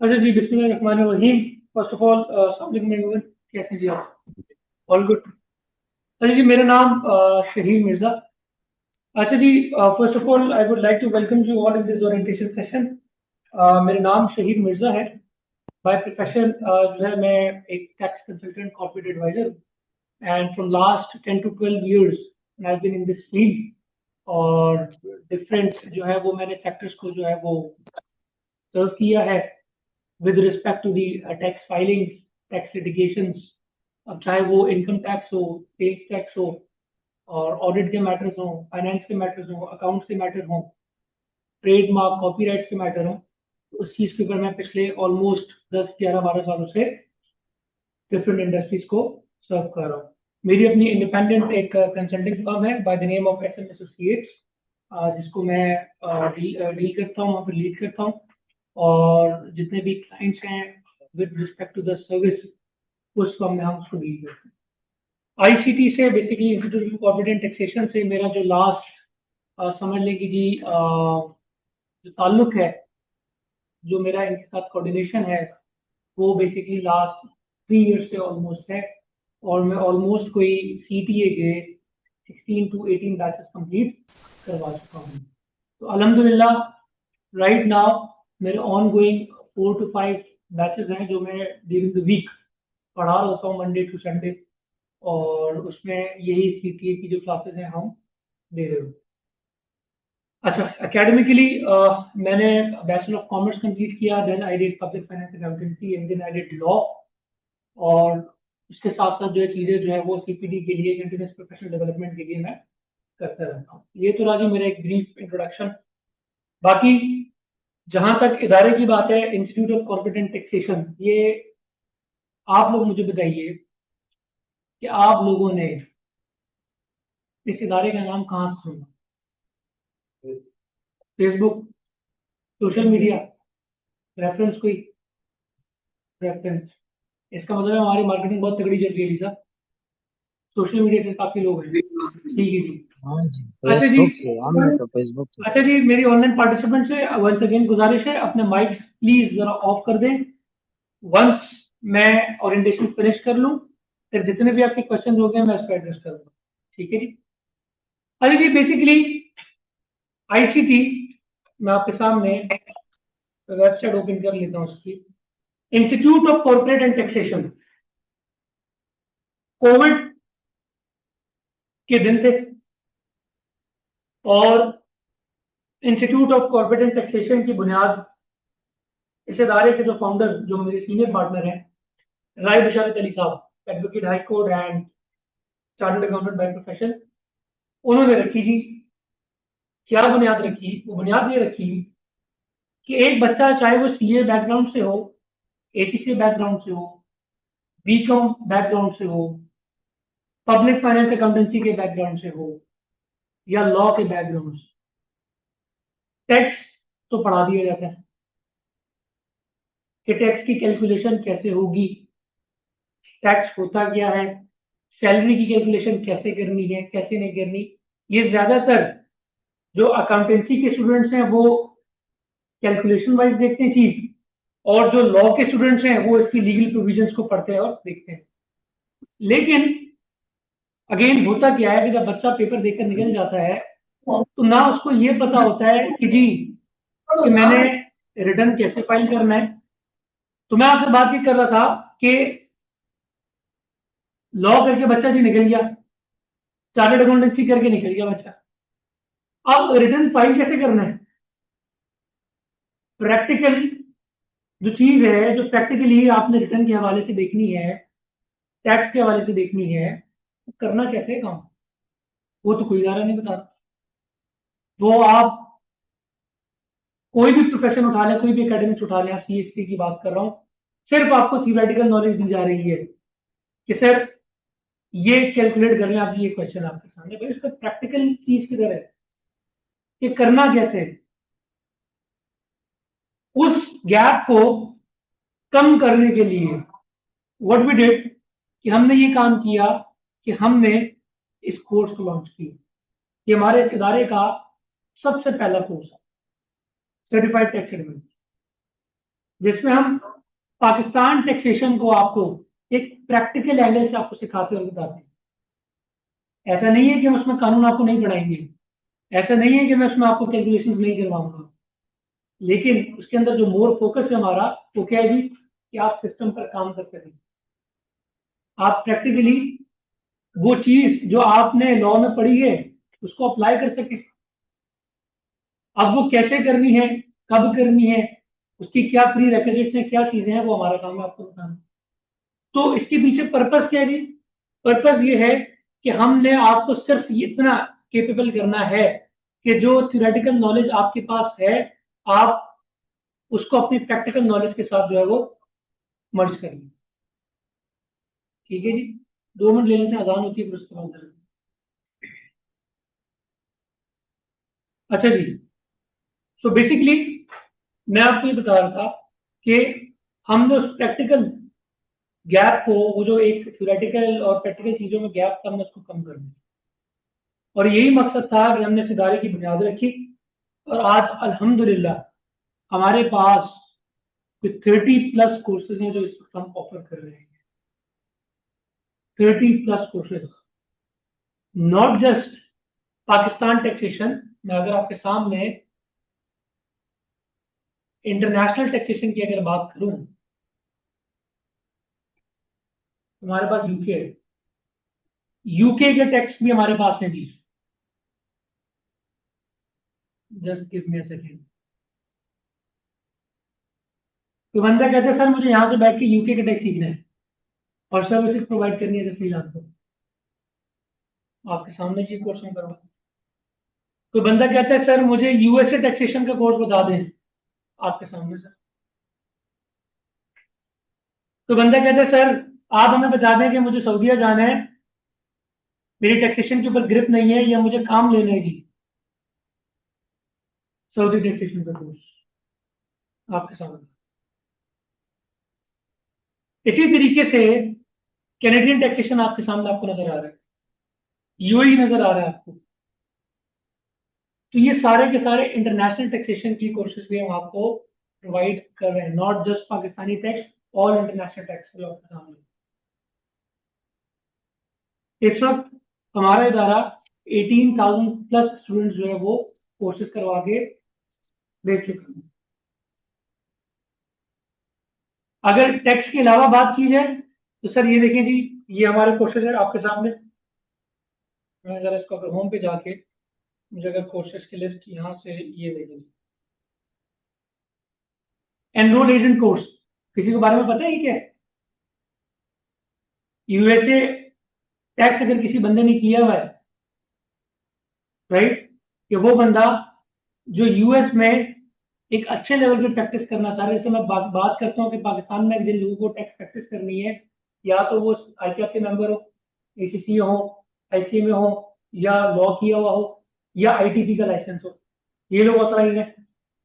अच्छा जी, बिस्मिल्लाहिर्रहमानिर्रहीम। First of all अस्सलाम वालेकुम एवरीवन, कैसे हैं जी आप? All good. अच्छा जी, मेरा नाम शहीद मिर्ज़ा। अच्छा जी, first of all I would like to welcome you all in this orientation session. मेरा नाम शहीद मिर्ज़ा है। बाय प्रोफेशन जो है मैं एक tax consultant, corporate advisor, and from last 10 to 12 years I have been in this field. और different जो है वो मैंने सेक्टर्स को जो है वो सर्व किया है with respect to the tax filings, tax litigations, अब चाहे वो इनकम टैक्स हो, सेल्स टैक्स हो, और ऑडिट के मैटर्स हो, फाइनेंस के मैटर्स हो, अकाउंट्स के मैटर हो, ट्रेडमार्क, कॉपीराइट के मैटर हो, तो उस चीज़ के ऊपर मैं पिछले ऑलमोस्ट 10, 11, 12 सालों से डिफरेंट इंडस्ट्रीज को सर्व कर रहा हूँ। मेरी अपनी इंडिपेंडेंट एक कंसल्टिंग फर्म है by the name of SM associates, जिसको मैं डील करता हूँ, वहाँ पर लीड करता हूँ, और जितने भी क्लाइंट्स हैं with respect to the service, उस फर्म में हम उसको डील करते हैं। आईसीटी से, basically institute of corporate and taxation से, मेरा जो लास्ट समझ लें कि जी जो ताल्लुक है, जो मेरा इनके साथ कोऑर्डिनेशन है, वो बेसिकली लास्ट 3 years से ऑलमोस्ट है। और मैं ऑलमोस्ट कोई सीटीए के 16 to 18 बैचेस कंप्लीट करवा चुका हूँ। तो अल्हम्दुलिल्लाह राइट नाउ मेरे ऑन गोइंग 4 to 5 बैचेस हैं जो मैं ड्यूरिंग द वीक पढ़ा रहा होता हूँ, मंडे टू संडे, और उसमें यही सीटीए की जो क्लासेस हैं हम दे रहे हो। अच्छा, एकेडमिकली मैंने बैचलर ऑफ कॉमर्स कंप्लीट किया, then I did public finance accountancy, and then I did law. और उसके साथ साथ जो है चीज़ें जो है वो सीपीडी के लिए, कंटिन्यूस प्रोफेशनल डेवलपमेंट के लिए मैं करता रहता हूँ। ये तो राजी मेरा एक ब्रीफ इंट्रोडक्शन। बाकी जहाँ तक इदारे की बात है, institute of corporate and taxation, ये आप लोग मुझे बताइए कि आप लोगों ने इस इदारे का नाम कहाँ से सुना? फेसबुक, सोशल मीडिया, रेफरेंस, कोई रेफरेंस? इसका मतलब है हमारी मार्केटिंग बहुत तगड़ी चल रही है लीजा। सोशल मीडिया से काफी लोग हैं। ठीक है जी। हाँ जी, अच्छा जी, फेसबुक से, हमने तो फेसबुक से। अच्छा जी, मेरी ऑनलाइन पार्टिसिपेंट से वंस अगेन गुजारिश है, अपने माइक प्लीज जरा ऑफ कर दें। वंस मैं ओरिएंटेशन फिनिश कर लूं, फिर जितने भी आपके क्वेश्चन हो गए मैं उसको एड्रेस करूंगा। ठीक है जी। अच्छा जी, बेसिकली आईसीटी, मैं आपके सामने वेबसाइट ओपन कर लेता हूँ उसकी। Institute of corporate and taxation, Covid के दिन थे, और institute of corporate and taxation की बुनियाद इस इदारे के जो फाउंडर, जो मेरे सीनियर पार्टनर हैं, राय बशारत अली साहब, advocate high court and chartered accountant by profession, उन्होंने रखी थी। क्या बुनियाद रखी? वो बुनियाद ये रखी कि एक बच्चा, चाहे वो सीए बैकग्राउंड से हो, एटीसी बैकग्राउंड से हो, बीकॉम बैकग्राउंड से हो, पब्लिक फाइनेंस अकाउंटेंसी के बैकग्राउंड से हो, या लॉ के बैकग्राउंड से, टैक्स तो पढ़ा दिया जाता है कि टैक्स की कैलकुलेशन कैसे होगी, टैक्स होता क्या है, सैलरी की कैलकुलेशन कैसे करनी है, कैसे नहीं करनी। ये ज्यादातर जो अकाउंटेंसी के स्टूडेंट्स हैं वो कैलकुलेशन वाइज देखते हैं चीज, और जो लॉ के स्टूडेंट्स हैं वो इसकी लीगल प्रोविजंस को पढ़ते हैं और देखते हैं। लेकिन अगेन होता क्या है कि जब बच्चा पेपर देकर निकल जाता है तो ना उसको ये पता होता है कि जी कि मैंने रिटर्न कैसे फाइल करना है। तो मैं आपसे बात ये कर रहा था कि लॉ करके बच्चा जी निकल गया, चार्टर्ड अकाउंटेंसी करके निकल गया बच्चा, अब रिटर्न फाइल कैसे करना है? प्रैक्टिकल जो चीज है, जो प्रैक्टिकली आपने रिटर्न के हवाले से देखनी है, टैक्स के हवाले से देखनी है, तो करना कैसे है काम, वो तो कोई इदारा नहीं बता रहा। वो आप कोई भी प्रोफेशन उठा लें, कोई भी एकेडमिक्स उठा लें, सीएससी की बात कर रहा हूँ, सिर्फ आपको थियोरेटिकल नॉलेज दी जा रही है कि सर ये कैलकुलेट कर लें, आप ये क्वेश्चन आपके सामने, भाई इसका प्रैक्टिकल चीज किधर है कि करना कैसे? उस गैप को कम करने के लिए व्हाट वी डिड कि हमने ये काम किया कि हमने इस कोर्स को लॉन्च किया। ये हमारे इदारे का सबसे पहला कोर्स है, सर्टिफाइड टैक्स एडमिन, जिसमें हम पाकिस्तान टैक्सेशन को आपको एक प्रैक्टिकल एंगल से आपको सिखाते और बताते हैं। ऐसा नहीं है कि हम उसमें कानून आपको नहीं पढ़ाएंगे, ऐसा नहीं है कि मैं उसमें आपको कैलकुलेशन नहीं करवाऊंगा, लेकिन उसके अंदर जो मोर फोकस है हमारा वो क्या है जी, कि आप सिस्टम पर काम कर सकें, आप प्रैक्टिकली वो चीज जो आपने लॉ में पढ़ी है उसको अप्लाई कर सकें। अब वो कैसे करनी है, कब करनी है, उसकी क्या प्री रेक्विजिट्स हैं, क्या चीजें हैं, वो हमारा काम है आपको बताना। तो इसके पीछे पर्पस क्या है जी? पर्पस ये है कि हमने आपको सिर्फ इतना केपेबल करना है कि जो थ्योरेटिकल नॉलेज आपके पास है आप उसको अपनी प्रैक्टिकल नॉलेज के साथ जो है वो मर्ज करिए। ठीक है जी, 2 मिनट ले लेते हैं, अजान होती है फिर उसके बाद करेंगे। अच्छा जी, सो बेसिकली मैं आपको ये बता रहा था कि हमने उस प्रैक्टिकल गैप को, वो जो एक थ्योरेटिकल और प्रैक्टिकल चीजों में गैप था, हमने उसको कम कर दिया, और यही मकसद था कि हमने इस इदारे की बुनियाद रखी। और आज अल्हम्दुलिल्लाह हमारे पास कुछ 30+ कोर्सेज हैं जो इस वक्त हम ऑफर कर रहे हैं। 30+ courses, not just Pakistan taxation में। अगर आपके सामने इंटरनेशनल टैक्सेशन की अगर बात करूं, हमारे पास यूके है, यूके के टैक्स भी हमारे पास हैं जी। Just give me a second. तो बंदा कहता है सर मुझे यहाँ से बैठ के यूके के टैक्स सीखना है और सर्विसेज प्रोवाइड करनी है फ्रीलांस को, आपके सामने जी कोर्स में करवा। तो बंदा कहता है सर मुझे यूएसए टैक्सेशन का कोर्स बता दें, आपके सामने सर। तो बंदा कहता है सर आप हमें बता दें कि मुझे सऊदीया जाना है, मेरी टैक्सेशन के ऊपर ग्रिप नहीं है या मुझे काम लेने की, सऊदी टैक्सेशन का कोर्स आपके सामने। इसी तरीके से कैनेडियन टैक्सेशन आपके सामने आपको नजर आ रहा है, यूएई नजर आ रहा है आपको। तो ये सारे के सारे इंटरनेशनल टैक्सेशन की कोर्सेज भी हम आपको प्रोवाइड कर रहे हैं, not just Pakistani tax, all international tax जो आपके सामने। इस वक्त हमारा इदारा 18,000+ स्टूडेंट्स जो है वो कोर्सेज करवा के दे चुके हैं। अगर टैक्स के अलावा बात की जाए तो सर ये देखें जी, ये हमारे कोर्सेज है आपके सामने। मैं जरा इसको अगर होम पे जाके मुझे अगर कोर्सेज की लिस्ट यहाँ से ये देखें, एनरोल एजेंट कोर्स, किसी के बारे में पता है ये क्या है? यूएसए टैक्स अगर किसी बंदे ने किया हुआ है, राइट, कि वो बंदा जो यूएस में एक अच्छे लेवल पे प्रैक्टिस करना चाह रहे हैं। जैसे मैं बात करता हूँ कि पाकिस्तान में जिन लोगों को टैक्स प्रैक्टिस करनी है, या तो वो आईसीआरसी मेंबर हो, एसीसी हो, आईसीएमए हो, या लॉ किया हुआ हो, या आईटीसी का लाइसेंस हो, ये लोग ऑथराइज है,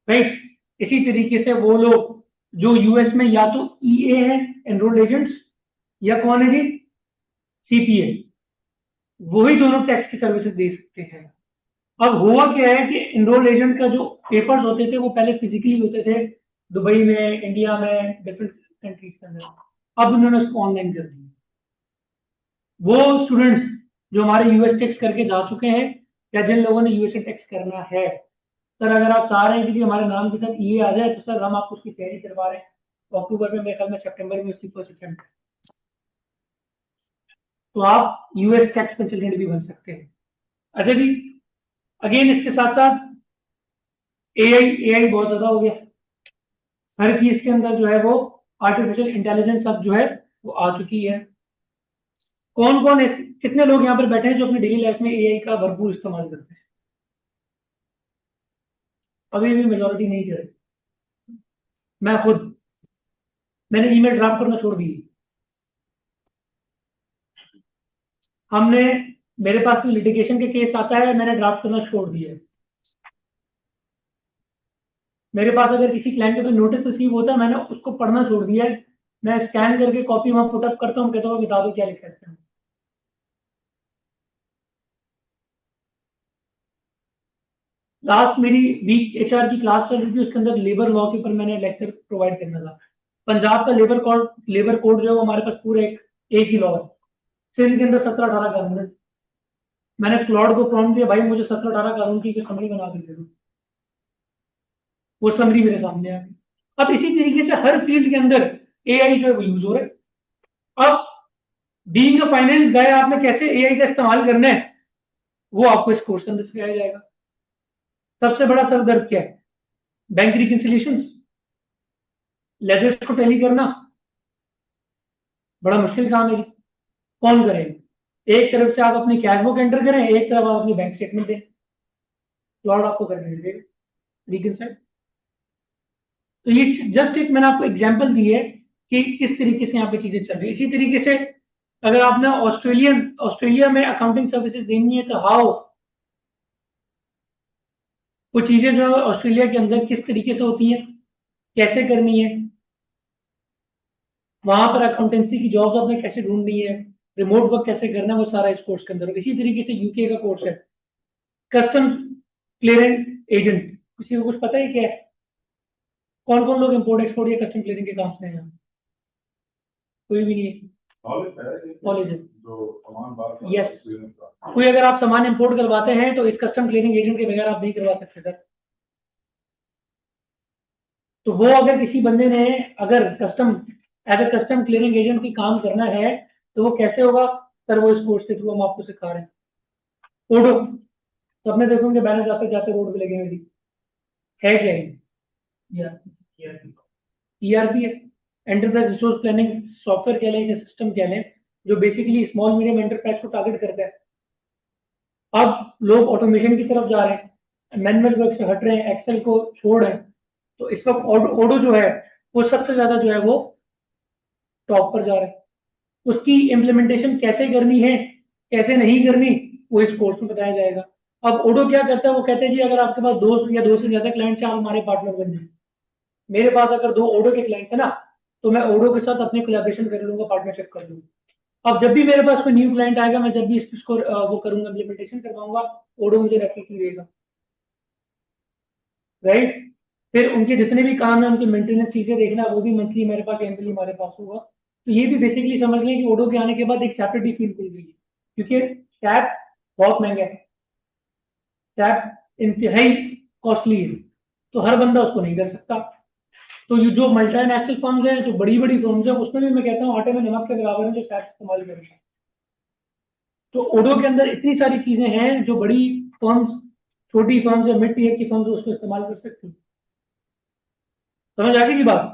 राइट। इसी तरीके से वो लोग जो यूएस में या तो ईए है, एनरोल्ड एजेंट्स, या कौन है जी, सीपीए, वही दोनों टैक्स की सर्विसेज दे सकते हैं। अब हुआ क्या है कि एनरोल्ड एजेंट का जो पेपर्स होते थे वो पहले फिजिकली होते थे दुबई में, इंडिया में, डिफरेंट कंट्रीज के अंदर। अब उन्होंने उसको ऑनलाइन कर दिया। वो स्टूडेंट्स जो हमारे यूएस टैक्स करके जा चुके हैं, या जिन लोगों ने यूएसए टैक्स करना है, सर अगर आप चाह रहे हैं कि हमारे नाम के साथ ये आ जाए तो सर हम आपको उसकी तैयारी करवा रहे हैं। अक्टूबर में, मेरे ख्याल में सितंबर में उसकी फर्स्ट अटेम्प्ट, तो आप यूएस टैक्स कंसल्टेंट भी बन सकते हैं। अच्छा जी, अगेन इसके साथ साथ एआई बहुत ज्यादा हो गया, हर चीज के अंदर जो है वो आर्टिफिशियल इंटेलिजेंस अब जो है वो आ चुकी है। कौन कौन है, कितने लोग यहाँ पर बैठे हैं जो अपनी डेली लाइफ में एआई का भरपूर इस्तेमाल करते हैं? अभी भी मेजोरिटी नहीं कर रही। मैं खुद, मैंने ईमेल ड्राफ्ट करना छोड़ दी। हमने, मेरे पास लिटिगेशन के केस आता है, मैंने ड्राफ्ट करना छोड़ दिया है। मेरे पास अगर किसी क्लाइंट का कोई नोटिस रिसीव होता है, मैंने उसको पढ़ना छोड़ दिया है। मैं स्कैन करके कॉपी वहां पुटअप करता हूँ, कहता हूँ बता दो क्या लिख सकते हैं। लास्ट मेरी वीक एचआर की क्लास चल रही थी, उसके अंदर लेबर लॉ के ऊपर मैंने लेक्चर प्रोवाइड करना था। पंजाब का लेबर कोड जो है वो हमारे पास पूरे एक ही लॉ है। सिंध के अंदर 17-18 कानून है। मैंने क्लॉड को प्रॉम्प्ट दिया, भाई मुझे 17-18 कानून की समरी बना कर दे दो। वो समरी मेरे सामने आ गई। अब इसी तरीके से हर फील्ड के अंदर एआई जो है वो यूज हो रहा है। अब बीइंग अ फाइनेंस गाय आपने कैसे एआई का इस्तेमाल करना है वो आपको इस कोर्स के अंदर सिखाया जाएगा। सबसे बड़ा सरदर्द क्या है? बैंक रिकन्सिलिएशन, लेजर्स को टैली करना बड़ा मुश्किल काम है। कौन करेगा? एक तरफ से आप अपनी कैश बुक एंटर करें, एक तरफ आप अपनी बैंक स्टेटमेंट दें, क्लाउड आपको करने देगा रिकन्साइल। तो ये जस्ट एक मैंने आपको एग्जांपल दी है कि किस तरीके से यहाँ पे चीजें चल रही है। इसी तरीके से अगर आपने ऑस्ट्रेलिया में अकाउंटिंग सर्विसेज देनी है तो हाउ वो चीजें जो ऑस्ट्रेलिया के अंदर किस तरीके से होती हैं, कैसे करनी है, वहां पर अकाउंटेंसी की जॉब्स आपने कैसे ढूंढनी है, रिमोट वर्क कैसे करना है, वो सारा इस कोर्स के अंदर होगा। इसी तरीके से यूके का कोर्स है कस्टम क्लियरेंस एजेंट। किसी को कुछ पता है क्या है? कौन कौन लोग इम्पोर्ट एक्सपोर्ट या कस्टम क्लियरिंग के काम से हैं यहाँ? कोई भी नहीं है? नॉलेज है यस। कोई अगर आप सामान इंपोर्ट करवाते हैं तो इस कस्टम क्लियरिंग एजेंट के बगैर आप नहीं करवा सकते सर। तो वो अगर किसी बंदे ने अगर as a custom clearing agent की काम करना है तो वो कैसे होगा सर? वो इस कोर्स के थ्रू हम आपको सिखा रहे हैं। ओडो तो अपने देखोगे बैनर जाते जाते रोड पे लगे हुए है क्या है? ईआरपी है, एंटरप्राइज रिसोर्स प्लानिंग सॉफ्टवेयर कह लें या सिस्टम कह लें, जो बेसिकली स्मॉल मीडियम एंटरप्राइज को टारगेट करता है। अब लोग ऑटोमेशन की तरफ जा रहे हैं, मैनुअल वर्क से हट रहे हैं, एक्सेल को छोड़ रहे हैं। तो इस वक्त ओडो जो है वो सबसे ज्यादा जो है वो टॉप पर जा रहा है। उसकी इम्प्लीमेंटेशन कैसे करनी है, कैसे नहीं करनी, वो इस कोर्स में बताया जाएगा। अब ओडो क्या करता है? वो कहते हैं जी अगर आपके पास दो या दो से ज्यादा क्लाइंट्स हैं, आप हमारे पार्टनर बन जाए। मेरे पास अगर दो ओडो के क्लाइंट है ना, तो मैं ओडो के साथ अपनी कोलैबोरेशन कर लूंगा, पार्टनरशिप कर लूंगा। अब जब भी मेरे पास कोई न्यू क्लाइंट आएगा, मैं जब भी इसको वो करूंगा, इम्प्लीमेंटेशन करवाऊंगा, ओडो मुझे रेफरेंस देगा, राइट। फिर उनके जितने भी काम है, उनकी मेंटेनेंस चीजें देखना, वो भी मंथली मेरे पास, एनुअली हमारे पास होगा। तो ये भी बेसिकली समझ लें कि ओडो के आने के बाद एक सेपरेट ही फील्ड खुल गई है, क्योंकि सैप बहुत महंगा है, सैप इंतहाई कॉस्टली है, तो हर बंदा उसको नहीं कर सकता। तो ये जो मल्टीनेशनल फर्म्स हैं, जो बड़ी बड़ी फर्म्स हैं, उसमें भी मैं कहता हूँ आटे में नमक के बराबर है जो सैप इस्तेमाल करेंगे। तो ओडो के अंदर इतनी सारी चीजें हैं जो बड़ी फर्म्स, छोटी फर्म्स या मिड टीयर की फर्म्स उसको इस्तेमाल कर सकती हैं। समझ आ गई की बात?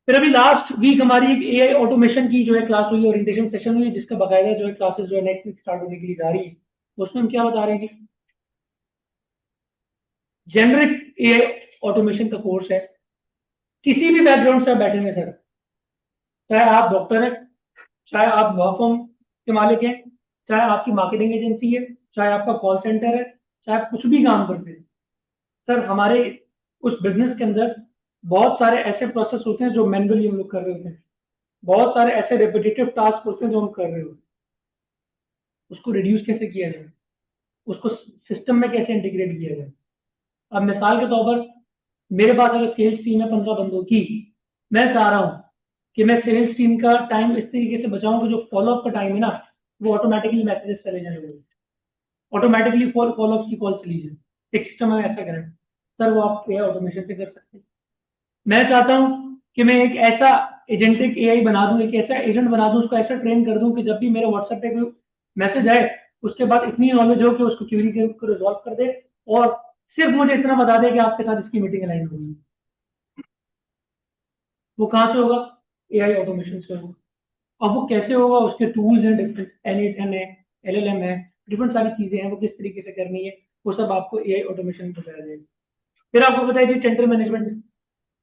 फिर अभी लास्ट वीक हमारी एक एआई ऑटोमेशन की जो है क्लास हुई, ओरिएंटेशन सेशन हुई, जिसका बाकायदा जो है क्लासेस जो है नेक्स्ट वीक स्टार्ट होने के लिए जा रही है। उसमें हम क्या बता रहे हैं? जेनरिक एआई ऑटोमेशन का कोर्स है। किसी भी बैकग्राउंड से आप बैठेंगे सर, चाहे आप डॉक्टर हैं, चाहे आप लॉ फर्म के मालिक हैं, चाहे आपकी मार्केटिंग एजेंसी है, चाहे आपका कॉल सेंटर है, चाहे आप कुछ भी काम करते हैं सर, हमारे उस बिजनेस के अंदर बहुत सारे ऐसे प्रोसेस होते हैं जो मैनुअली हम लोग कर रहे होते हैं, बहुत सारे ऐसे रिपीटेटिव टास्क होते हैं जो हम कर रहे होते हैं। उसको रिड्यूस कैसे किया जाए, उसको सिस्टम में कैसे इंटीग्रेट किया जाए। अब मिसाल के तौर पर मेरे पास अगर सेल्स टीम है 15 बंदों की, मैं चाह रहा हूँ कि मैं सेल्स टीम का टाइम इस तरीके से बचाऊं कि जो फॉलोअप का टाइम है ना, वो ऑटोमेटिकली मैसेजेस चले जाए, ऑटोमेटिकली फॉलोअप की कॉल चली जाए। एक सिस्टम में ऐसा करें सर, वो आप ऑटोमेशन से कर सकते हैं। मैं चाहता हूं कि मैं एक ऐसा एजेंटिक एआई बना दूं, एक ऐसा एजेंट बना दूं, उसको ऐसा ट्रेन कर दूं कि जब भी मेरे व्हाट्सएप पे कोई मैसेज आए, उसके बाद इतनी नॉलेज हो कि उसको क्वेरी को रिजॉल्व कर दे, और सिर्फ मुझे इतना बता दे कि आपके साथ इसकी मीटिंग अलाइन होगी। वो कहाँ से होगा? एआई ऑटोमेशन से होगा। अब वो कैसे होगा? उसके टूल्स हैं डिफरेंट, N8N है, LLM है, डिफरेंट सारी चीजें हैं, वो किस तरीके से करनी है वो सब आपको एआई ऑटोमेशन में बताया जाएगा। फिर आपको बताया जी टेंडर मैनेजमेंट।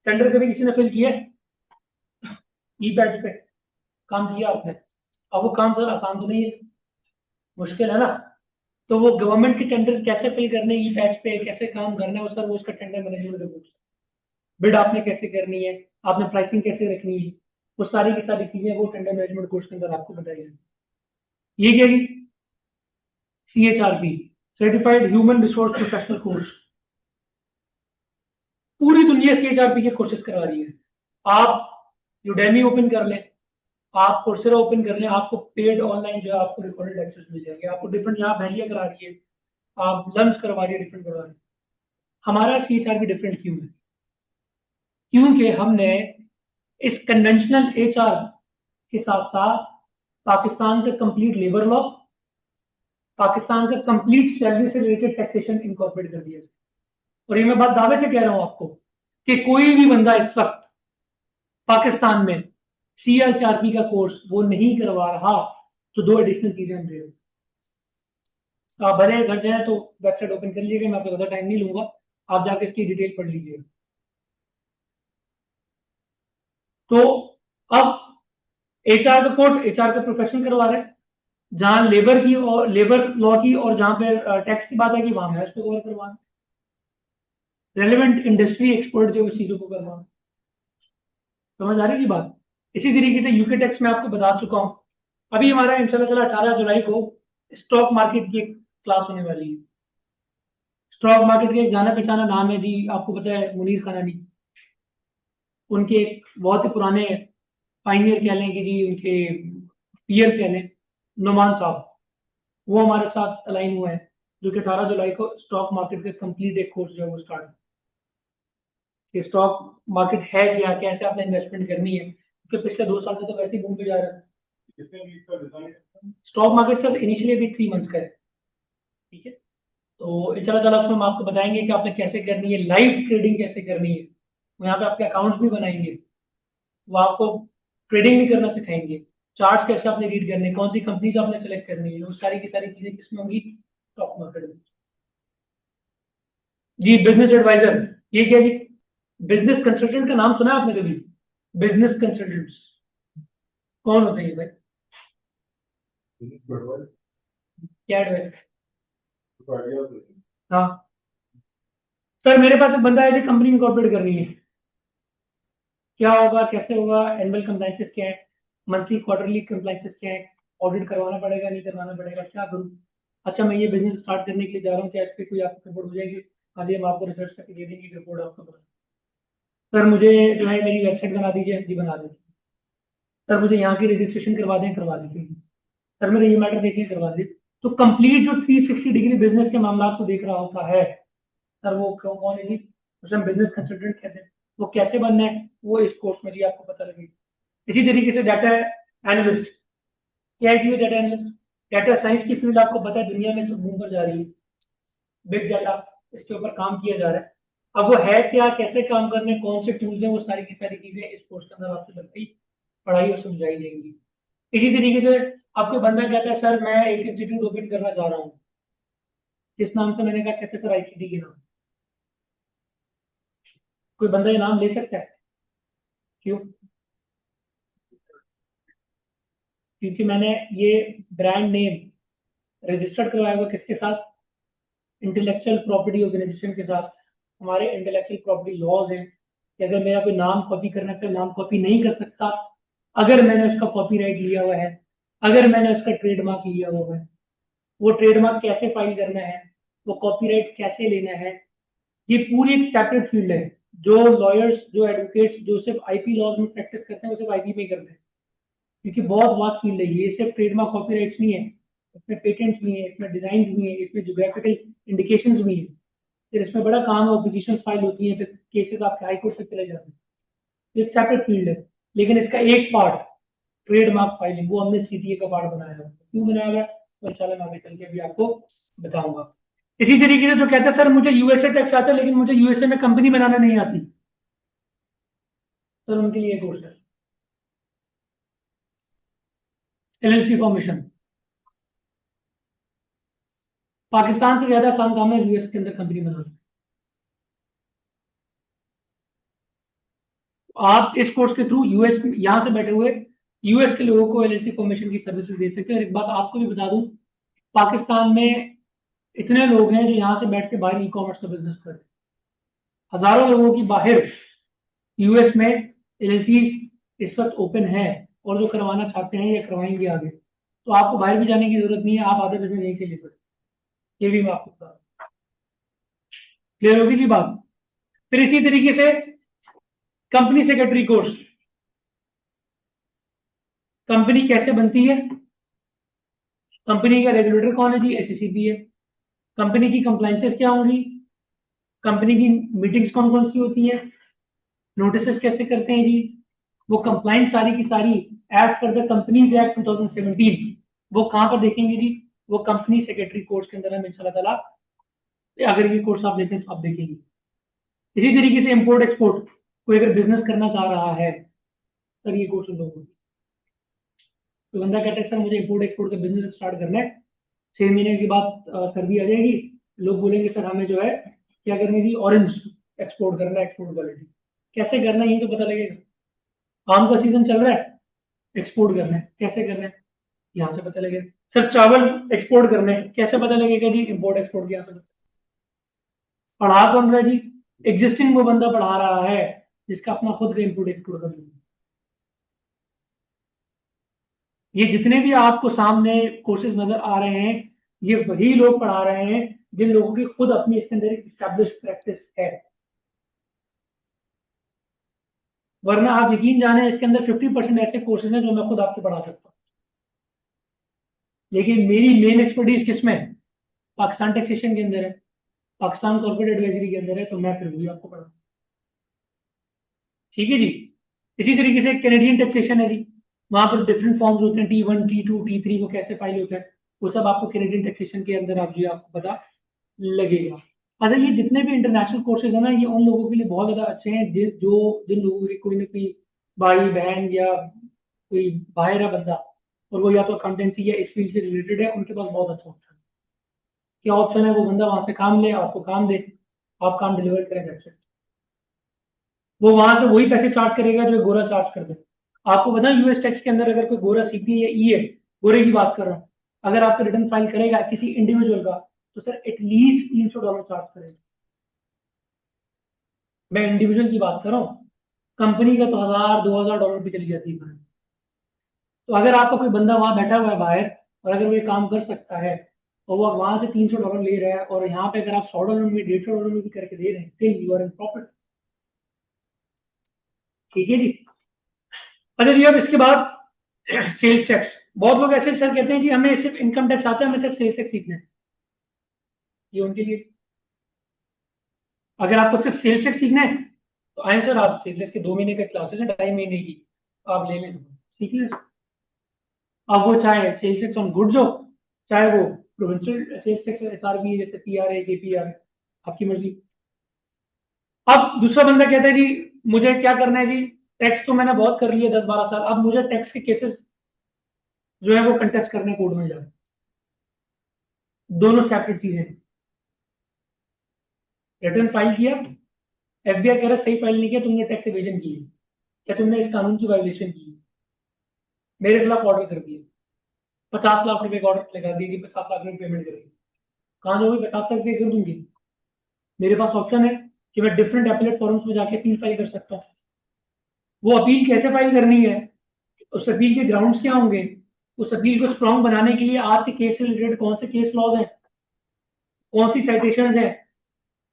टेंडर कभी किसी ने फिल किया? ई बैच पे काम किया आपने? अब वो काम सर आसान तो नहीं है, मुश्किल है ना। तो वो गवर्नमेंट के टेंडर कैसे फिल करने, ई बैच पे कैसे काम करना है, वो सर वो उसका टेंडर मैनेजमेंट रिपोर्ट, बिड आपने कैसे करनी है, आपने प्राइसिंग कैसे रखनी है, वो सारी की सारी चीजें वो टेंडर मैनेजमेंट कोर्स के अंदर आपको बताई जाएगी। ये क्या? CHRP, certified human resource professional course, पूरी दुनिया CHRP के कोर्सेज करवा रही है। आप यूडेमी ओपन कर लें, आप कोर्सेरा ओपन कर लें, आपको पेड ऑनलाइन जो है आपको रिकॉर्डेड एक्सेस मिल जाएंगे। आपको डिफरेंट यहाँ वैलिया करा रही है, आप लंच करवा रही है, डिफरेंट करवा रही है। हमारा CHRP डिफरेंट क्यों है? क्योंकि हमने इस कन्वेंशनल HR के साथ साथ पाकिस्तान का कंप्लीट लेबर लॉ, पाकिस्तान का कंप्लीट सैलरी से रिलेटेड टैक्सेशन इनकॉर्पोरेट कर दिया। और ये मैं बात दावे से कह रहा हूं आपको कि कोई भी बंदा इस वक्त पाकिस्तान में CHRP का कोर्स वो नहीं करवा रहा, तो दो एडिशनल चीजें हम दे रहे हैं। आप भले घर जाए तो वेबसाइट ओपन कर लीजिएगा, मैं आपको ज़्यादा टाइम नहीं लूंगा, आप जाके इसकी डिटेल पढ़ लीजिएगा। तो अब HR का कोर्स HR का प्रोफेशन करवा रहे हैं, जहां लेबर की और लेबर लॉ की और जहां पे टैक्स की बात है कि वहां मैं उसको कवर करवाना, रेलिवेंट इंडस्ट्री एक्सपर्ट जो इस चीजों को करवाना। समझ आ रही है बात? इसी तरीके से यूके टैक्स में आपको बता चुका हूं। अभी हमारा इंशाल्लाह 18 जुलाई को स्टॉक मार्केट की क्लास होने वाली है। स्टॉक मार्केट के एक जाना पहचाना नाम है जी, आपको पता है, मुनीर खानानी। उनके एक बहुत ही पुराने पाइनियर कह लें कि जी, उनके पीयर कह लें, नुमान साहब, वो हमारे साथ अलाइन हुए हैं, जो कि 18 जुलाई को स्टॉक मार्केट के कंप्लीट एक कोर्स जो है वो स्टार्ट, कि स्टॉक मार्केट है क्या, कैसे आपने इन्वेस्टमेंट करनी है, क्योंकि पिछले 2 साल से तो वैसे ही घूम पे जा रहा है। स्टॉक मार्केट सर इनिशियली अभी 3 मंथ का है, ठीक है। तो इंशाल्लाह उसमें हम आपको बताएंगे कि आपने कैसे करनी है, लाइव ट्रेडिंग कैसे करनी है, यहाँ पे आपके अकाउंट्स भी बनाएंगे, वो आपको ट्रेडिंग भी करना सिखाएंगे, चार्ट कैसे आपने रीड करने, कौन सी कंपनीज आपने सेलेक्ट करनी है, वो सारी की सारी चीजें किसमें होंगी, स्टॉक मार्केट में। जी बिजनेस एडवाइजर, ये क्या जी? बिजनेस कंसल्टेंट का नाम सुना है आपने कभी? बिजनेस कंसल्टेंट्स कौन होते हैं भाई? क्या एडवाइस? हाँ सर, मेरे पास एक बंदा है जो कंपनी इनकॉर्पोरेट करनी है, क्या होगा, कैसे होगा, एनुअल कंप्लाइंसेस क्या है, मंथली क्वार्टरली कंप्लाइंसेस क्या है, ऑडिट करवाना पड़ेगा नहीं करवाना पड़ेगा, क्या करूँ? अच्छा मैं ये बिजनेस स्टार्ट करने के लिए जा रहा हूँ, क्या इस पर कोई आपको सपोर्ट हो जाएगी? हाँ जी, हम आपको रिसर्च करके दे देंगे रिपोर्ट आपको बना। सर मुझे जो है मेरी वेबसाइट बना दीजिए, जी बना दीजिए। सर मुझे यहाँ की रजिस्ट्रेशन करवा दें, करवा दीजिए। सर मेरे ये मैटर देखिए, करवा दीजिए। तो कंप्लीट जो 360 डिग्री बिजनेस के मामला को देख रहा होता है, सर वो क्यों, कौन है जी? उसे हम बिजनेस कंसल्टेंट कहते हैं। वो कैसे बनना है, वो इस कोर्स में जी आपको पता लगेगा। इसी तरीके से डाटा एनालिस्ट, क्या है जी डाटा एनालिस्ट? डाटा साइंस की फील्ड आपको पता है दुनिया में सब घूम कर जा रही है, बिग डाटा, इसके ऊपर काम किया जा रहा है। अब वो है क्या, कैसे काम करने, कौन से टूल्स हैं, वो सारी की सारी चीजें इस कोर्स के अंदर आपसे लगती पढ़ाई और समझाई जाएंगी। इसी तरीके से आपको बंदा कहता है सर मैं एक इंस्टीट्यूट ओपन करना चाह रहा हूँ, किस नाम से? मैंने कहा कैसे सर, ICT के नाम। कोई बंदा ये नाम ले सकता है? क्यों? क्योंकि मैंने ये ब्रांड नेम रजिस्टर्ड करवाया हुआ किसके साथ? इंटेलेक्चुअल प्रॉपर्टी ऑर्गेनाइजेशन के साथ। हमारे इंटेलेक्चुअल प्रॉपर्टी लॉज हैं कि अगर मेरा कोई नाम कॉपी करना है तो नाम कॉपी नहीं कर सकता, अगर मैंने उसका कॉपीराइट लिया हुआ है, अगर मैंने उसका ट्रेडमार्क लिया हुआ है। वो ट्रेडमार्क कैसे फाइल करना है, वो कॉपीराइट कैसे लेना है, ये पूरी एक सेपरेट फील्ड है। जो लॉयर्स, जो एडवोकेट्स, जो सिर्फ IP लॉज में प्रैक्टिस करते हैं, वो सिर्फ IP में करते हैं, क्योंकि बहुत वास्ट फील्ड है ये। सिर्फ ट्रेडमार्क कॉपीराइट्स नहीं है, इसमें पेटेंट्स भी है, इसमें डिजाइन भी है, इसमें जोग्राफिकल इंडिकेशंस भी है, फिर इसमें बड़ा काम है, ऑपोजिशन फाइल होती है, फिर केसेस आपके हाई कोर्ट से चले जाते हैं। ये सेपरेट फील्ड है, लेकिन इसका एक पार्ट ट्रेडमार्क फाइलिंग, वो हमने CTA का पार्ट बनाया है। क्यों बनाया हुआ है, तो इंशाल्लाह मैं आगे चल के भी आपको बताऊंगा। इसी तरीके से जो कहता है सर मुझे USA टैक्स आता है, लेकिन मुझे USA में कंपनी बनाना नहीं आती, सर उनके लिए कोर्स है LLC फॉर्मेशन। पाकिस्तान से ज्यादा आसान काम है US के अंदर कंपनी बनाना। आप इस कोर्स के थ्रू US, यहाँ से बैठे हुए US के लोगों को LLC फॉर्मेशन की सर्विसेज दे सकते हैं। और एक बात आपको भी बता दूं, पाकिस्तान में इतने लोग हैं जो यहाँ से बैठ के बाहर ई-कॉमर्स का बिजनेस करते हैं। हजारों लोगों की बाहर US में LLC इस वक्त ओपन है, और जो करवाना चाहते हैं या करवाएंगे आगे। तो आपको बाहर भी जाने की जरूरत नहीं है, आप आधे बिजनेस यहीं से ले सकते हैं। ये भी मैं आपको बता रहा हूँ। क्लियर होगी जी बात। फिर इसी तरीके से कंपनी सेक्रेटरी कोर्स, कंपनी कैसे बनती है, कंपनी का रेगुलेटर कौन है जी, एससीसीबी है। कंपनी की कंप्लाइंसेस क्या होंगी, कंपनी की मीटिंग्स कौन कौन सी होती है, नोटिस कैसे करते हैं जी, वो कंप्लाइंस सारी की सारी as per the companies act 2017 वो कहां पर देखेंगे जी, वो कंपनी सेक्रेटरी कोर्स के अंदर हम इंशाल्लाह ताला, अगर ये कोर्स आप देखें तो आप देखेंगे। इसी तरीके से इंपोर्ट एक्सपोर्ट, कोई अगर बिजनेस करना चाह रहा है सर ये कोर्स लोगों को, तो बंदा कहता है सर मुझे इंपोर्ट एक्सपोर्ट का बिजनेस स्टार्ट करना है, 6 महीने के बाद सर्दी आ जाएगी, लोग बोलेंगे सर हमें जो है क्या करनी थी, ऑरेंज एक्सपोर्ट करना है, एक्सपोर्ट क्वालिटी कैसे करना है ये तो पता लगेगा। आम का सीजन चल रहा है, एक्सपोर्ट करना है, कैसे करना है यहाँ से पता लगेगा। सर चावल एक्सपोर्ट करने हैं, कैसे पता लगेगा जी, इंपोर्ट एक्सपोर्ट यहाँ से। पढ़ा कौन रहा है जी, एग्जिस्टिंग वो बंदा पढ़ा रहा है जिसका अपना खुद का इंपोर्ट एक्सपोर्ट कर लिया। ये जितने भी आपको सामने कोर्सेज नजर आ रहे हैं, ये वही लोग पढ़ा रहे हैं जिन लोगों की खुद अपनी इसके अंदर एक स्टैब्लिश प्रैक्टिस है। वरना आप यकीन जाने इसके अंदर 50% ऐसे कोर्सेज हैं जो मैं खुद आपको पढ़ा सकता हूँ, लेकिन मेरी मेन एक्सपर्टीज किसमें है, पाकिस्तान टैक्सेशन के अंदर है, पाकिस्तान कॉर्पोरेट एडवाइजरी के अंदर है, तो मैं फिर भी आपको पढ़ा। ठीक है जी। इसी तरीके से कैनेडियन टैक्सेशन है जी, वहां पर डिफरेंट फॉर्म्स होते हैं, T1 T2 T3 वो कैसे फाइल होता है, वो सब आपको कैनेडियन टैक्सेशन के अंदर आप जी आपको पता लगेगा। अच्छा ये जितने भी इंटरनेशनल कोर्सेज है ना, ये उन लोगों के लिए बहुत ज्यादा अच्छे हैं जिन लोगों की कोई ना कोई भाई बहन या कोई बाहर है बंदा, और वो या तो अकाउंटेंसी या इस फील्ड से रिलेटेड है, उनके पास बहुत अच्छा ऑप्शन है। क्या ऑप्शन है, वो बंदा वहां से काम ले, आपको काम दे, आप काम डिलीवर करें घर से, वो वहां से वही पैसे चार्ज करेगा जो गोरा चार्ज कर दे। आपको पता है यूएस टैक्स के अंदर अगर कोई गोरा सीपी या ई है, गोरे की बात कर रहा हूँ, अगर आपको रिटर्न फाइल करेगा किसी इंडिविजुअल का, तो सर एटलीस्ट $300 चार्ज करेगा। मैं इंडिविजुअल की बात कर रहा हूँ, कंपनी का तो $1000-2000 भी चली जाती है। तो अगर आपका कोई बंदा वहां बैठा हुआ है बाहर, और अगर वो ये काम कर सकता है और वो वहां से $300 ले रहा है, और यहाँ पे अगर आप $100 में $150 में भी करके दे रहे हैं, then you are in profit। ठीक है जी। अच्छा जी अब इसके बाद सेल्स टैक्स, बहुत लोग ऐसे सर कहते हैं जी हमें सिर्फ इनकम टैक्स आता है, हमें सिर्फ सेल्स टैक्स सीखना है, ये उनके लिए। अगर आपको सिर्फ सेल्स टैक्स सीखना है तो आए सर, आप सेल्स टैक्स के 2 महीने का क्लासेस है, 2.5 महीने की आप ले लें, सीख लें। अब वो चाहे सेल्स टैक्स ऑन गुड्स हो, चाहे वो प्रोविंशियल सेल्स टैक्स SRB जैसे PRA KPR, आपकी मर्जी। अब दूसरा बंदा कहता है जी मुझे क्या करना है जी, टैक्स तो मैंने बहुत कर लिया 10-12 साल, अब मुझे टैक्स के केसेस जो है वो कंटेस्ट करने कोर्ट में जाए। दोनों सेपरेट चीजें। रिटर्न फाइल किया, FBI कह रहा सही फाइल नहीं किया, तुमने टैक्स एवेजन की है, क्या तुमने इस कानून की वायलेशन की है, मेरे खिलाफ ऑर्डर कर दिया, 50 लाख रुपए का ऑर्डर लगा दिया कि 50 लाख रुपए पेमेंट करेगी, कहाँ जाओगे, 50 लाख कर दूंगी। मेरे पास ऑप्शन है कि मैं डिफरेंट एपलेट फॉर्म्स में जाके अपील फाइल कर सकता हूँ। वो अपील कैसे फाइल करनी है, उस अपील के ग्राउंड्स क्या होंगे, उस अपील को स्ट्रॉन्ग बनाने के लिए आपके केस से रिलेटेड कौन से केस लॉज हैं, कौन सी साइटेशन है,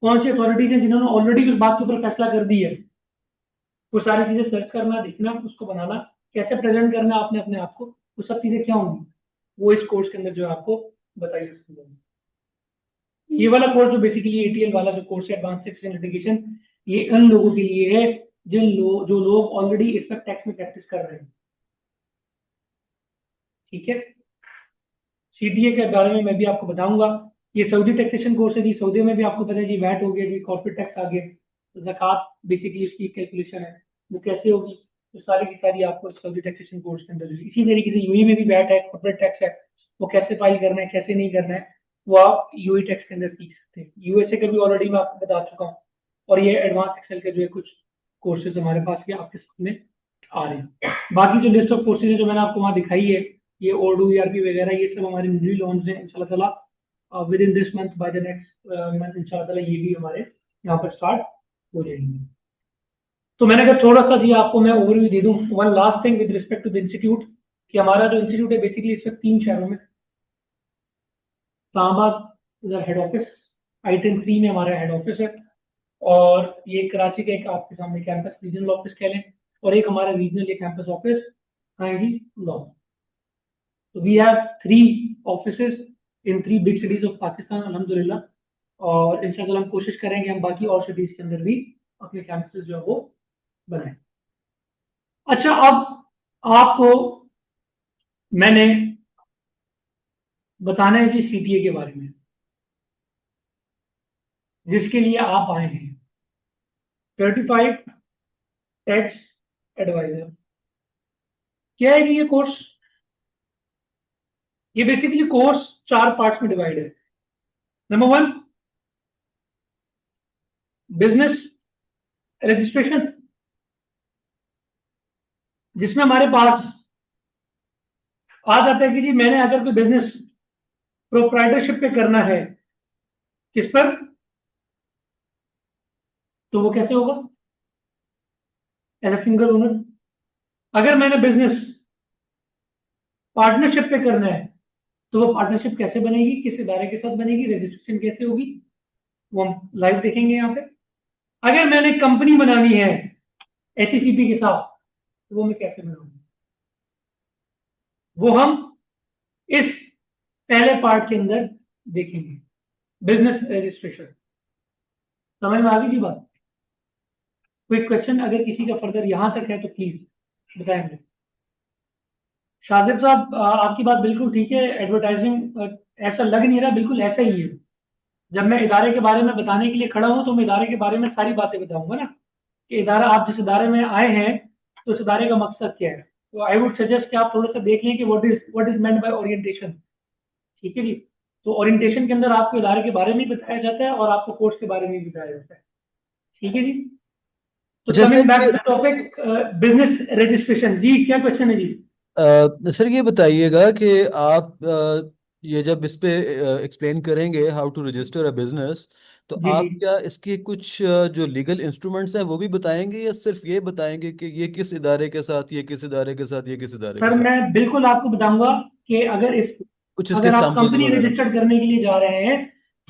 कौन सी अथॉरिटीज हैं जिन्होंने ऑलरेडी उस बात के ऊपर फैसला कर दी है, वो सारी चीजें सर्च करना, देखना, उसको बनाना, कैसे प्रेजेंट करना आपने अपने आप को, वो सब चीजें क्या होंगी, वो इस कोर्स के अंदर जो है आपको बताई सकती है। ये वाला कोर्स जो बेसिकली ATL वाला जो कोर्स है, एडवांस टैक्स लिटिगेशन, ये उन लोगों के लिए है जो लोग ऑलरेडी इस वक्त टैक्स में प्रैक्टिस कर रहे हैं। ठीक है। CTA के बारे में मैं भी आपको बताऊंगा। ये सऊदी टैक्सेशन कोर्स है जी, सऊदी में भी आपको पता है जी वैट हो गया जी, कॉर्पोरेट टैक्स आ गया, तो ज़कात बेसिकली इसकी कैलकुलेशन है, वो कैसे होगी, तो सारी की सारी आपको सऊदी टैक्सेशन कोर्स के अंदर। इसी तरीके से UAE में भी वैट है, कॉर्पोरेट टैक्स है, वो कैसे फाइल करना है कैसे नहीं करना है, वो आप UAE टैक्स के अंदर सीख सकते हैं। USA का भी ऑलरेडी मैं आपको बता चुका हूँ, और ये एडवांस एक्सेल के जो है कुछ कोर्सेज हमारे पास ये आपके सामने आ रहे हैं। बाकी जो लिस्ट ऑफ कोर्सेज है जो मैंने आपको वहाँ दिखाई है, ये ओडू ERP वगैरह, ये सब हमारे न्यू लॉन्च हैं इंशाल्लाह ताला, with in this month, by the next month इंशाल्लाह ताला ये भी हमारे यहाँ पर स्टार्ट हो जाएंगे। तो मैंने कहा थोड़ा सा जी आपको मैं ओवरव्यू दे दूं। One last thing with respect to the institute, कि हमारा जो इंस्टीट्यूट है बेसिकली इस वक्त 3 शहरों में, इस्लामाबाद, इधर हेड ऑफिस I-10 3 में हमारा हेड ऑफिस है, और ये कराची का एक आपके सामने कैंपस रीजनल ऑफिस कह लें, और एक हमारा रीजनल ये कैंपस ऑफिस है जी लॉ। तो we have 3 offices in 3 big cities of Pakistan अल्हम्दुलिल्लाह, और इंशाल्लाह हम कोशिश करेंगे हम बाकी और सिटीज के अंदर भी अपने कैंपस जो है वो बनाएं। अच्छा, अब आपको मैंने बताना है जी CTA के बारे में, जिसके लिए आप आए हैं, सर्टिफाइड टैक्स एडवाइजर। क्या है जी ये कोर्स? ये बेसिकली कोर्स 4 पार्ट्स में डिवाइड है। नंबर 1, बिजनेस रजिस्ट्रेशन, जिसमें हमारे पास आ जाता है कि जी मैंने अगर कोई बिजनेस प्रोप्राइटरशिप पे करना है, किस पर, तो वो कैसे होगा? As a single owner. अगर मैंने बिजनेस पार्टनरशिप पे करना है, तो वो पार्टनरशिप कैसे बनेगी, किस इदारे के साथ बनेगी, रजिस्ट्रेशन कैसे होगी, वो हम लाइव देखेंगे यहाँ पे। अगर मैंने कंपनी बनानी है HECP के साथ, तो वो मैं कैसे बनाऊंगा, वो हम इस पहले पार्ट के अंदर देखेंगे, बिजनेस रजिस्ट्रेशन। समझ में आ गई जी बात? कोई क्वेश्चन अगर किसी का फर्दर यहां तक है तो प्लीज बताएंगे। शाजिब साहब, आपकी बात बिल्कुल ठीक है, एडवर्टाइजिंग ऐसा लग नहीं रहा, बिल्कुल ऐसा ही है। जब मैं इदारे के बारे में बताने के लिए खड़ा हूं तो मैं इदारे के बारे में सारी बातें बताऊंगा ना, कि इदारा, आप जिस इदारे में आए हैं तो उस इदारे का मकसद क्या है। तो आई वुड सजेस्ट कि आप थोड़ा सा देख लें कि what is meant by orientation. ठीक है जी। तो ओरिएंटेशन के अंदर आपको इदारे के बारे में बताया जाता है और आपको कोर्स के बारे में भी बताया जाता है। ठीक है जी। तो अच्छा coming sir, back to the topic, business registration. जी क्या क्वेश्चन है जी? सर ये बताइएगा कि आप ये जब इस पे एक्सप्लेन करेंगे how to register a business, तो जी जी आप क्या इसकी कुछ जो लीगल इंस्ट्रूमेंट्स हैं वो भी बताएंगे, या सिर्फ ये बताएंगे कि ये किस इदारे के साथ, ये किस इदारे के साथ, ये किस इदारे के सर, साथ? मैं बिल्कुल आपको बताऊंगा कि कुछ इसके अगर आप एग्जांपल्स कंपनी वगैरह। रजिस्टर्ड करने के लिए जा रहे हैं,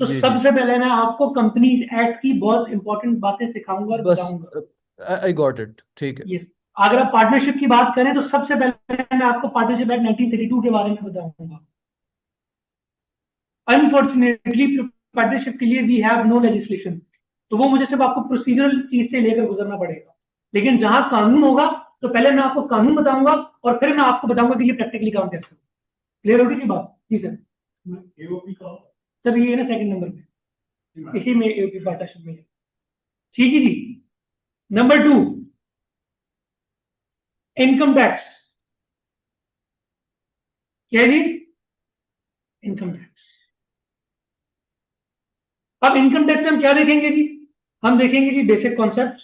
तो जी जी। सबसे पहले मैं आपको कंपनीज एक्ट की बहुत इंपॉर्टेंट बातें सिखाऊंगा और बस, बताऊंगा। आई गॉट इट, ठीक है। ये, अगर आप पार्टनरशिप की बात करें तो सबसे पहले मैं आपको पार्टनरशिप एक्ट 1932 के बारे में बताऊंगा। अनफॉर्चुनेटली पार्टनरशिप के लिए वी हैव नो लेजिस्लेशन, तो वो मुझे सिर्फ आपको प्रोसीजरल चीज से लेकर गुजरना पड़ेगा। लेकिन जहां कानून होगा तो पहले मैं आपको कानून बताऊंगा और फिर मैं आपको बताऊंगा कि ये प्रैक्टिकली काम कैसे होगा। क्लियर होगी की बात? जी सर। सर ये है ना सेकंड नंबर पे, इसी में AOP पार्टनरशिप में है। ठीक है जी। Number 2, income tax. क्या है जी? Income tax. अब इनकम टैक्स में हम क्या देखेंगे जी? हम देखेंगे जी बेसिक कॉन्सेप्ट।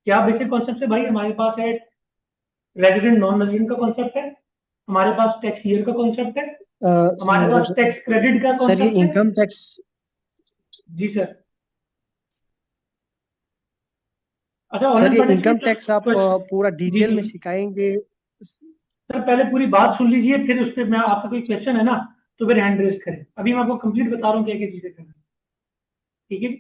क्या बेसिक कॉन्सेप्ट है भाई? हमारे पास है रेजिडेंट नॉन रेजिडेंट का कॉन्सेप्ट है, हमारे पास टैक्स ईयर का कॉन्सेप्ट है, हमारे पास टैक्स क्रेडिट का सर ये कॉन्सेप्ट है। इनकम टैक्स जी सर। अच्छा, सर ऑनलाइन ये इनकम पार्टिसिपेंट टैक्स आप पूरा जी डिटेल जी। में सिखाएंगे? सर पहले पूरी बात सुन लीजिए, फिर उस पर मैं आपका कोई क्वेश्चन है ना तो फिर हैंड रेज करें। अभी मैं आपको कंप्लीट बता रहा हूँ क्या क्या चीजें करना है। ठीक है।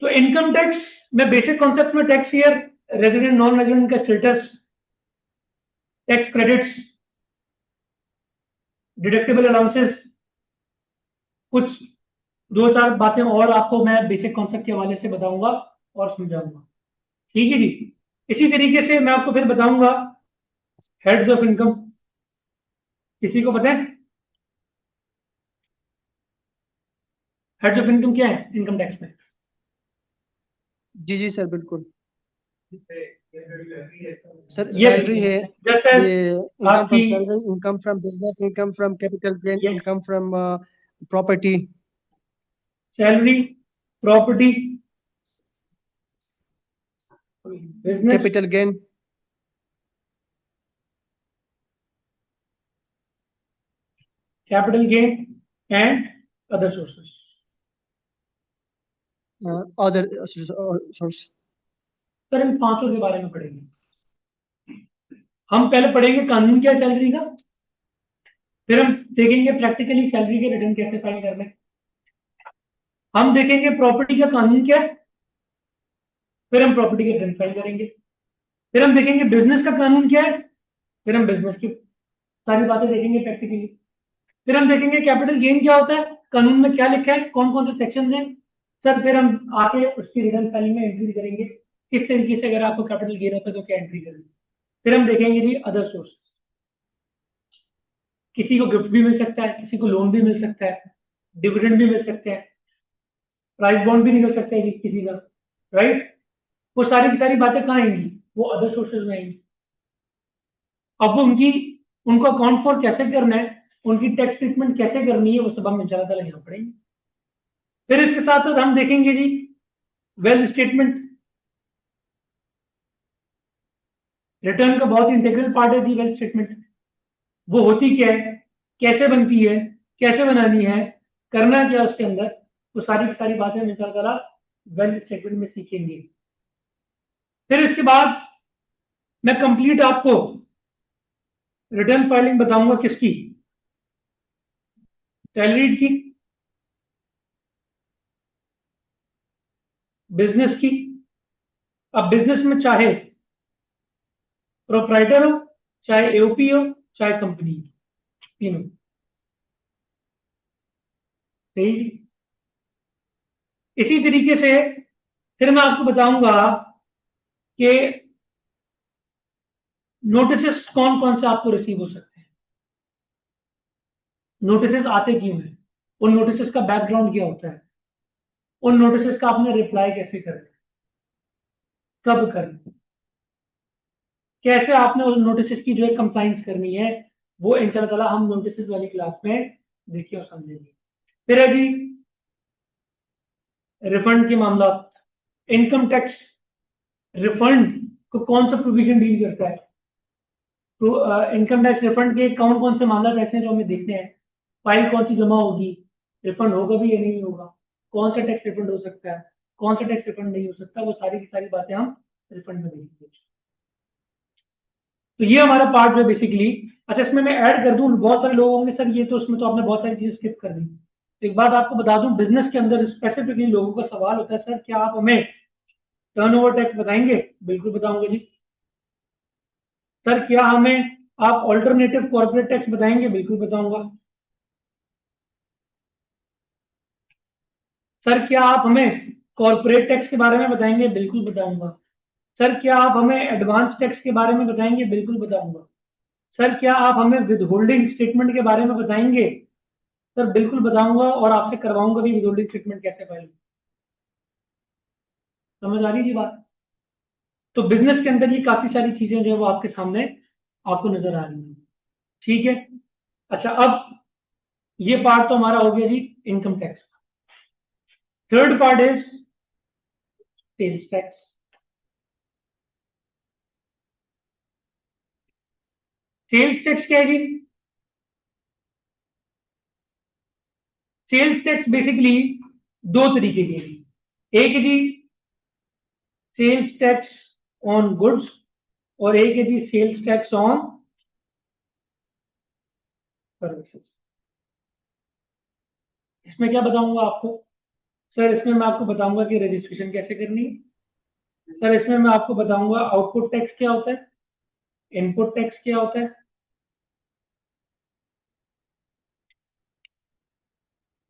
तो इनकम टैक्स में बेसिक कॉन्सेप्ट में tax year, resident non resident का status, tax credits, deductible allowances, कुछ 2-4 बातें और आपको मैं बेसिक कॉन्सेप्ट के हवाले से बताऊंगा और समझाऊंगा। ठीक है जी। इसी तरीके से मैं आपको फिर बताऊंगा हेड्स ऑफ इनकम। किसी को पता है हेड्स ऑफ इनकम क्या है इनकम टैक्स में? जी जी सर, बिल्कुल। सर ये सैलरी देखिए, है, जैसे ये इनकम आपकी from salary, income from business, income from capital gain, ये income from property. Salary, property, business, capital gain. Capital gain and other sources. Other source. Sir इन पांचों के बारे में पढ़ेंगे। हम पहले पढ़ेंगे कानून क्या है सैलरी का, फिर हम देखेंगे प्रैक्टिकली सैलरी के रिटर्न कैसे फाइल करने, हम देखेंगे प्रॉपर्टी का कानून क्या है, फिर हम प्रॉपर्टी के रिटर्न फाइल करेंगे, फिर हम देखेंगे बिजनेस का कानून क्या है, फिर हम बिजनेस की सारी बातें देखेंगे प्रैक्टिकली, फिर हम देखेंगे कैपिटल गेन क्या होता है, कानून में क्या लिखा है, कौन कौन से सेक्शन हैं सर, फिर हम आके उसकी रिटर्न फाइलिंग में एंट्री करेंगे किस तरीके से, अगर आपको कैपिटल गेन होता है तो क्या एंट्री करेंगे, फिर हम देखेंगे जी अदर सोर्स, किसी को गिफ्ट भी मिल सकता है, किसी को लोन भी मिल सकता है, डिविडेंड भी मिल सकते हैं, प्राइस बॉन्ड भी निकल सकता है जी किसी का, राइट। वो सारी की सारी बातें कहाँ आएंगी, वो अदर सोर्सेज में आएंगी। अब वो उनको अकाउंट फॉर कैसे करना है, उनकी टैक्स ट्रीटमेंट कैसे करनी है, वो सब हम इंशाल्लाह ताला यहाँ पढ़ेंगे। फिर इसके साथ साथ हम देखेंगे जी वेल्थ स्टेटमेंट, रिटर्न का बहुत इंटीग्रल पार्ट है जी वेल्थ स्टेटमेंट। वो होती क्या है, कैसे बनती है, कैसे बनानी है, करना क्या उसके अंदर, वो सारी की सारी बातें हम इंशाल्लाह ताला वेल्थ स्टेटमेंट में सीखेंगे। फिर इसके बाद मैं कंप्लीट आपको रिटर्न फाइलिंग बताऊंगा किसकी, सैलरीड की, बिजनेस की। अब बिजनेस में चाहे प्रोप्राइटर हो, चाहे एओपी हो, चाहे कंपनी, तीनों सही। इसी तरीके से फिर मैं आपको बताऊंगा कि नोटिसेस कौन कौन से आपको रिसीव हो सकते हैं, नोटिसेस आते क्यों हैं, उन नोटिसेस का बैकग्राउंड क्या होता है, उन नोटिसेस का आपने रिप्लाई कैसे करना है, कब करना है, कैसे आपने उस नोटिसेस की जो है कंप्लाइंस करनी है, वो इंशाल्लाह ताला हम नोटिसेस वाली क्लास में देखिए और समझेंगे। फिर है जी रिफंड के मामला, इनकम टैक्स रिफंड को कौन सा प्रोविजन डील करता है, तो इनकम टैक्स रिफंड के कौन कौन से मामला ऐसे हैं जो हमें देखने हैं, फाइल कौन सी जमा होगी, रिफंड होगा भी या नहीं होगा, कौन सा टैक्स रिफंड हो सकता है, कौन सा टैक्स रिफंड नहीं हो सकता, वो सारी की सारी बातें हम रिफंड में देखेंगे। तो ये हमारा पार्ट जो बेसिकली, अच्छा इसमें मैं ऐड कर दूं, बहुत सारे लोग होंगे सर ये तो उसमें तो आपने बहुत सारी चीजें स्किप कर दी। तो एक बात आपको बता दूं, बिजनेस के अंदर स्पेसिफिकली लोगों का सवाल होता है सर क्या आप हमें टर्नओवर टैक्स बताएंगे, बिल्कुल बताऊंगा जी। सर क्या हमें आप ऑल्टरनेटिव कॉर्पोरेट टैक्स बताएंगे, बिल्कुल बताऊंगा। सर क्या आप हमें कॉर्पोरेट टैक्स के बारे में बताएंगे, बिल्कुल बताऊंगा। सर क्या आप हमें एडवांस टैक्स के बारे में बताएंगे, बिल्कुल बताऊंगा। सर क्या आप हमें विदहोल्डिंग स्टेटमेंट के बारे में बताएंगे, सर बिल्कुल बताऊंगा और आपसे करवाऊंगा भी विदहोल्डिंग स्टेटमेंट कैसे फाइल। समझ आ रही थी बात। तो बिजनेस के अंदर ये काफी सारी चीजें जो है वो आपके सामने आपको नजर आ रही हैं, ठीक है। अच्छा अब ये पार्ट तो हमारा हो गया जी income tax. Third part is sales tax. Sales tax क्या है जी, सेल्स टैक्स बेसिकली दो तरीके के हैं, एक है जी सेल्स टैक्स ऑन गुड्स और एक है जी सेल्स टैक्स ऑन सर्विसेज। इसमें क्या बताऊंगा आपको, सर इसमें मैं आपको बताऊंगा कि रजिस्ट्रेशन कैसे करनी है, सर इसमें मैं आपको बताऊंगा आउटपुट टैक्स क्या होता है, इनपुट टैक्स क्या होता है,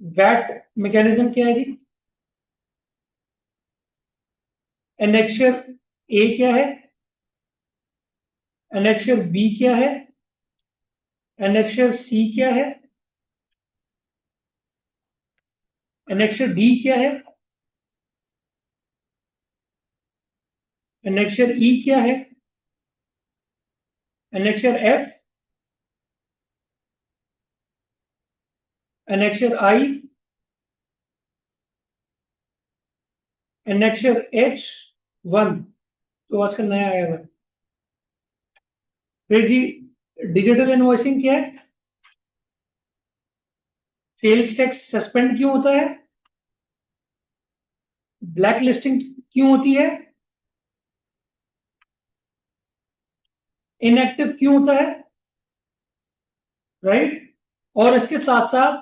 वैट मैकेनिज्म क्या है जी, एनेक्शर ए क्या है, एनेक्शर बी क्या है, एनेक्शर सी क्या है, एनेक्शर डी क्या है, एनेक्शर ई क्या है, एनेक्शर एफ, एनेक्शर आई, एनेक्शर H1 तो आजकल नया आया हुआ है। फिर जी डिजिटल इनवॉइसिंग क्या है, सेल्स टैक्स सस्पेंड क्यों होता है, ब्लैक लिस्टिंग क्यों होती है, इनएक्टिव क्यों होता है, राइट। और इसके साथ साथ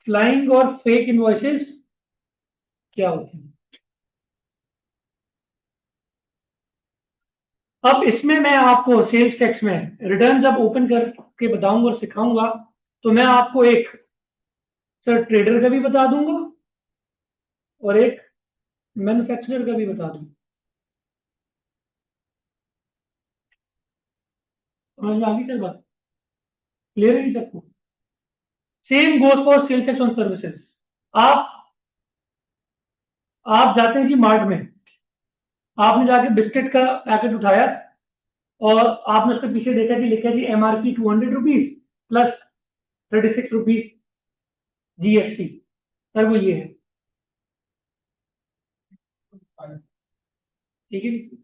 फ्लाइंग और फेक इनवॉइसेस क्या होती हैं। अब इसमें मैं आपको सेल्स टैक्स में रिटर्न जब ओपन करके बताऊंगा और सिखाऊंगा तो मैं आपको एक सर ट्रेडर का भी बता दूंगा और एक मैन्युफैक्चरर का भी बता दूंगा। समझ में आ गई सर बात? क्लियर है सबको? Same goes for sales tax on services. आप आप जाते हैं जी मार्ट में, आपने जाके बिस्किट का पैकेट उठाया और आपने उसके पीछे देखा कि लिखा है जी MRP 200 rupees plus 36 rupees GST। Sir वो ये है, ठीक है जी?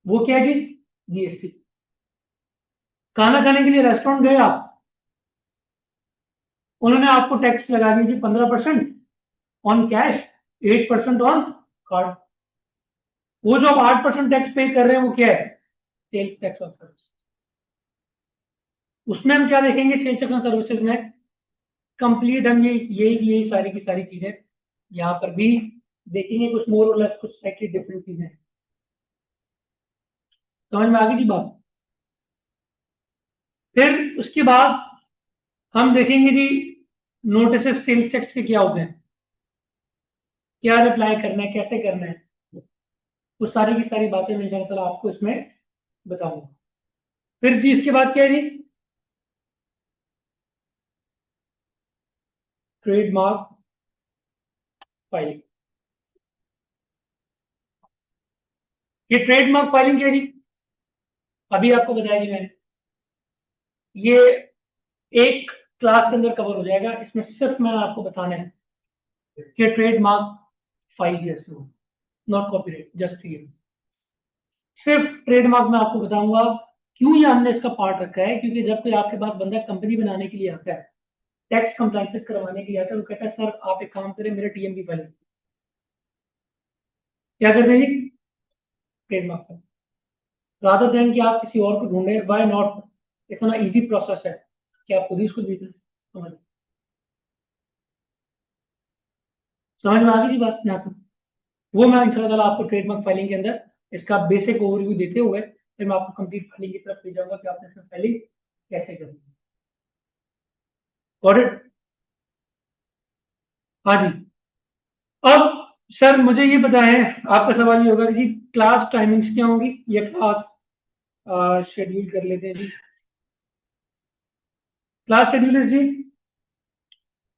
वो क्या है जी? GST। खाना खाने के लिए रेस्टोरेंट गए आप, उन्होंने आपको टैक्स लगा दी जी 15% ऑन कैश, 8% ऑन कार्ड। वो जो आप 8% टैक्स पे कर रहे हैं वो क्या है? Sales tax on service. उसमें हम क्या देखेंगे सेल्स टैक्स ऑन सर्विसेज में? कंप्लीट हम यही सारी की सारी चीजें यहाँ पर भी देखेंगे, कुछ मोर और लेस कुछ स्लाइटली डिफरेंट चीजें। समझ में आ गई जी बात? फिर उसके बाद हम देखेंगे जी नोटिस सेल्स टैक्स के क्या होते हैं, क्या रिप्लाई करना है, कैसे करना है, वो सारी की सारी बातें मैं इंशाल्लाह आपको इसमें बताऊंगा। फिर जी इसके बाद क्या है जी? Trademark filing. ये ट्रेडमार्क फाइलिंग क्या है जी? अभी आपको बताया जी मैंने, ये एक क्लास के अंदर कवर हो जाएगा। इसमें सिर्फ मैंने आपको बताना है कि ट्रेडमार्क फाइल कैसे हो, नॉट कॉपीराइट, जस्ट ये सिर्फ ट्रेडमार्क में आपको बताऊंगा क्यों ये हमने इसका पार्ट रखा है। क्योंकि जब कोई आपके पास बंदा कंपनी बनाने के लिए आता है, टैक्स कंप्लायंसेस करवाने के लिए आता है, वो कहता है सर आप एक काम करें मेरे TMB फाइल। क्या करते हैं जी? Trademark file. रादर देन कि आप किसी और को ढूंढे, वाई नॉट, इतना इजी प्रोसेस है कि आप खुद ही इसको देख लें। समझ में आ गई बात यहाँ पर? वो मैं इंशाल्लाह आपको ट्रेडमार्क फाइलिंग के अंदर इसका बेसिक ओवरव्यू देते हुए फिर मैं आपको कंप्लीट फाइलिंग की तरफ ले जाऊंगा कि आपने इसमें फाइलिंग कैसे करनी है। Got it? हाँ जी। अब सर मुझे ये बताएं, आपका सवाल ये होगा कि जी क्लास टाइमिंग्स क्या होंगी, ये क्लास शेड्यूल कर लेते हैं जी। क्लास शेड्यूल है जी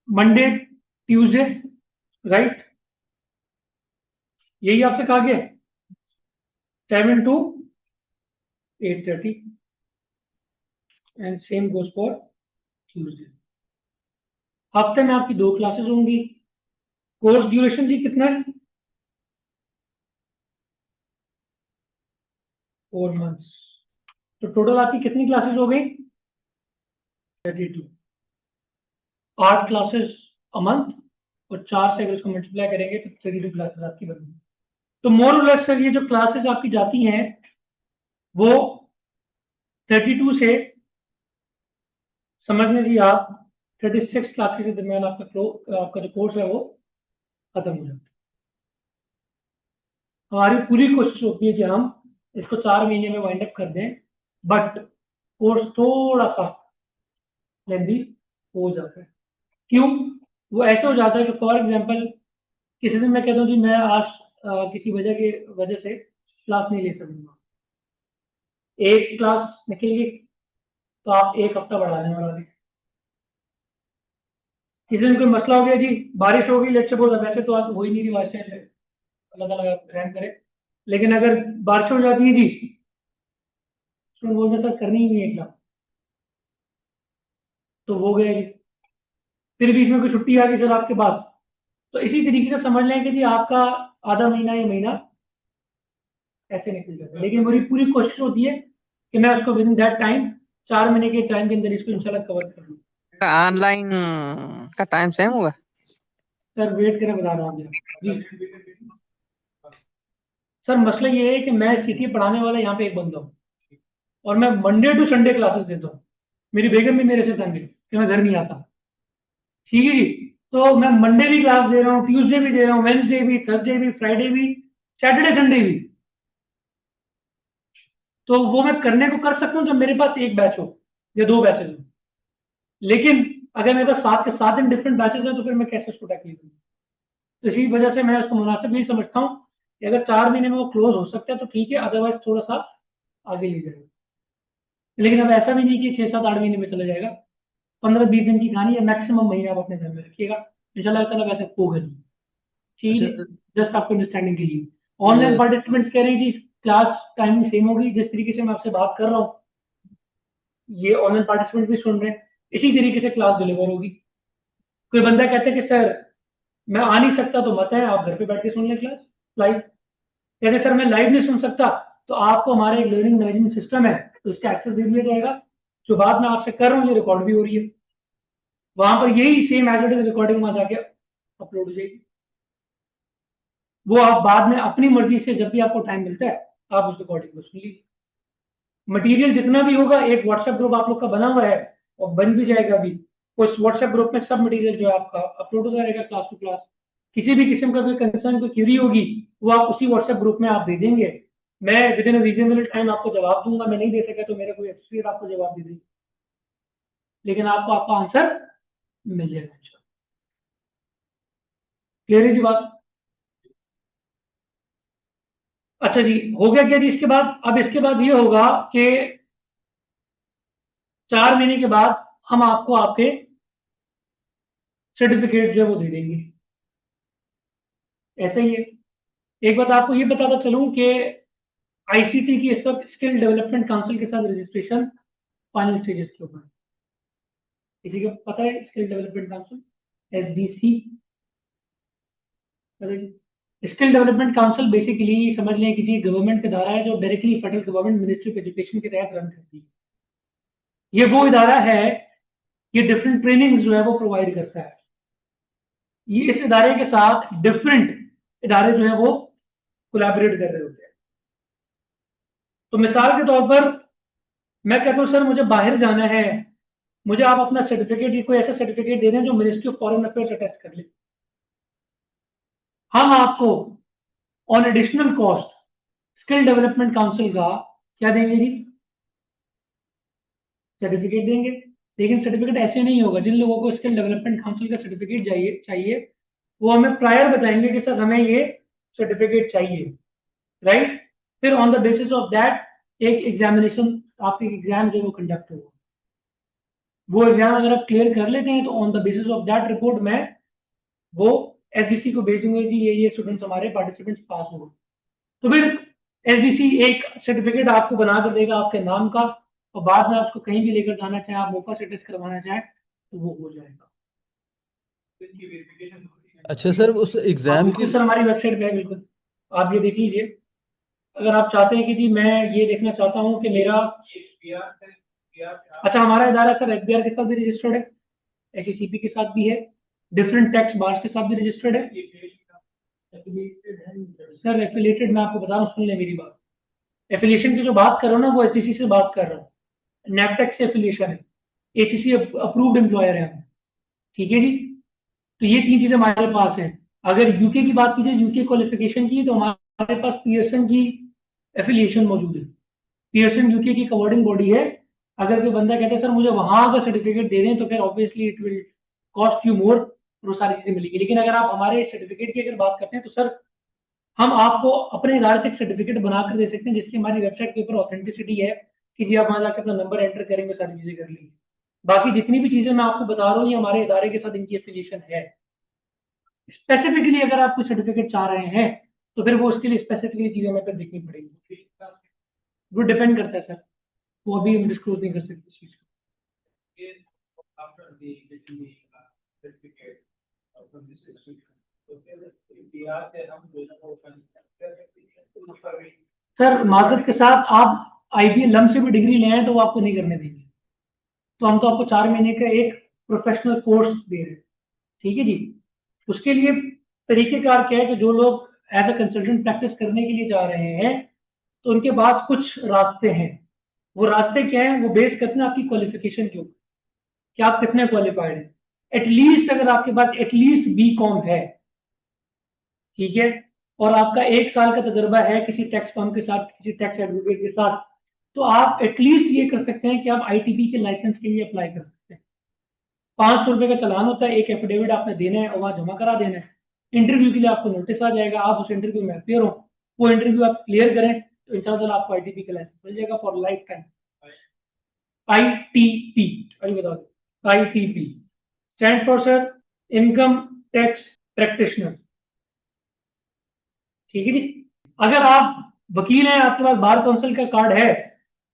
मंडे ट्यूसडे, राइट? यही आपसे कहा गया 7 to 8:30 and same goes for Tuesday. हफ्ते में आपकी 2 क्लासेस होंगी। कोर्स ड्यूरेशन जी कितना है? 4 months। तो टोटल आपकी कितनी क्लासेस हो गई? 32। 8 क्लासेस अ मंथ और 4 से अगर उसको मल्टीप्लाई करेंगे तो 32 क्लासेस आपकी बनेंगी। तो मोर और लेस सर ये जो क्लासेस आपकी जाती हैं वो 32 से समझ लीजिए आप 36 क्लासेस के दरमियान आपका जो कोर्स है वो खत्म हो जाता है। हमारी पूरी कोशिश होती है कि हम इसको 4 महीने में वाइंड अप कर दें, बट कोर्स थोड़ा सा लेंदी हो जाता है। क्यों? वो ऐसे हो जाता है कि फॉर एग्जाम्पल किसी दिन मैं कहता हूँ जी मैं आज किसी वजह से क्लास नहीं ले सकूंगा, एक क्लास निकल गई तो आप एक हफ्ता बढ़ा दें वाला। किसी दिन कोई मसला हो गया जी, बारिश हो गई, लेट से बोल वैसे तो आज हो ही नहीं रही बारिश है, अल्लाह ताला रहम करे, लेकिन अगर बारिश हो जाती है जी तो बोलते सर करनी ही नहीं है क्लास, तो हो गया जी। फिर बीच में कोई छुट्टी आ गई सर आपके पास, तो इसी तरीके से समझ लें कि जी आपका आधा महीना या महीना ऐसे निकल जाता है। लेकिन मेरी पूरी कोशिश होती है कि मैं उसको विद इन दैट टाइम 4 महीने के टाइम के अंदर इसको इंशाल्लाह कवर कर लूँ। ऑनलाइन का टाइम सेम होगा? सर वेट करें, बता रहा हूँ जी। सर मसला ये है कि मैं सीटी पढ़ाने वाला यहाँ पे एक बंदा हूँ, और मैं मंडे टू संडे क्लासेस देता हूँ। मेरी बेगम भी मेरे से तंग है कि मैं घर नहीं आता। ठीक है जी, तो मैं मंडे भी क्लास दे रहा हूँ, ट्यूसडे भी दे रहा हूँ, वेंसडे भी, थर्सडे भी, फ्राइडे भी, सैटरडे संडे भी। तो वो मैं करने को कर सकता हूँ जब मेरे पास एक बैच हो या 2 बैचेज हो। लेकिन अगर मेरे पास 7 के 7 दिन डिफरेंट बैचेज हैं तो फिर मैं कैसे उसको टैकल करूँ? तो इसी वजह से मैं उसको मुनासिब नहीं समझता हूँ कि अगर 4 महीने में वो क्लोज हो सकता है तो ठीक है, अदरवाइज थोड़ा सा आगे ले जाएगा। लेकिन अब ऐसा भी नहीं कि 6-7-8 महीने में चला जाएगा। 15-20 दिन की कहानी है, मैक्सिमम महीना आप अपने ध्यान में रखिएगा। इंशाल्लाह ताला वैसे होगा नहीं। ठीक है, अच्छा जस्ट आपको अंडरस्टैंडिंग के लिए। ऑनलाइन ये पार्टिसिपेंट्स कह रहे हैं कि क्लास टाइमिंग सेम होगी। जिस तरीके से मैं आपसे बात कर रहा हूँ, ये ऑनलाइन पार्टिसिपेंट भी सुन रहे हैं, इसी तरीके से क्लास डिलीवर होगी। कोई बंदा कहता है कि सर मैं आ नहीं सकता, तो मत है, आप घर पे बैठ के सुन लें क्लास लाइव। कहते सर मैं लाइव नहीं सुन सकता, तो आपको हमारा एक लर्निंग मैनेजमेंट सिस्टम है, तो इसका एक्सेस दे दिया जाएगा। जो बात मैं आपसे कर रहा हूँ ये रिकॉर्ड भी हो रही है, वहां पर यही same as it is recording वहां जाके अपलोड हो जाएगी। वो आप बाद में अपनी मर्जी से जब भी आपको टाइम मिलता है आप उस रिकॉर्डिंग को सुन लीजिए। मटेरियल जितना भी होगा, एक व्हाट्सएप ग्रुप आप लोग का बना हुआ है और बन भी जाएगा अभी। उस व्हाट्सएप ग्रुप में सब मटेरियल जो है आपका अपलोड होता रहेगा क्लास टू क्लास। किसी भी किस्म का कोई कंसर्न, कोई क्यूरी होगी, वो आप उसी व्हाट्सएप ग्रुप में आप भेजेंगे। मैं विद इन रीजनेबल टाइम आपको जवाब दूंगा। मैं नहीं दे सका तो मेरा कोई एसोसिएट आपको जवाब दे देंगे, लेकिन आपको आपका आंसर मिल जाएगा। क्लियर है जी बात? अच्छा जी, हो गया क्या जी इसके बाद? अब इसके बाद ये होगा कि 4 महीने के बाद हम आपको आपके सर्टिफिकेट जो है वो दे देंगे। ऐसा ही है। एक बात आपको ये बताता चलूं कि आईसीटी की इस वक्त स्किल डेवलपमेंट काउंसिल के साथ रजिस्ट्रेशन फाइनल स्टेजेस के ऊपर है। किसी को पता है skill development council, SDC? Skill development council basically समझ लें किसी गवर्नमेंट का इदारा है जो directly federal government ministry of education के तहत रन करती है। ये वो इदारा है, ये डिफरेंट ट्रेनिंग जो है वो प्रोवाइड करता है। ये इस इदारे के साथ डिफरेंट इदारे जो है वो कोलैबोरेट कर रहे होते हैं। तो मिसाल के तौर पर मैं कहता हूँ सर मुझे बाहर जाना है, मुझे आप अपना सर्टिफिकेट, कोई ऐसा सर्टिफिकेट दे दें जो ministry of foreign affairs attest कर ले। हम आपको on additional cost skill development council का क्या देंगे जी? सर्टिफिकेट देंगे। लेकिन सर्टिफिकेट ऐसे नहीं होगा। जिन लोगों को स्किल डेवलपमेंट काउंसिल का सर्टिफिकेट चाहिए वो हमें प्रायर बताएंगे कि सर हमें ये सर्टिफिकेट चाहिए, राइट? फिर on the basis of that एक एग्जामिनेशन, आपकी एग्जाम जो वो कंडक्ट होगा। वो एग्जाम अगर आप क्लियर कर लेते हैं तो on the basis of that report में वो एसडीसी को भेजूंगे कि ये स्टूडेंट्स हमारे पार्टिसिपेंट्स पास हो गए। तो फिर एसडीसी एक सर्टिफिकेट आपको बना कर देगा आपके नाम का, और बाद में आपको कहीं भी लेकर जाना चाहे, आप मोका से टेस्ट करवाना चाहें तो वो हो जाएगा। अच्छा सर उस एग्जाम की बिल्कुल सर, हमारी वेबसाइट पे है, बिल्कुल आप ये देख लीजिए। अगर आप चाहते हैं कि जी मैं ये देखना चाहता हूँ कि मेरा, अच्छा हमारा इदारा सर एफबीआर के साथ भी रजिस्टर्ड है, एचईसीपी के साथ भी है, डिफरेंट टैक्स बार्स के साथ भी रजिस्टर्ड है। सर एफिलेटेड मैं आपको बता रहा हूँ, सुन लें मेरी बात। एफिलिएशन की जो बात कर रहा हूँ ना वो एचईसी से बात कर रहा हूँ, नैपटेक से एफिलिएशन है, एचईसी अप्रूव्ड एम्प्लॉयर है हम। ठीक है जी, तो ये 3 चीजें हमारे पास हैं। अगर यूके की बात कीजिए, यूके क्वालिफिकेशन की, तो हमारे पास पियर्सन की एफिलिएशन मौजूद है। पियर्सन यूके की अवॉर्डिंग बॉडी है। अगर कोई बंदा कहता है सर मुझे वहां का सर्टिफिकेट दे दें तो फिर obviously it will cost you more, वो सारी चीजें मिलेगी। लेकिन अगर आप हमारे सर्टिफिकेट की अगर बात करते हैं तो सर हम आपको अपने इदारे से सर्टिफिकेट बनाकर दे सकते हैं जिसकी हमारी वेबसाइट के ऊपर ऑथेंटिसिटी है कि जी आप वहां जाकर अपना नंबर एंटर करेंगे, सारी चीजें कर लेंगे। बाकी जितनी भी चीजें मैं आपको बता रहा हूँ ये हमारे इदारे के साथ इनकी एफिलिएशन है। स्पेसिफिकली अगर आप कोई सर्टिफिकेट चाह रहे हैं तो फिर वो उसके लिए स्पेसिफिकली चीजें हमें फिर देखनी पड़ेगी। वो डिपेंड करता है सर, वो अभी हम डिस्क्लोज नहीं कर सकते इस चीज को। सर मार्केट के साथ आप आईबीएम से भी डिग्री ले आए तो वो आपको नहीं करने देंगे। तो हम तो आपको 4 महीने का एक प्रोफेशनल कोर्स दे रहे हैं। ठीक है जी, उसके लिए तरीकेकार क्या है कि जो लोग एज ए कंसल्टेंट प्रैक्टिस करने के लिए जा रहे हैं तो उनके पास कुछ रास्ते हैं। वो रास्ते क्या है, वो बेस करते हैं आपकी क्वालिफिकेशन के ऊपर कि आप कितने क्वालिफाइड हैं। एटलीस्ट अगर आपके पास एटलीस्ट B.Com है, ठीक है, और आपका 1 साल का तजुर्बा है किसी टैक्स फर्म के साथ, किसी टैक्स एडवोकेट के साथ, तो आप एटलीस्ट ये कर सकते हैं कि आप ITP के लाइसेंस के लिए अप्लाई कर सकते हैं। 500 रुपए का चालान होता है, एक एफिडेविट आपने देना है और वहां जमा करा देना है। इंटरव्यू के लिए आपको नोटिस आ जाएगा, आप उस इंटरव्यू में अपियर हो, वो इंटरव्यू आप क्लियर करें तो इंशाल्लाह आपको ITP का लाइसेंस मिल जाएगा फॉर लाइफ टाइम। ITP, अभी बता दो, ITP stand for sir income tax practitioner, ठीक है जी। अगर आप वकील हैं, आपके पास बार काउंसिल का कार्ड है,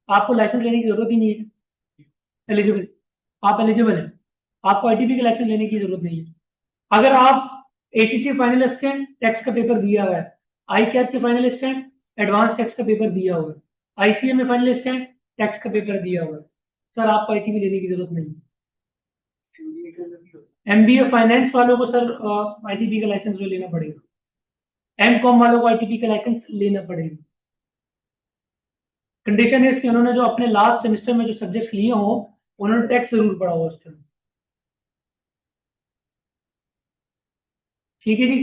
आपको लाइसेंस लेने की जरूरत ही नहीं है, एलिजिबल, आप एलिजिबल हैं, आपको ITP का लाइसेंस लेने की जरूरत नहीं है। अगर आप ACCA फाइनलिस्ट हैं, टैक्स का पेपर दिया हुआ है, ICAT के फाइनलिस्ट हैं, एडवांस टैक्स का पेपर दिया हुआ है, ICA में फाइनलिस्ट हैं, टैक्स का पेपर दिया हुआ है, सर आपको ITP लेने की जरूरत नहीं है। MBA फाइनेंस वालों को सर ITP का लाइसेंस जो लेना पड़ेगा, M.Com वालों को ITP का लाइसेंस लेना पड़ेगा। कंडीशन है कि उन्होंने जो अपने लास्ट सेमेस्टर में जो सब्जेक्ट लिए हो, उन्होंने टैक्स जरूर पढ़ा हुआ उसके, ठीक है जी।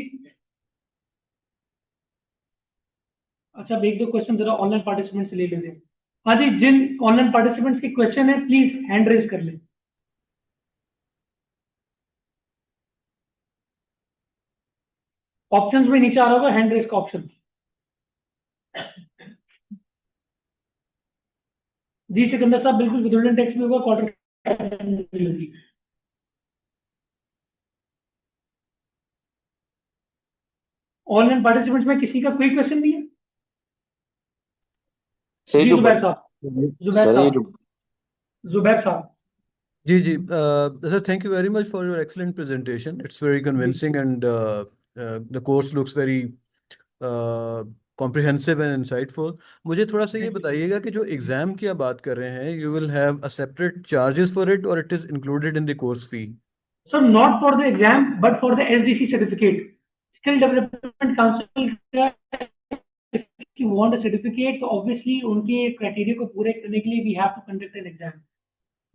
अच्छा, एक दो क्वेश्चन जरा ऑनलाइन पार्टिसिपेंट से ले लेते हैं। हाँ जी, जिन ऑनलाइन पार्टिसिपेंट्स के क्वेश्चन है प्लीज हैंड रेज कर लें। ऑप्शंस में नीचे आ रहा होगा हैंड रेज का ऑप्शन। जी सिकंदर साहब, बिल्कुल विदुल्डन टैक्स भी होगा, क्वार्टर भी होगी। ऑनलाइन पार्टिसिपेंट्स में किसी का कोई क्वेश्चन नहीं है? सर जी जो जुबैर साहब, जुबैर सर ये साहब, जी जुबैर साहब। जी sir, thank you very much for your excellent presentation. It's very convincing and the course looks very comprehensive and insightful. मुझे थोड़ा सा ये बताइएगा कि जो एग्जाम की आप बात कर रहे हैं, you will have a separate charges for it or it is included in the course fee? So not for the exam but for the SDC certificate. Skill Development Council का if you want a certificate, तो obviously उनके criteria को पूरे करने के लिए we have to conduct an exam.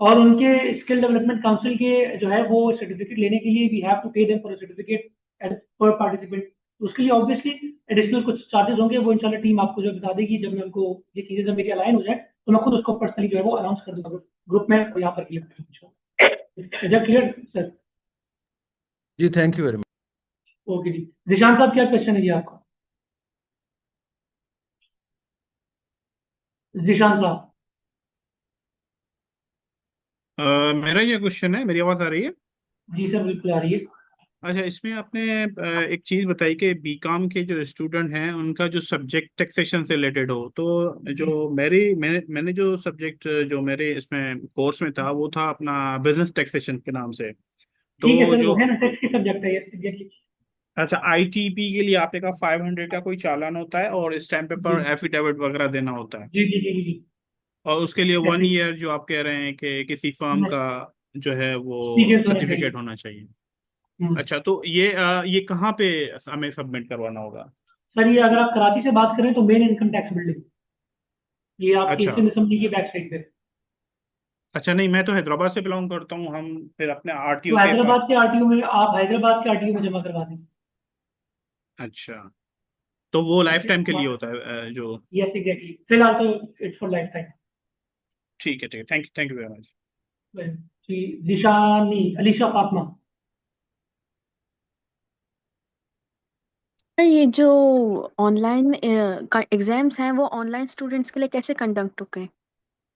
और उनके स्किल डेवलपमेंट काउंसिल के जो है वो सर्टिफिकेट लेने के लिए we have to pay them for a certificate as per participant. उसके लिए ऑब्वियसली एडिशनल कुछ चार्जेस होंगे, वो इंशाल्लाह टीम आपको जो बता देगी जब मैं उनको ये चीजें जब मेरी अलाइन हो जाए तो मैं खुद उसको पर्सनली जो है वो अनाउंस कर दूंगा ग्रुप में और यहाँ पर क्लियर। जब क्लियर सर? जी thank you very much. Okay जी, निशांत साहब क्या क्वेश्चन है जी आपका? निशांत साहब। मेरा ये क्वेश्चन है, मेरी आवाज आ रही है? जी सर बिल्कुल आ रही है। अच्छा, इसमें आपने एक चीज बताई कि बीकॉम के जो स्टूडेंट हैं उनका जो सब्जेक्ट टैक्सेशन से रिलेटेड हो, तो जो मैंने जो सब्जेक्ट जो मेरे इसमें कोर्स में था वो था अपना बिजनेस टैक्सेशन के नाम से। ठीक है तो सर, वो जो है ना टैक्स की सब्जेक्ट है ये एग्जैक्टली। अच्छा, आईटीपी के लिए आपने कहा 500 का कोई चालान होता है और स्टैम्प पेपर एफिडेविट वगैरह देना होता है, जी जी जी जी और उसके लिए 1 जी। ईयर जो आप कह रहे हैं कि किसी फर्म का जो है वो Experience होना सर्टिफिकेट चाहिए। होना चाहिए। हम्म। अच्छा, तो ये कहाँ पे हमें सबमिट करवाना होगा? सर ये अगर आप कराची से बात करें तो मेन इनकम टैक्स बिल्डिंग, ये आपकी अच्छा इंडियन असेंबली की बैक साइड पे। अच्छा, नहीं मैं तो हैदराबाद से बिलोंग करता हूँ, हम फिर अपने तो आरटीओ के हैदराबाद पास। के आरटीओ में आप हैदराबाद के आरटीओ में जमा करवा दें। अच्छा, तो वो लाइफ टाइम के लिए होता है जो। यस एग्जैक्टली, फिलहाल तो इट्स फॉर लाइफ टाइम। ठीक है, थैंक यू वेरी मच। जी निशानी अलीशा फातिमा। सर ये जो ऑनलाइन एग्जाम्स हैं वो ऑनलाइन स्टूडेंट्स के लिए कैसे कंडक्ट होंगे?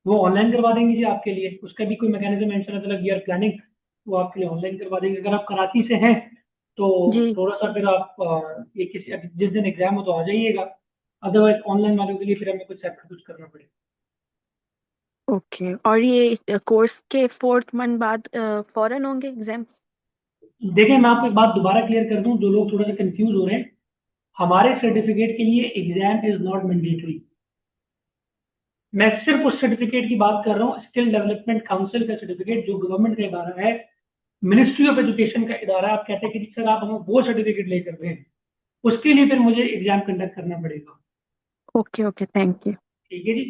वो ऑनलाइन करवा देंगे जी आपके लिए, उसका भी कोई मैकेनिज्म है इंशाल्लाह, वी आर प्लानिंग, वो आपके लिए ऑनलाइन करवा देंगे। अगर आप कराची से हैं तो जी थोड़ा सा फिर आप ये किसी जिस दिन एग्जाम हो तो आ जाइएगा, अदरवाइज ऑनलाइन वालों के लिए फिर हमें कुछ सेपरेट कुछ करना पड़ेगा। ओके, और ये कोर्स के 4th मंथ बाद फौरन होंगे एग्जाम्स? देखिए मैं आपको एक बात दोबारा क्लियर कर दूं, जो लोग थोड़ा सा कंफ्यूज हो रहे हैं, हमारे सर्टिफिकेट के लिए एग्जाम इज नॉट मैंडेटरी। मैं सिर्फ उस सर्टिफिकेट की बात कर रहा हूँ, स्किल डेवलपमेंट काउंसिल का सर्टिफिकेट जो गवर्नमेंट का इदारा है, मिनिस्ट्री ऑफ एजुकेशन का इदारा है। आप कहते हैं कि सर आप हमें वो सर्टिफिकेट लेकर दें, उसके लिए फिर मुझे एग्जाम कंडक्ट करना पड़ेगा। Okay okay, thank you. ठीक है जी।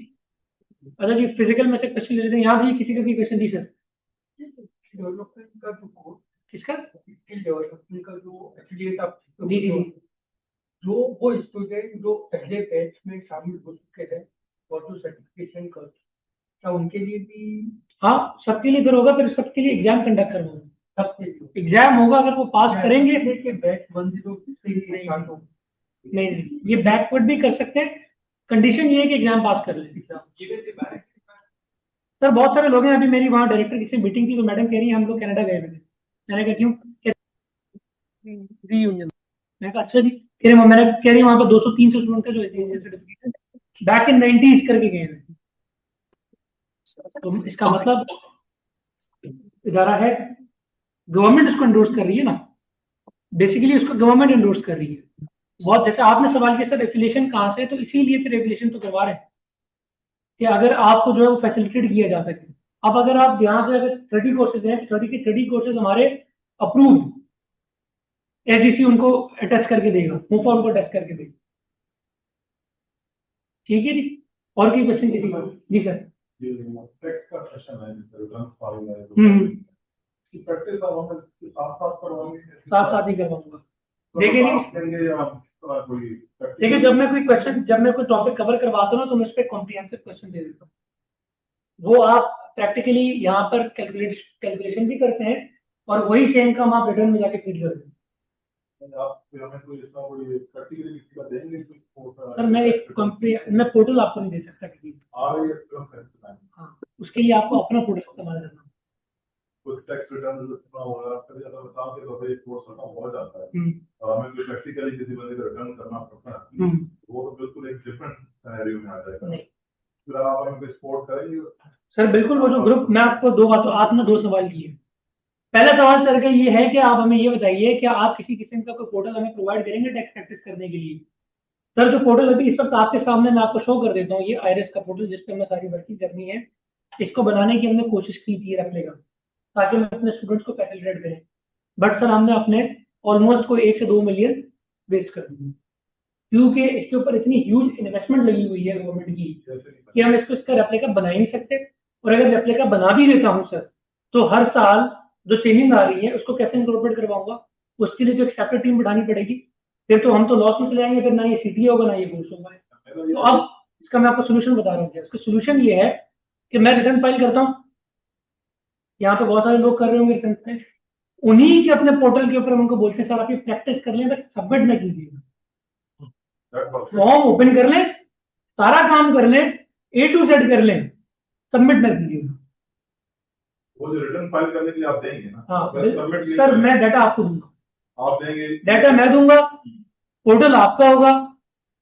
अच्छा जी, फिजिकल में से क्वेश्चन ले लेते हैं। यहाँ भी किसी का भी क्वेश्चन दी सर? डेवलपमेंट का जो कोर्स, किसका? स्किल डेवलपमेंट का जो एफिलिएट आप जी जी जी। जो वो स्टूडेंट जो पहले बैच में शामिल हो चुके हैं और जो सर्टिफिकेशन कर, क्या उनके लिए भी? हाँ, सबके लिए फिर होगा, फिर सबके लिए एग्जाम कंडक्ट करना होगा। सबके लिए एग्जाम होगा, अगर वो पास करेंगे। कि बैच 10 से ही स्टार्ट हो? नहीं नहीं, ये बैकवर्ड भी कर सकते हैं, कंडीशन ये है कि एग्जाम पास कर लें। सर बहुत सारे लोग हैं, अभी मेरी वहाँ डायरेक्टर की से मीटिंग थी तो मैडम कह रही है हम लोग कनाडा गए हुए थे। मैंने कहा क्यों? Reunion. मैंने कहा अच्छा जी। मैंने कह रही वहाँ पर 200-300 स्टूडेंट का जो सर्टिफिकेट बैक इन 90s करके गए हैं। तो इसका मतलब इदारा है, गवर्नमेंट उसको एंडोर्स कर रही है ना, बेसिकली उसको गवर्नमेंट एंडोर्स कर रही है। बहुत जैसे आपने सवाल किया सर एफिलिएशन कहाँ से, तो इसीलिए फिर एफिलिएशन तो करवा रहे हैं कि अगर आपको जो है वो फैसिलिटेट किया जा सके। अब अगर आप यहाँ से अगर 30 कोर्सेज हैं, 30 के 30 कोर्सेज हमारे अप्रूव, एसडीसी उनको टेस्ट करके देगा, मुफा उनको टेस्ट करके देगा। ठीक है जी। और कोई क्वेश्चन किसी का? जी सर। टैक्स का क्वेश्चन है, रिटर्न फाइल है, हम्म, कि प्रैक्टिस आप हमें साथ-साथ करवाएंगे? साथ साथ ही करवाऊंगा। तो देखिए आप देंगे या कोई देखिए, जब मैं कोई टॉपिक कवर करवाता हूँ ना तो मैं उस पर कॉम्प्रिहेंसिव क्वेश्चन दे देता हूँ। वो आप प्रैक्टिकली यहाँ पर कैलकुलेशन भी करते हैं और वही सेम काम आप रिटर्न में जाके फीड करते हैं। आप फिर हमें कोई इसका कोई प्रैक्टिकली किसी का देंगे कुछ? सर मैं पोर्टल आपको नहीं दे सकता किसी को। आ रही है फिल्म फेस्टिवल, हाँ, उसके लिए आपको अपना पोर्टल इस्तेमाल करना। कुछ टैक्स रिटर्न जितना होगा कभी ज़्यादा बता के तो भाई कोर्स खत्म हो जाता है और हमें कोई प्रैक्टिकली किसी बंदे को रिटर्न करना पड़ता है, वो तो बिल्कुल एक डिफरेंट सिनेरियो में आ जाएगा। नहीं फिर आप हमें कोई सपोर्ट करेंगे? सर बिल्कुल, वो जो ग्रुप, मैं आपको आपने 2 सवाल किए। पहला सवाल सर का ये है कि आप हमें ये बताइए क्या आप किसी किस्म का कोई पोर्टल हमें प्रोवाइड करेंगे टैक्स प्रैक्टिस करने के लिए? सर जो पोर्टल अभी इस वक्त आपके सामने मैं आपको शो कर देता हूँ, ये आईरेस का पोर्टल जिस पर हमें सारी वर्किंग करनी है, इसको बनाने की हमने कोशिश की थी रखने का, ताकि हम अपने स्टूडेंट्स को फैसिलिटेट करें। बट सर हमने अपने ऑलमोस्ट कोई 1 से 2 मिलियन वेस्ट कर दिए, क्योंकि इसके ऊपर इतनी ह्यूज इन्वेस्टमेंट लगी हुई है गवर्नमेंट की कि हम इसका रेप्लिका बना ही नहीं सकते। और अगर रेप्लिका बना भी देता हूँ सर, तो हर साल जो ट्रेनिंग आ रही है उसको कैसे इंकॉर्पोरेट करवाऊंगा? उसके लिए जो एक सेपरेट टीम बढ़ानी पड़ेगी, फिर तो हम तो लॉस में चले आएंगे, फिर ना ये सीटी होगा ना ये बूस्ट होगा। तो अब इसका मैं आपको सोल्यूशन बता रहा हूँ। इसका सोल्यूशन ये है कि मैं रिटर्न फाइल करता हूँ, यहाँ पे बहुत सारे लोग कर रहे होंगे रिटर्न फाइल, उन्हीं के अपने पोर्टल के ऊपर हम उनको बोलते हैं सर आप ये प्रैक्टिस कर लें, बस सबमिट ना कीजिएगा। फॉर्म ओपन कर लें, सारा काम कर लें, A to Z कर लें, सबमिट ना कीजिएगा। वो जो रिटर्न फाइल करने के लिए आप देंगे ना? हाँ सबमिट सर, मैं डाटा आपको दूंगा, आप देंगे, डाटा मैं दूंगा, पोर्टल आपका होगा,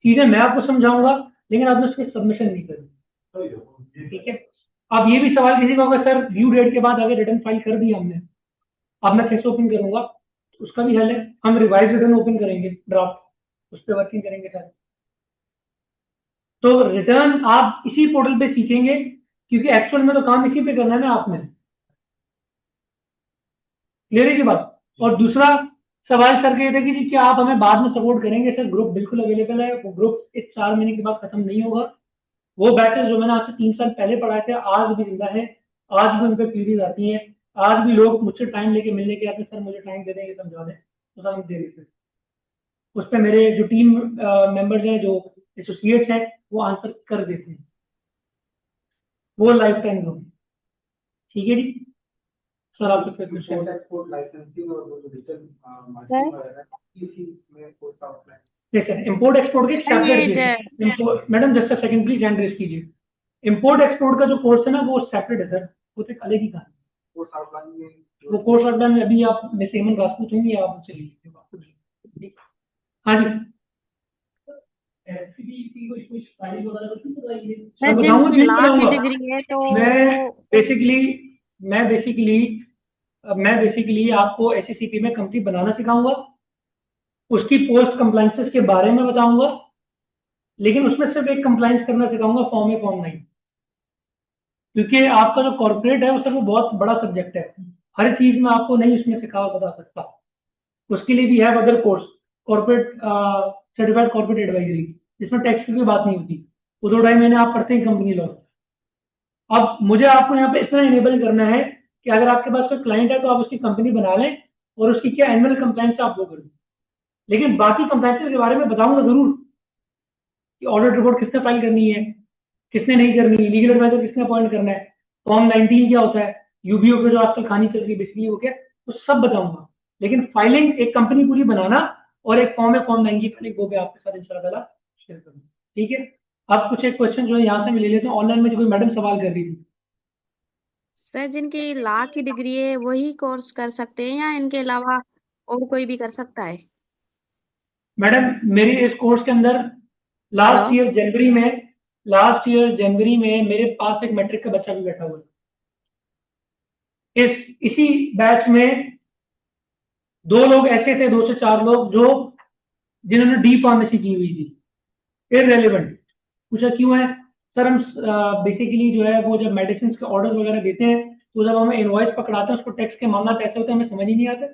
चीजें मैं आपको समझाऊंगा, लेकिन आपने उसके सबमिशन नहीं करनी। ठीक है। अब ये भी सवाल किसी का होगा सर ड्यू डेट के बाद अगर रिटर्न फाइल कर दिया हमने, अब मैं कैसे ओपन करूंगा? उसका भी हल है, हम रिवाइज रिटर्न ओपन करेंगे, ड्राफ्ट, उस पर वर्किंग करेंगे सर। तो रिटर्न आप इसी पोर्टल पे सीखेंगे, क्योंकि एक्चुअल में तो काम इसी पे करना है ना आपने। क्लियर है की बात? और दूसरा सवाल सर के थे कि जी क्या आप हमें बाद में सपोर्ट करेंगे? सर ग्रुप बिल्कुल अवेलेबल है, वो ग्रुप इस 4 महीने के बाद खत्म नहीं होगा। वो बैचेस जो मैंने आपसे 3 साल पहले पढ़ाए थे आज भी जिंदा है, आज भी उन पर क्वेरीज आती हैं, आज भी लोग मुझसे टाइम लेके मिलने के आते हैं, सर मुझे टाइम दे देंगे समझा दें, तो सर हम दे देते हैं। उस पर मेरे जो टीम मेंबर्स हैं, जो एसोसिएट्स हैं, वो आंसर कर देते हैं, वो लाइफ टाइम लोग। ठीक है जी सर, आपसे फिर क्वेश्चन। एक्सपोर्ट लाइसेंसिंग और वो डिजिटल मार्केटिंग वगैरह इसी में कोर्स का अपना है। देखिए इंपोर्ट एक्सपोर्ट के separate, madam just a second please hand raise कीजिए। इंपोर्ट एक्सपोर्ट का जो कोर्स है ना वो सेपरेट है सर, वो तो एक अलग ही कहानी। कोर्स आउटलाइन में वो कोर्स आउटलाइन में अभी आप मिस हेमंत राजपूत होंगी, आप उनसे लीजिए। हाँ जी सर जिनकी लॉ की डिग्री है तो मैं बेसिकली आपको एचएससीपी में कंपनी बनाना सिखाऊंगा, उसकी पोस्ट कंप्लायंसेस के बारे में बताऊंगा, लेकिन उसमें सिर्फ एक कंप्लायंस करना सिखाऊंगा, फॉर्म 1 फॉर्म 9, क्योंकि आपका जो कॉर्पोरेट है वो सर वो बहुत बड़ा सब्जेक्ट है, हर चीज में आपको नहीं उसमें सिखा बता सकता। उसके लिए भी है other course, corporate certified corporate advisory, जिसमें टैक्स की कोई बात नहीं होती, वो 2-2.5 महीने आप पढ़ते हैं कंपनी लॉ, अब मुझे आपको यहाँ पे इतना इनेबल करना है कि अगर आपके पास कोई क्लाइंट है तो आप उसकी कंपनी बना लें और उसकी क्या एनुअल कंप्लायंस आप वो कर दें। लेकिन बाकी कंप्लायंस के बारे में बताऊंगा जरूर कि ऑडिट रिपोर्ट किसने फाइल करनी है, किसने नहीं करनी, लीगल एडवाइजर किसने अपॉइंट करना है, फॉर्म 19 क्या होता है, यूबीओ पे जो आजकल खानी चल रही है बेसिकली वो क्या, तो सब बताऊंगा। लेकिन फाइलिंग एक कंपनी पूरी बनाना और एक फॉर्म है फॉर्म 9 की फाइलिंग, वो भी आपके साथ इंशाल्लाह ताला शेयर करूंगा। ठीक है, अब कुछ एक क्वेश्चन जो है यहाँ से मैं ले लेता हूँ। ऑनलाइन में जो कोई मैडम सवाल कर रही थी, सर जिनकी लॉ की डिग्री है वही कोर्स कर सकते हैं या इनके अलावा और कोई भी कर सकता है? मैडम मेरे इस कोर्स के अंदर हेलो। लास्ट ईयर जनवरी में मेरे पास एक मैट्रिक का बच्चा भी बैठा हुआ है। इसी बैच में 2 लोग ऐसे थे, 2 से 4 लोग जो जिन्होंने डी फार्मेसी की हुई थी, इररेलेवेंट। पूछा क्यों है सर? हम बेसिकली जो है वो जब मेडिसिन के ऑर्डर वगैरह देते हैं तो जब हमें इनवॉइस पकड़ाते हैं उसको टैक्स के मामला ऐसे होते हैं हमें समझ ही नहीं आता,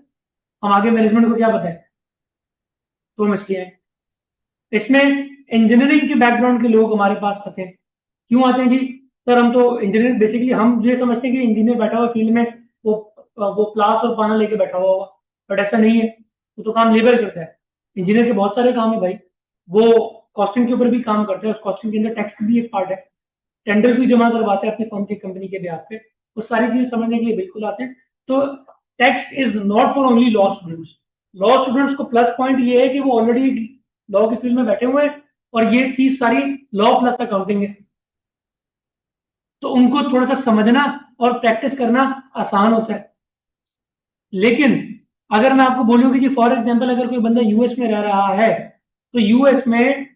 हम आगे मैनेजमेंट को क्या बताएं, तो हम इसलिए हैं। इसमें इंजीनियरिंग के बैकग्राउंड के लोग हमारे पास आते हैं। क्यों आते हैं जी? सर हम तो इंजीनियर, बेसिकली हम ये समझते हैं कि इंजीनियर बैठा हुआ फील्ड में वो क्लास और पाना लेके बैठा हुआ होगा, बट ऐसा नहीं है। वो तो काम लेबर करता है। इंजीनियर के बहुत सारे काम है भाई, वो कॉस्टिंग के ऊपर भी काम करते हैं, उस कॉस्टिंग के अंदर टैक्स भी एक पार्ट है, टेंडर भी जमा करवाते हैं अपनी फर्म की कंपनी के ब्याज पे, वो सारी चीजें समझने के लिए बिल्कुल आते हैं। तो tax is not for only law students. Law students को प्लस पॉइंट ये है कि वो ऑलरेडी लॉ की फील्ड में बैठे हुए हैं और ये चीज सारी लॉ प्लस अकाउंटिंग है, तो उनको थोड़ा सा समझना और प्रैक्टिस करना आसान होता है। लेकिन अगर मैं आपको बोलूं कि जी फॉर एग्जांपल अगर कोई बंदा यूएस में रह रहा है तो यूएस में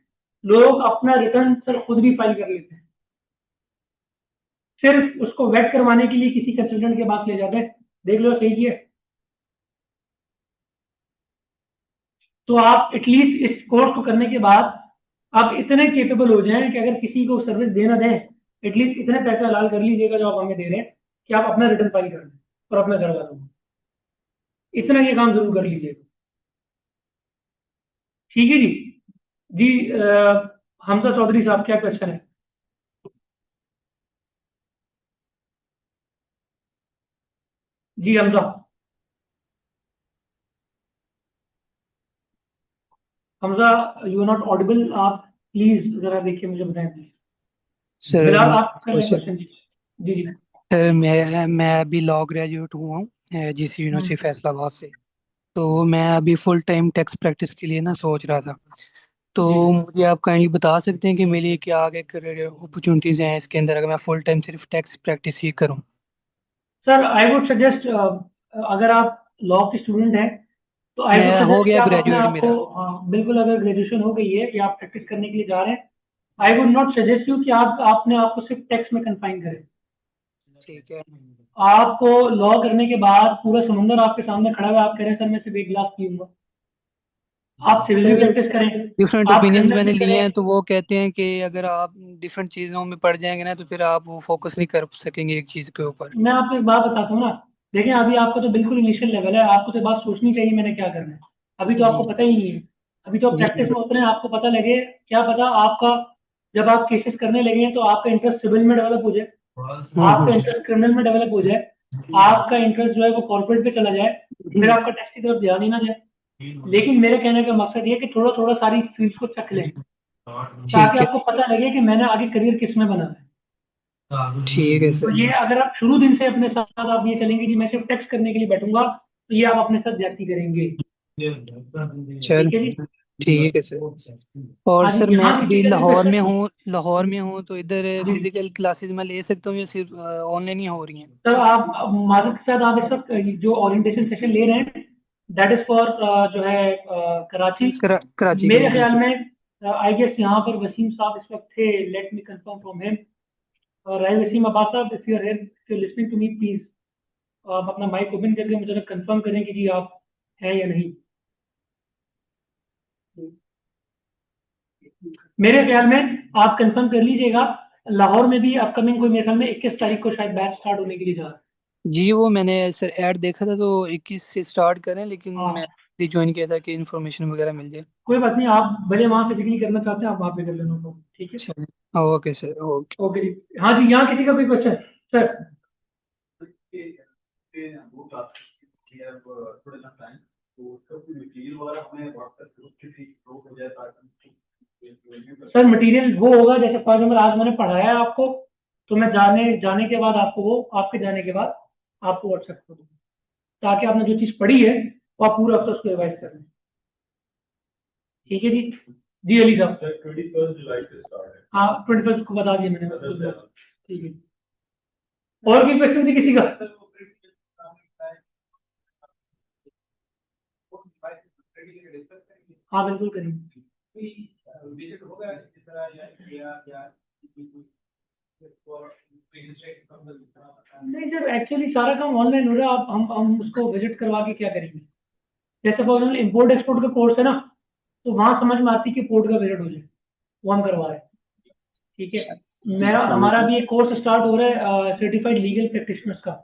लोग अपना रिटर्न सर खुद भी फाइल कर लेते हैं, सिर्फ उसको वेट करवाने के लिए किसी कंसल्टेंट के पास ले जाते हैं, देख लो सही है। तो आप एटलीस्ट इस कोर्स को करने के बाद आप इतने केपेबल हो जाएं कि अगर किसी को सर्विस देना दें, एटलीस्ट इतने पैसे हलाल कर लीजिएगा जो आप हमें दे रहे हैं कि आप अपना रिटर्न फाइल कर दें और अपने घर वालों को, इतना ये काम जरूर कर लीजिएगा। ठीक है जी। जी हमजा चौधरी साहब क्या क्वेश्चन है? जी Hamza, Hamza you are not audible, आप प्लीज जरा देखिए मुझे बताएं प्लीज। सर बिलाल मैं आप कर लें क्वेश्चन। जी जी। सर मैं अभी लॉ ग्रेजुएट हुआ हूँ जीसी यूनिवर्सिटी फैसलाबाद से। तो मैं अभी फुल टाइम टैक्स प्रैक्टिस के लिए ना सोच रहा था, तो जी जी। मुझे आप काइंडली बता सकते हैं कि मेरे लिए क्या आगे करियर अपॉर्चुनिटीज हैं इसके अंदर अगर मैं फुल टाइम सिर्फ टैक्स प्रैक्टिस ही करूँ? सर आई वुड सजेस्ट, अगर आप लॉ के स्टूडेंट हैं तो आई वुड मैं हो सजेस्ट कि गया आप अपने ग्रेजुएट आप को, मेरा। बिल्कुल अगर ग्रेजुएशन हो गई है या आप प्रैक्टिस करने के लिए जा रहे हैं, I would not suggest you कि आप अपने आप को सिर्फ टैक्स में कन्फाइन करें। ठीक है। आपको लॉ करने के बाद पूरा समुंदर आपके सामने खड़ा हुआ, आप कह रहे हैं सर मैं सिर्फ एक गिलास पीऊंगा, आप सिविल भी सर प्रैक्टिस करें, डिफरेंट आप ओपिनियंस क्रिमिनल मैंने भी लिए करें। हैं, तो वो कहते हैं कि अगर आप डिफरेंट चीज़ों में पड़ जाएंगे ना तो फिर आप वो फोकस नहीं कर सकेंगे एक चीज़ के ऊपर। मैं आपको एक बात बताता हूँ ना, देखिए अभी आपका तो बिल्कुल इनिशियल लेवल है, आपको तो बात सोचनी चाहिए मैंने क्या करना है, अभी तो जी आपको पता ही नहीं है। अभी तो जी प्रैक्टिस में उतरे हैं, आपको पता लगे, क्या पता आपका जब आप केसेस करने लगे हैं तो आपका इंटरेस्ट सिविल में डेवलप हो जाए, आपका हम्म। इंटरेस्ट क्रिमिनल में डेवलप हो जाए, आपका इंटरेस्ट जो है वो कॉर्पोरेट पे चला जाए, फिर आपका टैक्स की तरफ ध्यान ही ना जाए। लेकिन मेरे कहने का मकसद ये है कि थोड़ा थोड़ा सारी फील्ड्स को चख लें ताकि ठीक है। आपको पता लगे कि मैंने आगे करियर किस में बनाना है। ठीक है तो सर। ये अगर आप शुरू दिन से अपने साथ आप ये चलेंगे कि मैं सिर्फ टैक्स करने के लिए बैठूंगा तो ये आप अपने साथ ज्यादती करेंगे। चल ठीक है जी। ठीक है सर। और हाँ सर जी, मैं यहाँ अभी देखिए कैसे क्वेश्चन। लाहौर में हूँ, तो इधर जी फिजिकल क्लासेस मैं ले सकता हूँ या सिर्फ ऑनलाइन ही हो रही हैं? सर, आप माधव के साथ आप इस वक्त जो ओरिएंटेशन सेशन ले रहे हैं दैट इज फॉर जो है कराची। कराची के मेरे लिए जी ख्याल सर। में आई गेस यहाँ पर वसीम साहब इस वक्त थे, let me confirm from him. Rai Waseem Abbas sahab, if you are listening to me please आप अपना माइक ओपन करके मुझे कंफर्म करें कि जी आप हैं या नहीं। मेरे ख्याल में आप कंफर्म कर लीजिएगा, लाहौर में भी अपकमिंग कोई मेरे ख्याल में 21 तारीख को शायद बैच स्टार्ट होने के लिए जा रहा है। जी वो मैंने सर ऐड देखा था, तो 21 से स्टार्ट करें, लेकिन मैं हाँ ज्वाइन किया था कि इन्फॉर्मेशन वगैरह मिल जाए। कोई बात नहीं, आप भले वहाँ फिजिकली करना चाहते हैं आप वहाँ पे कर लेना तो ठीक है। चलिए ओके सर, ओके। ओके जी, हाँ जी, यहाँ किसी का कोई क्वेश्चन सर? सर मटेरियल वो होगा जैसे फॉर एग्जाम्पल आज मैंने पढ़ाया है आपको, तो मैं जाने के बाद आपको वो आपके जाने के बाद आपको व्हाट्सएप कर दूंगा, ताकि आपने जो चीज़ पढ़ी है वो आप पूरा हफ्ता उसको रिवाइज कर लें। ठीक है जी? जी अली साहब। 21 जुलाई से स्टार्ट है। हाँ 21 को बता दिया मैंने। ठीक है, और कोई क्वेश्चन थी किसी का? हाँ बिल्कुल करेंगे। नहीं सर, एक्चुअली सारा काम ऑनलाइन हो रहा है, आप हम उसको विजिट करवा के क्या करेंगे? जैसे फॉर एग्जाम्पल इम्पोर्ट एक्सपोर्ट का कोर्स है ना, तो वहाँ समझ में आती है कि पोर्ट का विजिट हो जाए, वो हम करवा रहे हैं। ठीक है, हमारा भी एक कोर्स स्टार्ट हो रहा है सर्टिफाइड लीगल प्रैक्टिशनर्स का।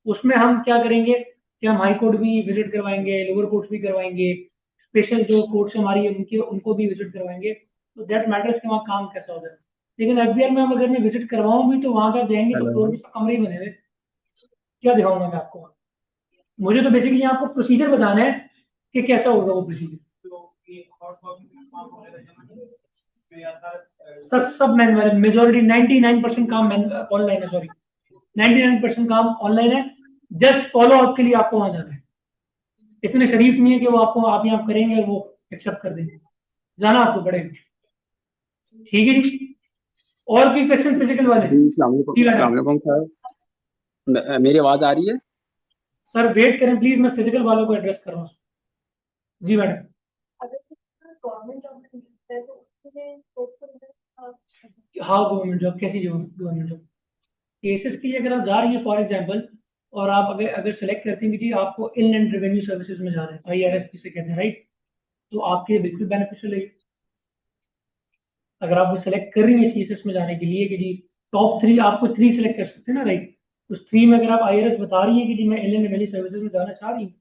उसमें हम क्या करेंगे कि हम हाई कोर्ट भी विजिट करवाएंगे, लोअर कोर्ट भी करवाएंगे, स्पेशल जो कोर्ट्स हमारी है उनको भी विजिट करवाएंगे। तो दैट मैटर्स कि वहाँ काम कैसा होता है। लेकिन एफबीआर में हम अगर मैं विजिट करवाऊँ भी तो वहाँ का जाएंगे तो फ्लोर में कमरे ही बने हुए, क्या दिखाऊंगा मैं आपको? मुझे तो बेसिकली आपको प्रोसीजर बताना है कि कैसा होगा वो प्रोसीजर। सब मैनुअल, मेजोरिटी 99% काम ऑनलाइन है, सॉरी 99% काम ऑनलाइन है। जस्ट फॉलो अप के लिए आपको वहां जाना है। इतने शरीफ नहीं है कि वो आपको आप यहाँ करेंगे और वो एक्सेप्ट कर देंगे, जाना आपको पड़ेगा। ठीक है जी, और भी क्वेश्चन फिजिकल वाले? जी अस्सलाम वालेकुम सर, मेरी आवाज आ रही है? सर वेट करें प्लीज, मैं फिजिकल वालों को एड्रेस कर रहा हूँ। जी मैडम। हाँ गवर्नमेंट जॉब, कैसी जॉब? गवर्नमेंट जॉब केसेस की अगर आप जा रही हैं फॉर एग्जांपल, और आप अगर सेलेक्ट करती हैं कि जी आपको इनलैंड रेवेन्यू सर्विसेज में जाना है, IRS जिसे कहते हैं, राइट, तो आपके लिए बिल्कुल बेनिफिशियल है। अगर आप वो सेलेक्ट कर रही हैं केसेस में जाने के लिए कि जी टॉप 3, आपको 3 सेलेक्ट कर सकते हैं ना, राइट, उस 3 में अगर आप IRS बता रही हैं कि जी मैं इनलैंड रेवेन्यू सर्विसेज में जाना चाह रही हूँ,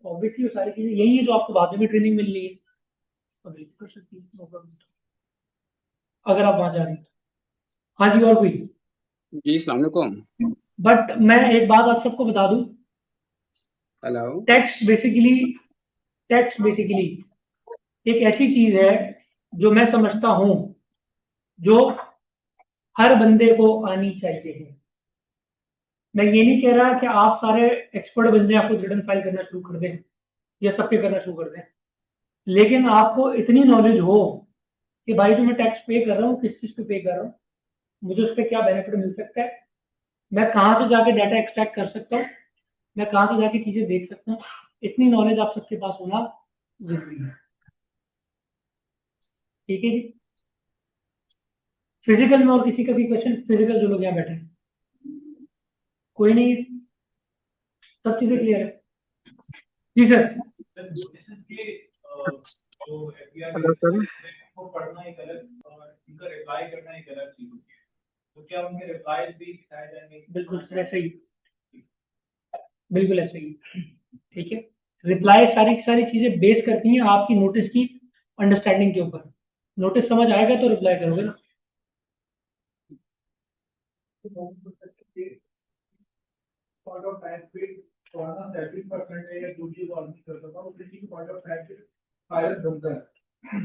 तो ऑब्वियसली वो सारी चीजें यही है जो आपको बाद में भी ट्रेनिंग मिल रही है, तो बिल्कुल कर सकती है, नो प्रॉब्लम, अगर आप वहां जा रही हैं। हाँ जी, और कोई? जी अस्सलाम वालेकुम। बट मैं एक बात आप सबको बता दूं, हेलो। टैक्स बेसिकली एक ऐसी चीज है जो मैं समझता हूं जो हर बंदे को आनी चाहिए। मैं ये नहीं कह रहा कि आप सारे एक्सपर्ट बन जाए, आपको रिटर्न फाइल करना शुरू कर दें या सब पे करना शुरू कर दें, लेकिन आपको इतनी नॉलेज हो कि भाई जो मैं टैक्स पे कर रहा हूँ किस चीज पे पे कर रहा हूँ, मुझे उस पर क्या बेनिफिट मिल सकता है, मैं कहाँ से जाके डाटा एक्सट्रैक्ट कर सकता हूँ, मैं कहाँ से जाके चीजें देख सकता हूँ, इतनी नॉलेज आप सबके पास होना जरूरी है। ठीक है जी, फिजिकल में और किसी का भी क्वेश्चन? फिजिकल जो लोग यहाँ बैठे हैं, कोई नहीं, सब चीजें क्लियर है? जी सर। Hello sir. पढ़ना एक अलग और इनका रिप्लाई करना एक अलग चीज होती है, तो क्या उनके रिप्लाईज भी दिखाए जाएंगे? बिल्कुल सर, ऐसे ही, बिल्कुल ऐसे ही। ठीक है, रिप्लाई सारी चीजें बेस करती हैं आपकी नोटिस की अंडरस्टैंडिंग के ऊपर। नोटिस समझ आएगा तो रिप्लाई करोगे ना। पॉइंट ऑफ टाइम पे पढ़ना 30% है या दूसरी बार नहीं कर सकता हूँ, किसी की पॉइंट ऑफ टाइम पे फाइल बनता है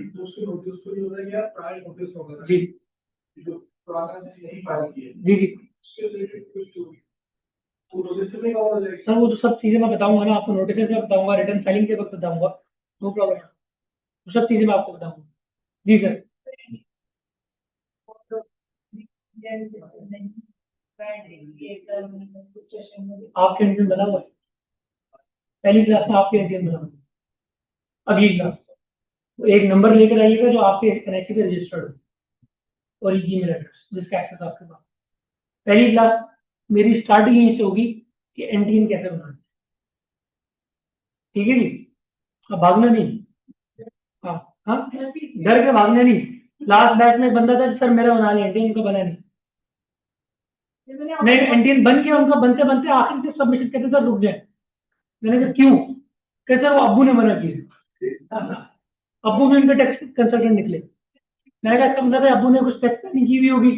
तो उसके नोटिस को हो जाएगा, प्राइस नोटिस होगा जी, जो पुराना नहीं फाइल किए जी जी उसके रिलेटेड कुछ तो नोटिस में और सर, वो तो सब चीजें मैं बताऊंगा ना आपको, नोटिस में बताऊंगा, रिटर्न फाइलिंग के वक्त बताऊंगा, नो प्रॉब्लम, वो सब चीजें मैं आपको बताऊंगा। जी सर। आपके एंट्री बना हुआ है, पहली क्लास में आपके एंट्री बना हुआ है, अगली क्लास तो एक नंबर लेकर आइएगा जो आपके NIC पे रजिस्टर्ड हो और ईमेल एड्रेस जिसका एक्सेस आपके पास। पहली क्लास मेरी स्टार्टिंग यहीं से होगी कि एंट्री कैसे बनाना। ठीक है जी, अब भागना नहीं, हाँ हाँ, डर के भागना नहीं। लास्ट बैच में एक बंदा था सर मेरा बना लिया एंट्री, उनका बना नहीं, नहीं एंट्री बन गया उनका, बनते बनते आखिर से सबमिशन कहते सर रुक जाए। मैंने कहा क्यों? कहते सर वो अब्बू ने मना किया। अब्बू भी उनके टैक्स कंसल्टेंट निकले। मैंने कहा इसका मतलब है अबू ने कुछ टैक्स प्लानिंग की हुई होगी,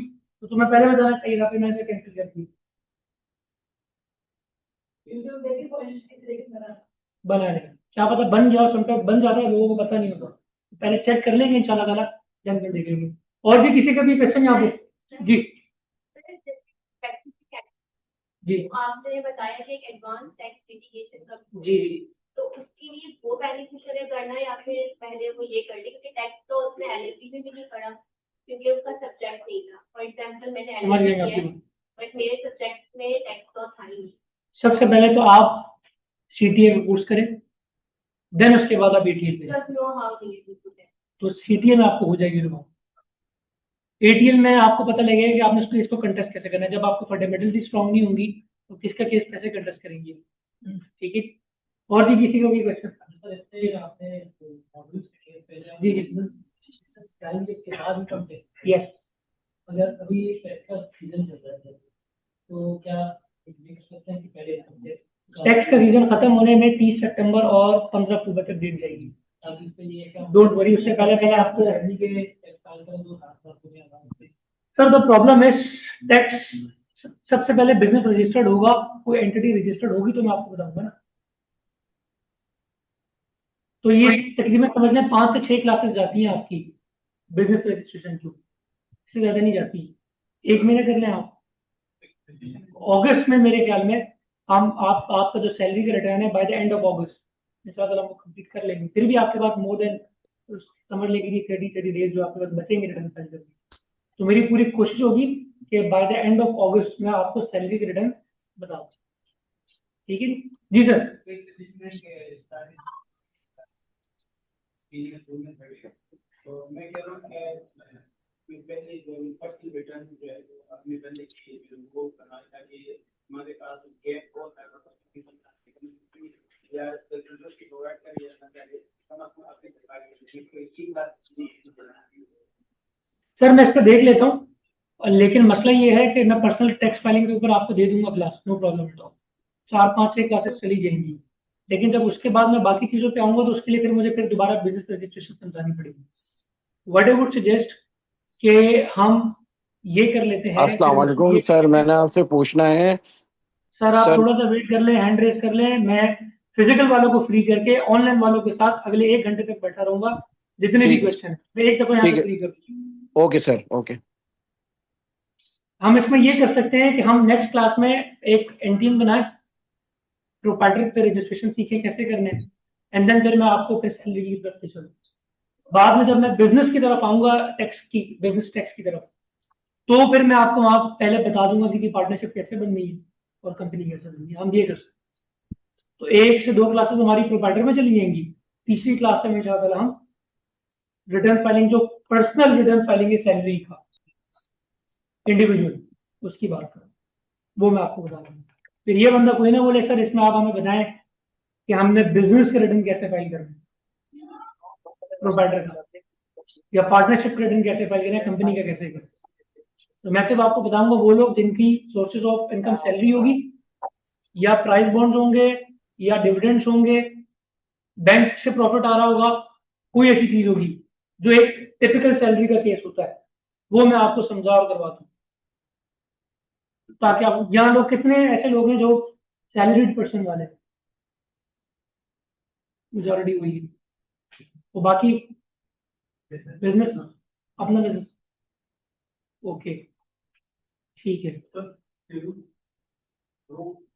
तो तुम्हें पहले बताना चाहिए था, फिर मैंने कैंसिल कर दी। बनाने क्या पता बन गया, समटाइम बन जाता है, लोगों को पता नहीं होता। पहले चेक कर लेंगे इंशाल्लाह ताला, जब कर देखेंगे। और भी किसी का भी क्वेश्चन यहाँ पे? जी जी आपने बताया कि एक एडवांस टैक्स लिटिगेशन का जी तो उसके लिए वो बेनिफिशियल है करना या फिर पहले वो ये कर ले, क्योंकि टैक्स तो उसमें एलएलपी में भी नहीं पड़ा क्योंकि उसका सब्जेक्ट नहीं था। फॉर एग्जांपल मैंने समझ एलएलपी गए किया है आपकी। बट मेरे सब्जेक्ट में टैक्स तो था ही नहीं। सबसे पहले तो आप सीटीए का कोर्स करें, देन उसके बाद आप एटीएल पे जाएं। Just know how to use it. तो सीटीए में आपको हो जाएगी रिमूव। एटीएल में आपको पता लगेगा कि आपने इसको कंटेस्ट कैसे करना है। जब आपको फंडामेंटल भी स्ट्रांग नहीं होंगी तो किसका केस कैसे कंटेस्ट करेंगे, ठीक है। और भी किसी को भी क्वेश्चन? जी यस, अगर अभी टैक्स का सीजन चल रहा है तो क्या देख सकते हैं कि पहले टैक्स का सीजन खत्म होने में 30 सितंबर और 15 अक्टूबर तक डेट जाएगी। डोंट वरी, उससे पहले पहले आपको सर द प्रॉब्लम है टैक्स सबसे पहले बिजनेस रजिस्टर्ड होगा, कोई एंटिटी रजिस्टर्ड होगी तो मैं आपको बताऊंगा ना। तो ये तकरीबन समझ लें 5 से 6 क्लासेस जाती हैं आपकी बिजनेस रजिस्ट्रेशन की, इससे ज्यादा नहीं जाती। 1 महीने कर लें आप, अगस्त में मेरे ख्याल में हम आपका जो सैलरी का रिटर्न है बाय द एंड ऑफ अगस्त इंशाल्लाह हम कंप्लीट कर लेंगे। फिर भी आपके पास मोर देन समझ लेंगे कि 30 डेज जो आपके पास बचेंगे रिटर्न फाइल करने। तो मेरी पूरी कोशिश होगी कि बाय द एंड ऑफ अगस्त में आपको सैलरी का रिटर्न बताऊं, ठीक है जी सर। तो मैं कह रहा हूँ कि पहले जो पर्सनल रिटर्न जो है अपने बंदे की वो करना ताकि हमारे पास गैप हो या की प्रोवाइड करिए ना चाहिए सर मैं इसका देख लेता हूँ, लेकिन मसला ये है कि मैं पर्सनल टैक्स फाइलिंग के ऊपर आपको दे दूंगा class, no problem at all. 4-5-6 classes चली जाएंगी, लेकिन जब उसके बाद मैं बाकी चीजों पे आऊंगा तो उसके लिए फिर मुझे फिर दोबारा बिजनेस रजिस्ट्रेशन समझानी पड़ेगी। व्हाट आई वुड सजेस्ट कि हम ये कर लेते हैं। अस्सलाम वालेकुम सर, मैंने आपसे पूछना है सर आप सर। थोड़ा सा वेट कर लें, हैंड रेस कर लें। मैं फिजिकल वालों को फ्री करके ऑनलाइन वालों के साथ अगले 1 घंटे तक बैठा रहूंगा, जितने भी ठीक है, क्वेश्चन है मैं एक दफा यहाँ ठीक पे है, फ्री कर। Okay sir, okay. हम इसमें ये कर सकते हैं कि हम नेक्स्ट क्लास में एक एनटीएम बनाए, प्रोप्राइटर पे रजिस्ट्रेशन सीखें कैसे करने हैं, एंड देन फिर मैं आपको फिर सैलरी की तरफ चलूँ। बाद में जब मैं बिजनेस की तरफ आऊंगा, बिजनेस टैक्स की तरफ, तो फिर मैं आपको वहां पहले बता दूंगा कि पार्टनरशिप कैसे बननी है और कंपनी कैसे बननी है। हम ये कर सकते हैं। तो 1 से 2 क्लासेस हमारी प्रोप्राइटर में चली जाएंगी, तीसरी क्लास में इंशाल्लाह हम रिटर्न फाइलिंग, जो पर्सनल रिटर्न फाइलिंग है सैलरी का इंडिविजुअल, उसकी बात करूँ, वो मैं आपको बता दूंगा। फिर ये बंदा कोई ना बोले सर इसमें आप हमें बताएं कि हमने बिजनेस का रिटर्न कैसे फाइल करना है, प्रोप्राइटर का, या पार्टनरशिप का रिटर्न कैसे फाइल करना है, कंपनी का कैसे करना है। तो मैं सिर्फ आपको बताऊंगा वो लोग जिनकी सोर्सेज ऑफ इनकम सैलरी होगी, या प्राइस बॉन्ड होंगे, या डिविडेंड्स होंगे, बैंक से प्रॉफिट आ रहा होगा, कोई ऐसी चीज होगी जो एक टिपिकल सैलरी का केस होता है, वो मैं आपको समझा और करवा दूं, ताकि आप, यहाँ लोग कितने ऐसे लोग हैं जो सैलरीड पर्सन वाले, मेजॉरिटी हुई है, तो बाकी बिजनेस अपना बिजनेस। ओके ठीक है। तो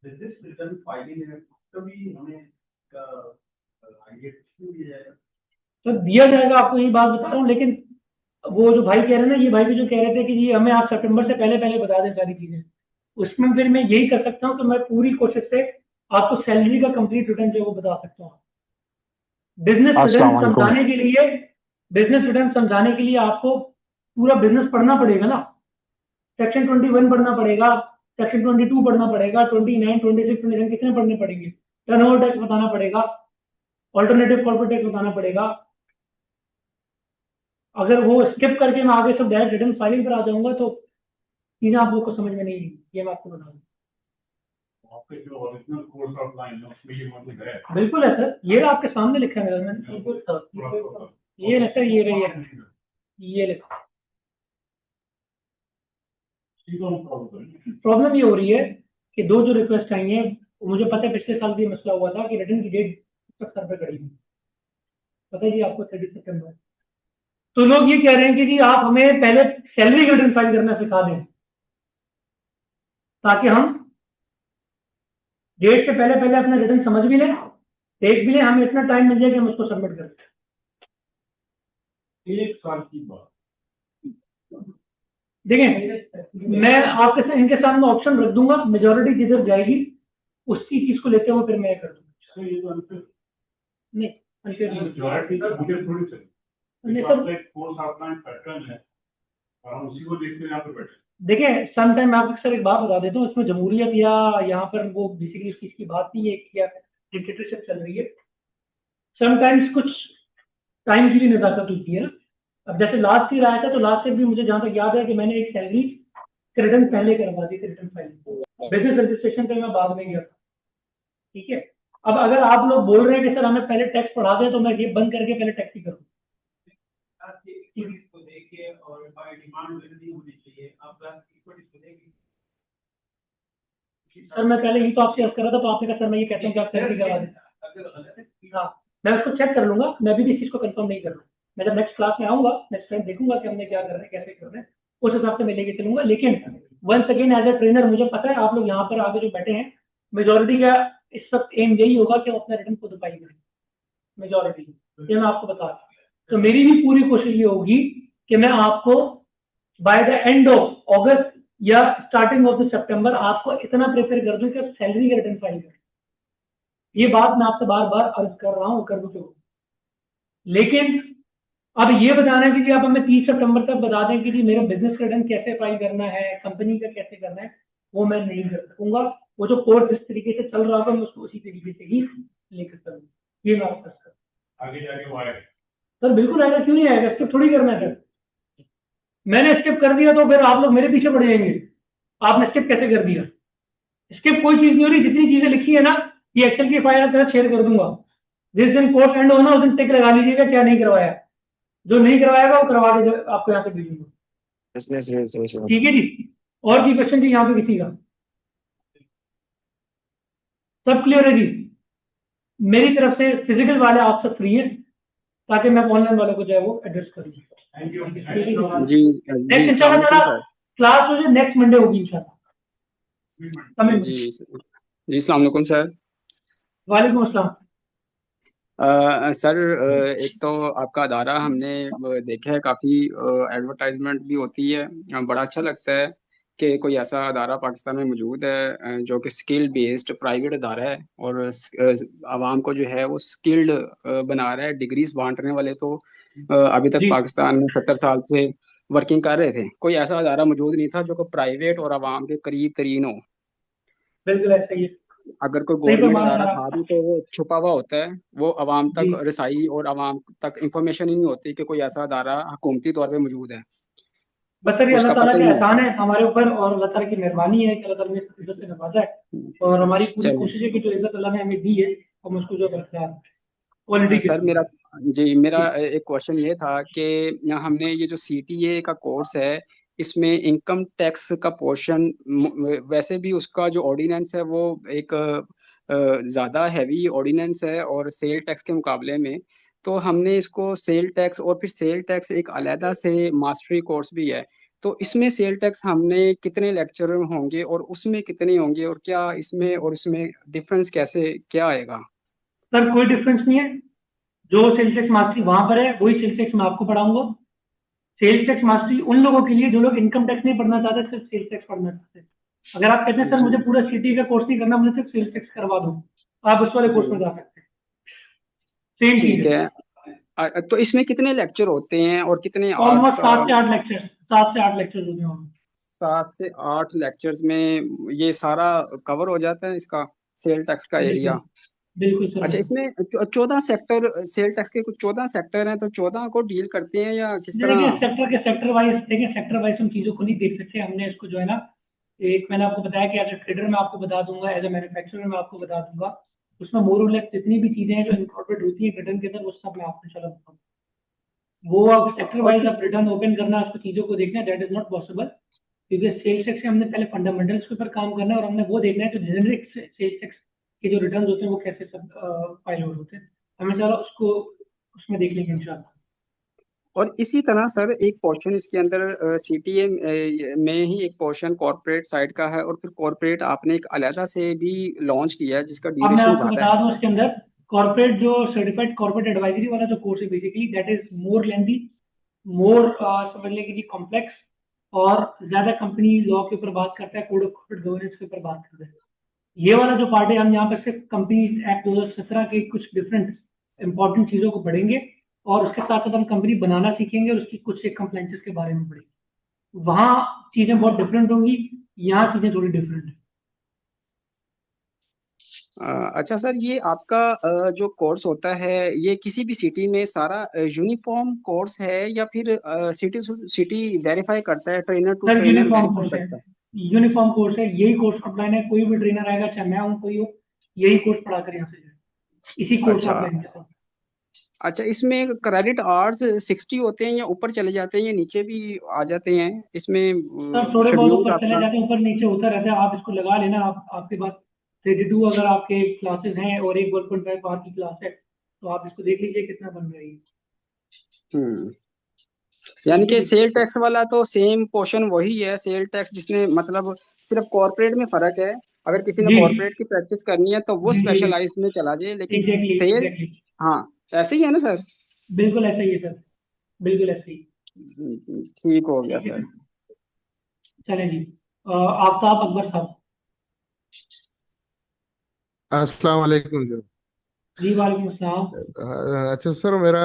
बिजनेस रिटर्न फाइलिंग है कभी हमें आइडिया दिया जाएगा? तो दिया जाएगा, आपको यही बात बता रहा हूँ। लेकिन वो जो भाई कह रहे हैं ना, ये भाई भी जो कह रहे थे कि जी हमें आप सितंबर से पहले पहले बता दें सारी चीजें, उसमें फिर मैं यही कर सकता हूँ कि मैं पूरी कोशिश से आपको सैलरी का कंप्लीट रिटर्न जो है वो बता सकता हूँ। बिजनेस रिटर्न समझाने के लिए, बिजनेस रिटर्न समझाने के लिए आपको पूरा बिजनेस पढ़ना पड़ेगा ना। सेक्शन 21 पढ़ना पड़ेगा, सेक्शन 22 पढ़ना पड़ेगा, 29, 26, 27 कितने पढ़ने पड़ेंगे, टर्नओवर टैक्स बताना पड़ेगा, ऑल्टरनेटिव कॉर्पोरेट टैक्स बताना पड़ेगा। अगर वो स्किप करके मैं आगे सब डायरेक्ट रिटर्न फाइलिंग पर आ जाऊंगा तो चीजें आप लोग को समझ में नहीं आएगी, ये मैं आपको बता दूं। आपके जो ओरिजिनल कोर्स आउटलाइन है उसमें ये मतलब है? बिल्कुल है सर, ये आपके सामने लिखा है मैंने, ये है सर, ये रही है, ये लिखो। प्रॉब्लम ये हो रही है कि दो जो रिक्वेस्ट आई हैं, मुझे पता है पिछले साल भी मसला हुआ था कि रिटर्न की डेट सर पे खड़ी थी, पता है जी आपको 30 सितंबर। तो लोग ये कह रहे हैं कि जी आप हमें पहले सैलरी का रिटर्न फाइल करना सिखा दें, ताकि हम डेट से पहले पहले अपना रिटर्न समझ भी लें, देख भी लें, हमें इतना टाइम मिल जाए कि हम उसको सबमिट कर दें। 1 साल की बात। देखें, मैं आपके साथ इनके सामने ऑप्शन रख दूंगा, मेजोरिटी जिधर जाएगी उसी चीज को लेते हुए फिर मैं कर दूंगा। ये तो unfair- नहीं unfair नहीं। majority का मुझे थोड़ी से नहीं तो सर, आपका एक कोर्स आउटलाइन पैटर्न है और हम उसी को देखते हुए यहाँ पे बैठे। देखें सम टाइम मैं आपको सर एक बात बता देता हूँ, इसमें जमहूरियत या यहाँ पर वो बेसिकली उस चीज की बात नहीं है कि या डिक्टेटरशिप चल रही है। समटाइम्स कुछ टाइम की भी नजाकत होती है ना। अब जैसे लास्ट ईयर आया था, तो लास्ट ईयर भी मुझे जहाँ तक याद है कि मैंने एक सैलरी रिटर्न पहले करवा दी थी, रिटर्न फाइल बिजनेस रजिस्ट्रेशन पे मैं बाद में गया था, ठीक है। अब अगर आप लोग बोल रहे हैं कि सर हमें पहले टैक्स पढ़ा दें, तो मैं ये बंद करके पहले टैक्स ही करूँ। को देखिए और बाय डिमांड नहीं होनी चाहिए, आप इक्विटी को देखिए। सर मैं पहले ही तो आपसे अर्ज कर रहा था, तो आपने कहा सर मैं ये कहता हूँ कि आप सैलरी करवा दें। हाँ, मैं उसको चेक कर लूंगा, मैं भी इस चीज को कंफर्म नहीं कर रहा। मैं जब नेक्स्ट क्लास में आऊंगा, नेक्स्ट टाइम देखूंगा कि हमने क्या कर रहे हैं, कैसे कर रहे हैं, उस हिसाब से मैं लेके चलूंगा। लेकिन once again as a trainer मुझे पता है आप लोग यहाँ पर आगे जो बैठे हैं, मेजोरिटी का इस वक्त एम यही होगा कि वो अपना रिटर्न खुद फाइल करें, मेजोरिटी, ये मैं आपको बता रहा हूँ। तो मेरी भी पूरी कोशिश ये होगी कि मैं आपको बाय द एंड ऑफ अगस्त या स्टार्टिंग ऑफ द सितंबर आपको इतना प्रिपेयर कर दूं कि आप सैलरी का रिटर्न फाइल करें। ये बात मैं आपसे बार बार अर्ज कर रहा हूँ, कर दूँ। लेकिन अब ये बताना है कि आप हमें 30 सितंबर तक बता दें कि जी मेरा बिजनेस का रिटर्न कैसे फाइल करना है, कंपनी का कैसे करना है, वो मैं नहीं कर सकूंगा। वो जो कोर्स जिस तरीके से चल रहा होगा मैं उसको उसी तरीके से ही लेकर चलूंगा। ये मैं आपको कर आगे जाके वो आएगा सर, बिल्कुल आएगा, क्यों नहीं आएगा, स्किप थोड़ी करना है सर। मैंने स्किप कर दिया तो फिर आप लोग मेरे पीछे पड़ जाएंगे, आपने स्किप कैसे कर दिया। स्किप कोई चीज नहीं हो रही, जितनी चीजें लिखी है ना ये एक्सेल की फाइल आपके शेयर कर दूंगा। जिस दिन कोर्स एंड होना उस दिन टिक लगा लीजिएगा क्या नहीं करवाया, जो नहीं करवाएगा वो करवा के आपको यहाँ से भेजूंगा। ठीक है जी। और भी क्वेश्चन जी यहाँ पे किसी का? सब क्लियर है जी? मेरी तरफ से फिजिकल वाले आप सब फ्री है, ताकि मैं ऑनलाइन वालों को जो है वो एड्रेस करूँ। जी नेक्स्ट इंशाल्लाह क्लास जो है नेक्स्ट मंडे होगी इंशाल्लाह। जी जी अस्सलाम वालेकुम सर। वालेकुम अस्सलाम। सर एक तो आपका अदारा हमने देखा है, काफ़ी एडवर्टाइजमेंट भी होती है, बड़ा अच्छा लगता है कि कोई ऐसा अदारा पाकिस्तान में मौजूद है जो कि स्किल बेस्ड प्राइवेट अदारा है और आवाम को जो है वो स्किल्ड बना रहा है। डिग्रीज बांटने वाले तो अभी तक पाकिस्तान में 70 साल से वर्किंग कर रहे थे, कोई ऐसा अदारा मौजूद नहीं था जो कि प्राइवेट और आवाम के करीब तरीन हो। बिल्कुल ऐसा ही है। अगर कोई गवर्नमेंट अदारा था भी तो वो छुपा हुआ होता है, वो अवाम तक रसाई और अवाम तक इंफॉर्मेशन ही नहीं होती कि कोई ऐसा अदारा हुकूमती तौर पे मौजूद है। बस सर ये अल्लाह ताला का एहसान है हमारे ऊपर और अल्लाह ताला की मेहरबानी है कि अल्लाह ताला ने इज्जत से नवाजा है और हमारी पूरी कोशिश है कि जो इज्जत अल्लाह ने हमें दी है हम उसको जो बरकरार क्वालिटी। सर मेरा एक क्वेश्चन ये था कि हमने ये जो CTA का कोर्स है इसमें इनकम टैक्स का पोर्शन, वैसे भी उसका जो ऑर्डिनेंस है वो एक ज़्यादा हैवी ऑर्डिनेंस है और सेल टैक्स के मुकाबले में, तो हमने इसको सेल टैक्स और फिर सेल टैक्स एक अलहदा से मास्टरी कोर्स भी है, तो इसमें सेल टैक्स हमने कितने लेक्चर होंगे और उसमें कितने होंगे और क्या इसमें और इसमें डिफरेंस कैसे क्या आएगा? सर कोई डिफरेंस नहीं है, जो सेल्स टैक्स मास्टरी वहां पर है वही सेल्स टैक्स मैं आपको पढ़ाऊंगा। सेल्स टैक्स मास्टरी उन लोगों के लिए जो लोग इनकम टैक्स नहीं पढ़ना चाहते, सिर्फ सेल्स टैक्स पढ़ना चाहते हैं। अगर आप कहते हैं सर मुझे पूरा CTA का कोर्स नहीं करना, मुझे सिर्फ सेल्स टैक्स करवा दो, आप उस वाले कोर्स में जा सकते हैं। सेम ठीक है। तो इसमें कितने लेक्चर होते हैं और कितने ऑलमोस्ट 7 से 8 लेक्चर, 7 से 8 लेक्चर होते हैं। 7 से 8 लेक्चर्स में ये सारा कवर हो जाता है इसका सेल टैक्स का एरिया? बिल्कुल सर। अच्छा, इसमें 14 सेक्टर सेल टैक्स के कुछ 14 सेक्टर हैं, तो 14 को डील करते हैं या किस तरह? सेक्टर वाइज हम चीजों को नहीं देख सकते। हमने इसको जो है ना, एक मैंने आपको बताया कि एज ए ट्रेडर मैं आपको बता दूंगा, एज ए मैन्युफैक्चरर मैं आपको बता दूंगा, उसमें मोर और लेस जितनी भी चीजें हैं जो इनकॉर्पोरेट होती है रिटर्न के अंदर, वो सब मैं आपको चला बताऊंगा। वो आप सेक्टर वाइज आप रिटर्न ओपन करना, आपको चीजों को देखना, दैट इज नॉट पॉसिबल, क्योंकि सेल्स टैक्स से हमने पहले फंडामेंटल्स के ऊपर काम करना है और हमने वो देखना है तो जेनरिक सेल्स टैक्स के जो रिटर्न होते हैं वो कैसे सब फाइल आउट होते हैं, हमें सारा उसको उसमें देख लेंगे इंशाल्लाह। और इसी तरह सर एक पोर्शन इसके अंदर सीटीए में ही एक पोर्शन कॉर्पोरेट साइड का है, और फिर कॉर्पोरेट आपने एक अलहदा से भी लॉन्च किया है जिसका अब मैं ड्यूरेशन आपको ज्यादा बता है। दूं इसके अंदर कॉर्पोरेट जो सर्टिफाइड कॉर्पोरेट एडवाइजरी वाला जो कोर्स है basically that is more lengthy, more समझ लें कि कॉम्प्लेक्स, और ज्यादा कंपनी लॉ के ऊपर बात करता है, कोड ऑफ कॉर्पोरेट गवर्नेंस के ऊपर बात करता है। ये वाला जो पार्ट है हम यहाँ पर सिर्फ कंपनी एक्ट 2017 के कुछ डिफरेंट इंपॉर्टेंट चीजों को पढ़ेंगे और उसके साथ साथ हम कंपनी बनाना सीखेंगे और उसकी कुछ एक कंप्लाइंसेस के बारे में पढ़ेंगे। वहाँ चीजें बहुत डिफरेंट होंगी, यहाँ चीजें थोड़ी डिफरेंट है। अच्छा सर, ये आपका जो कोर्स होता है ये किसी भी सिटी में सारा यूनिफॉर्म कोर्स है या फिर सिटी सिटी वेरीफाई करता है, trainer to sir trainer uniform verify course है, करता है? यूनिफॉर्म कोर्स है, यही कोर्स आउटलाइन है, कोई भी ट्रेनर आएगा चाहे मैं हूँ कोई हो, यही कोर्स पढ़ा कर यहाँ से जाए, इसी कोर्स अच्छा आउटलाइन के साथ। अच्छा, इसमें क्रेडिट आवर्स 60 होते हैं या ऊपर चले जाते हैं या नीचे भी आ जाते हैं इसमें सर थोड़े बहुत शेड्यूल ऊपर चले आपका? जाते हैं, ऊपर नीचे होता रहता है, आप इसको लगा लेना, आप आपके पास 32 अगर आपके क्लासेस हैं और एक 1.5 आवर की क्लास है तो आप इसको देख लीजिए कितना बन रही है। हम्म यानी कि सेल टैक्स वाला तो सेम पोर्शन वही है, सेल टैक्स जिसने मतलब सिर्फ कॉर्पोरेट में फर्क है, अगर किसी ने जी कॉर्पोरेट की प्रैक्टिस करनी है तो वो जी जी जी स्पेशलाइज्ड में चला जाए, लेकिन एग्जैक्टली सेल, एग्जैक्टली, हाँ ऐसे ही है ना सर? बिल्कुल ऐसा ही है सर, बिल्कुल ऐसे ही। ठीक हो गया ठीक है सर। सर, चलें जी, आफ्ताब अकबर साहब। अस्सलाम वालेकुम जी। जी वालेकुम अस्सलाम। अच्छा सर, मेरा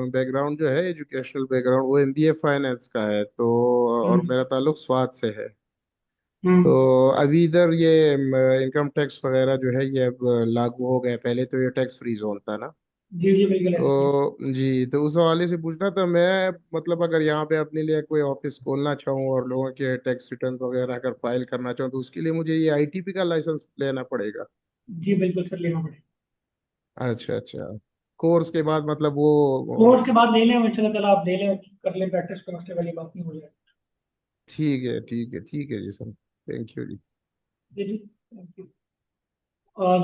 बैकग्राउंड जो है एजुकेशनल बैकग्राउंड वो एमबीए फाइनेंस का है, तो और हम्म मेरा ताल्लुक स्वात से है। तो हम्म, अभी इधर ये इनकम टैक्स वगैरह जो है ये अब लागू हो गया, पहले तो ये टैक्स फ्री जोन था ना। जी जी बिल्कुल ऐसे ही है। तो जी, तो उस हवाले से पूछना था मैं, मतलब अगर यहाँ पे अपने लिए कोई ऑफिस खोलना चाहूँ और लोगों के टैक्स रिटर्न वगैरह अगर फाइल करना चाहूँ तो उसके लिए मुझे ये आईटीपी का लाइसेंस लेना पड़ेगा? जी बिल्कुल सर, लेना पड़ेगा। अच्छा अच्छा। कोर्स के बाद मतलब कोर्स वो के बाद ले लें, इंशाल्लाह ताला आप ले लें, कर लें प्रैक्टिस, तो मसले वाली बात नहीं हो जाएगी। ठीक है ठीक है ठीक है जी सर, थैंक यू जी। जी जी थैंक यू।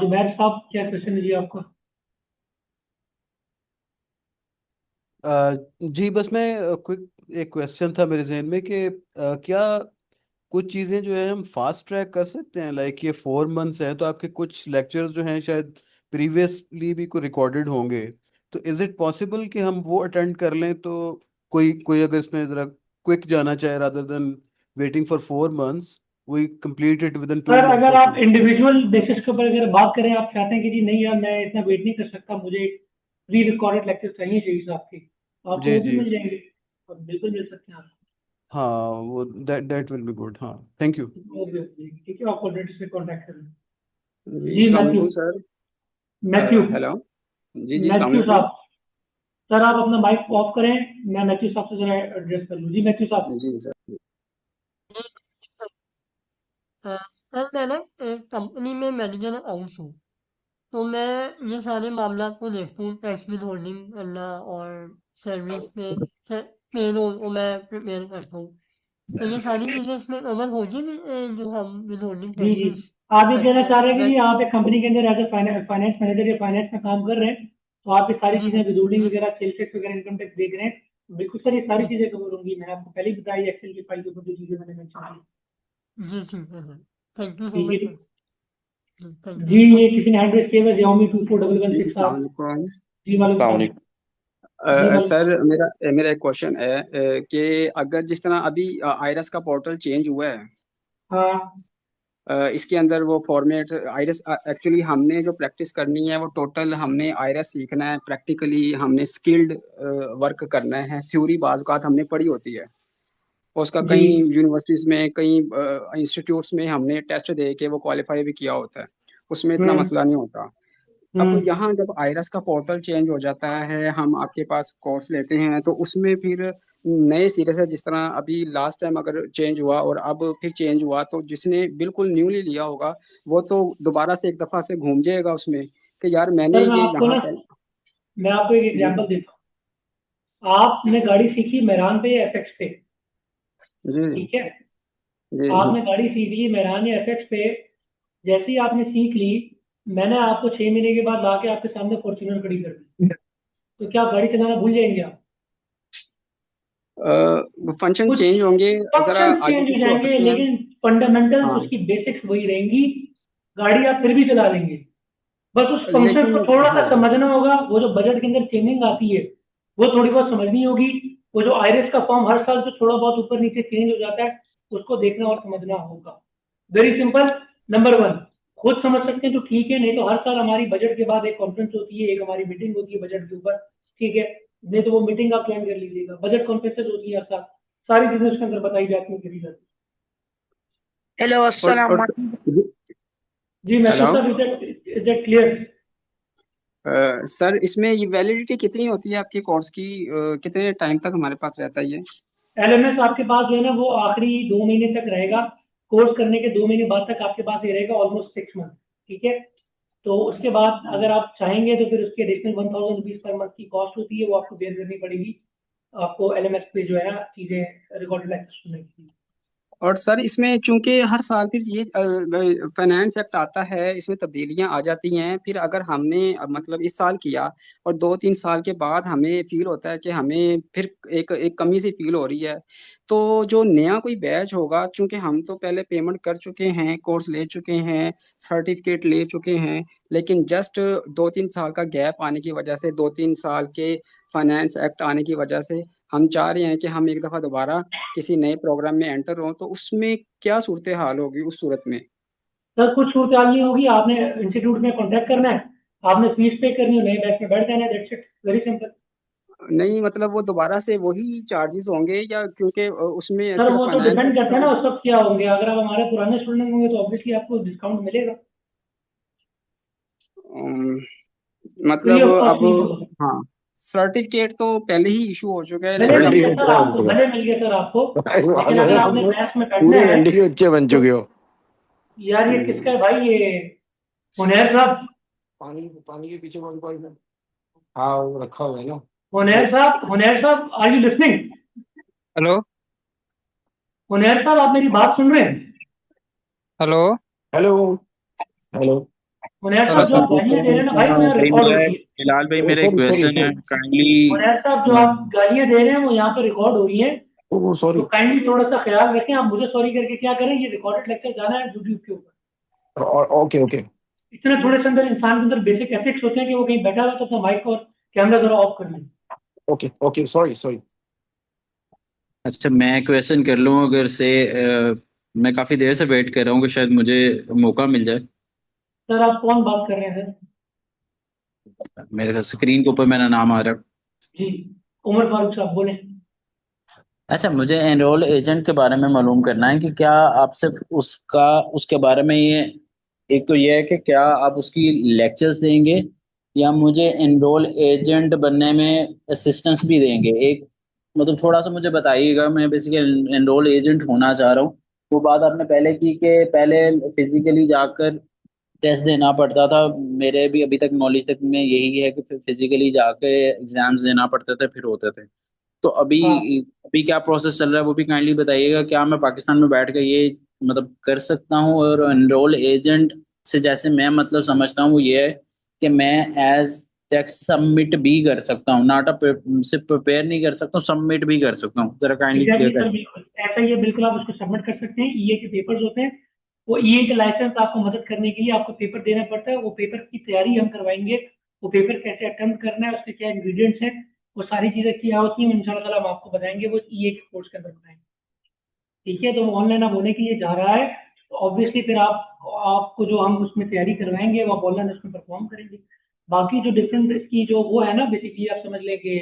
जुबैर साहब क्या क्वेश्चन है जी आपका? जी बस मैं क्विक एक क्वेश्चन था मेरे जहन में कि क्या कुछ चीज़ें जो है हम फास्ट ट्रैक कर सकते हैं, लाइक ये 4 मंथ्स है तो आपके कुछ लेक्चर्स जो हैं शायद प्रीवियसली भी कोई रिकॉर्डेड होंगे, तो इज़ इट पॉसिबल कि हम वो अटेंड कर लें? तो कोई कोई अगर इसमें ज़रा क्विक जाना चाहे rather than waiting for 4 months, we complete it within two sir months अगर और आप 2 मंथ्स। इंडिविजुअल बेसिस के ऊपर अगर बात करें, आप चाहते हैं कि जी नहीं यार मैं इतना वेट नहीं कर सकता, मुझे प्री रिकॉर्डेड लेक्चर चाहिए आपके, तो आपको जी वो भी जी मिल जाएंगे, और बिल्कुल मिल सकते हैं आपको। हाँ, वो दैट विल बी गुड। हाँ, थैंक यू। ओके ओके, ठीक है, आप ऑलरेडी से कॉन्टैक्ट करें। जी जी अस्सलाम मैथ्यू, वालेकुम सर। मैथ्यू, हेलो। जी जी अस्सलाम मैथ्यू वालेकुम। साहब, सर आप अपना माइक ऑफ करें, मैं मैथ्यू साहब से जरा एड्रेस कर लूँ। जी मैथ्यू साहब। जी सर। सर मैं ना एक कंपनी में मैनेजर हाउस हूँ, तो मैं ये सारे मामला को देखता हूँ, टैक्स विद होल्डिंग करना और सर्विस पे पेरोल को मैं प्रिपेयर करता हूँ, तो ये सारी चीज़ें इसमें कवर होगी जो हम विद होल्डिंग जी जी, टैक्सेस आप ये कहना करते चाह रहे हैं कि हैं। जी आप एक कंपनी के अंदर एज ए फाइनेंस मैनेजर या फाइनेंस में काम कर रहे हैं, तो आप ये सारी जी चीजें सर, विदहोल्डिंग वगैरह, सेल्स टैक्स वगैरह, इनकम टैक्स देख रहे हैं, तो बिल्कुल सर ये सारी जी चीजें कवर होंगी, मैंने आपको पहले ही बताई एक्सेल की फाइल के ऊपर जो चीजें मैंने मेंशन की। जी ठीक है सर, थैंक यू सो ठीक है मच जी। सर, थैंक जी यू। ये किसी ने हैंड रेज किया हुआ है, Xiaomi जी 24116 अस्सलाम साहब। वालेकुम। जी वालेकुम सलाम। जी वालेकुम सर सलाम। मेरा मेरा एक क्वेश्चन है कि अगर जिस तरह अभी आयरस का पोर्टल चेंज हुआ है, हाँ इसके अंदर वो फॉर्मेट आयरस, एक्चुअली हमने जो प्रैक्टिस करनी है वो टोटल हमने आयरस सीखना है, प्रैक्टिकली हमने स्किल्ड वर्क करना है, थ्योरी बाज़ औक़ात हमने पढ़ी होती है, उसका जी कई यूनिवर्सिटीज़ में कई इंस्टीट्यूट्स में हमने टेस्ट दे के वो क्वालिफाई भी किया होता है, उसमें इतना हम्म मसला नहीं होता। अब हम्म यहाँ जब आयरस का पोर्टल चेंज हो जाता है, हम आपके पास कोर्स लेते हैं, तो उसमें फिर नए सिरे से, जिस तरह अभी लास्ट टाइम अगर चेंज हुआ और अब फिर चेंज हुआ, तो जिसने बिल्कुल न्यूली लिया होगा वो तो दोबारा से एक दफा से घूम जाएगा उसमें कि यार मैंने सर मैं ये आपको यहाँ ना, पर। मैं आपको एक जी एग्जांपल देता हूँ। आपने गाड़ी सीखी मेहरान पे या एफएक्स पे? जी ठीक है, जी आपने गाड़ी सीख ली मेहरान या एफएक्स पे, जैसे ही आपने सीख ली, मैंने आपको 6 महीने के बाद लाके आपके सामने फॉर्च्यूनर खड़ी कर दी, तो क्या आप गाड़ी चलाना भूल जाएंगे आप? फंक्शन कुछ चेंज होंगे, जरा फंक्शन आगे चेंज हो पीछे हो जाएंगे, सकते हैं। लेकिन फंडामेंटल हाँ उसकी बेसिक्स वही रहेंगी, गाड़ी आप फिर भी चला लेंगे। बस उस फंक्शन लेकिन को थोड़ा सा हाँ समझना होगा, वो जो बजट के अंदर चेंजिंग आती है वो थोड़ी बहुत समझनी होगी। वो जो आईरिस का फॉर्म हर साल जो थोड़ा बहुत ऊपर नीचे चेंज हो जाता है, उसको देखना और समझना होगा। Very simple. नंबर 1, खुद समझ सकते हैं तो ठीक है, नहीं तो हर साल हमारी बजट के बाद एक कॉन्फ्रेंस होती है, एक हमारी मीटिंग होती है बजट के ऊपर, ठीक है, नहीं तो वो मीटिंग आप ज्वाइन कर लीजिएगा। बजट कॉन्फ्रेंसेज होती है हर साल, सारी चीजें उसके अंदर बताई जाती हैं किसी तरह। हेलो अस्सलाम और वालेकुम। जी हेलो महसूस साहब, इज दैट क्लियर? सर, इसमें ये वैलिडिटी कितनी होती है आपके कोर्स की? कितने टाइम तक हमारे पास रहता है ये? एलएमएस आपके पास जो है ना वो आखिरी 2 महीने तक रहेगा। कोर्स करने के 2 महीने बाद तक आपके पास ये रहेगा, ऑलमोस्ट 6 मंथ। ठीक है, तो उसके बाद अगर आप चाहेंगे तो फिर उसकी एडिशनल 1000 रुपीज पर मंथ की कॉस्ट होती है, वो आपको बेयर करनी पड़ेगी, आपको एलएमएस पे जो है ना चीजें रिकॉर्डेड एक्सेस सुनने के लिए। और सर, इसमें चूंकि हर साल फिर ये फाइनेंस एक्ट आता है, इसमें तब्दीलियां आ जाती हैं। फिर अगर हमने मतलब इस साल किया और 2-3 साल के बाद हमें फील होता है कि हमें फिर एक कमी सी फील हो रही है, तो जो नया कोई बैच होगा, चूंकि हम तो पहले पेमेंट कर चुके हैं, कोर्स ले चुके हैं, सर्टिफिकेट ले चुके हैं, लेकिन जस्ट 2-3 साल का गैप आने की वजह से, 2-3 साल के फाइनेंस एक्ट आने की वजह से हम चाह रहे हैं कि हम एक दफा दोबारा किसी नए प्रोग्राम में एंटर हो, तो उसमें क्या सूरत हाल होगी उस सूरत में? सर कुछ सूरत हाल नहीं होगी, आपने इंस्टीट्यूट में कॉन्टेक्ट करना है, आपने फीस पे करनी है, नए बैच में बैठ जाना है, दैट्स इट, वेरी सिंपल। नहीं, मतलब वो दोबारा से वही चार्जेस होंगे, या क्योंकि उसमें सर सिर्फ वो तो फाइनेंस डिपेंड एक्ट करता है का? ना उस वक्त क्या होंगे, अगर आप हमारे पुराने स्टूडेंट होंगे तो ऑब्वियसली आपको डिस्काउंट मिलेगा, अम, फ्री मतलब ऑफ कॉस्ट अब नहीं होगा। हाँ, सर्टिफिकेट तो पहले ही इशू हो चुका है, भले लेकिन मिल अब गया तो सर आपको, भले मिल गया सर आपको, लेकिन अगर आपने बैच में बैठना पूरे है एनडी के बच्चे बन तो चुके हो। यार ये किसका है भाई, ये मुनैर साहब, पानी पानी के पीछे कौन कौन है? हाँ, वो रखा हुआ है ना। Munair sahab are you listening? Hello Munair sahab आप मेरी बात सुन रहे हैं? Hello hello hello. Munair hello sahab जो सर। आप गालियां दे रहे हैं ना भाई, वो यहाँ भाई रिकॉर्ड मेरा होती है। बिलाल भाई, ओ मेरा एक सॉरी सॉरी क्वेश्चन है, सॉरी। मुनैर साहब जो आप गालियां दे रहे हैं वो यहाँ पे रिकॉर्ड हो रही है, ओ तो सॉरी। काइंडली थोड़ा सा ख्याल रखें। आप मुझे सॉरी करके क्या करें, ये रिकॉर्डेड लेक्चर जाना है यूट्यूब के ऊपर। ओके ओके इतने थोड़े से अंदर इंसान के अंदर बेसिक एथिक्स होते हैं कि वो कहीं बैठा हुआ तो अपना माइक और कैमरा जरा ऑफ कर लें। Okay okay sorry sorry. अच्छा, मैं क्वेश्चन कर लूँ अगर से मैं काफ़ी देर से वेट कर रहा हूँ कि शायद मुझे मौका मिल जाए। सर आप कौन बात कर रहे हैं सर? मेरे स्क्रीन के ऊपर मेरा नाम आ रहा है। जी, उमर फारूक साहब बोले। अच्छा, मुझे एनरोल एजेंट के बारे में मालूम करना है कि क्या आप सिर्फ उसका उसके बारे में ये, एक तो ये है कि क्या आप उसकी लेक्चर्स देंगे या मुझे एनरोल एजेंट बनने में असिस्टेंस भी देंगे? एक मतलब थोड़ा सा मुझे बताइएगा, मैं बेसिकली एनरोल एजेंट होना चाह रहा हूँ। वो बात आपने पहले की कि पहले फिजिकली जाकर टेस्ट देना पड़ता था, मेरे भी अभी तक नॉलेज तक में यही है कि फिजिकली जाके एग्जाम्स देना पड़ते थे फिर होते थे। तो अभी हाँ अभी क्या प्रोसेस चल रहा है वो भी काइंडली बताइएगा। क्या मैं पाकिस्तान में बैठ कर ये मतलब कर सकता हूँ? और एनरोल एजेंट से जैसे मैं मतलब समझता हूँ वो ये है कि मैं एज टेक्स्ट सबमिट भी कर सकता हूँ, नॉट सिर्फ प्रिपेयर नहीं कर सकता हूँ, सबमिट भी कर सकता हूँ। जरा काइंडली एग्जैक्टली क्लियर सर, करें। बिल्कुल ऐसा ही है, बिल्कुल आप उसको सबमिट कर सकते हैं। ईए के पेपर्स होते हैं, वो ईए के लाइसेंस आपको मदद करने के लिए आपको पेपर देना पड़ता है, वो पेपर की तैयारी हम करवाएंगे। वो पेपर कैसे अटेम्प्ट करना है, उसके क्या इंग्रेडिएंट्स हैं, वो सारी चीजें क्या होती हैं, इंशाल्लाह ताला हम आपको बताएंगे, वो ईए के कोर्स के अंदर बताएंगे। ठीक है, तो वो ऑनलाइन अब होने के लिए जा रहा है, तो ऑब्वियसली फिर आपको जो हम उसमें तैयारी करवाएंगे वो आप ऑनलाइन उसमें परफॉर्म करेंगे। बाकी जो डिफरेंट इसकी जो वो है ना, बेसिकली आप समझ लें कि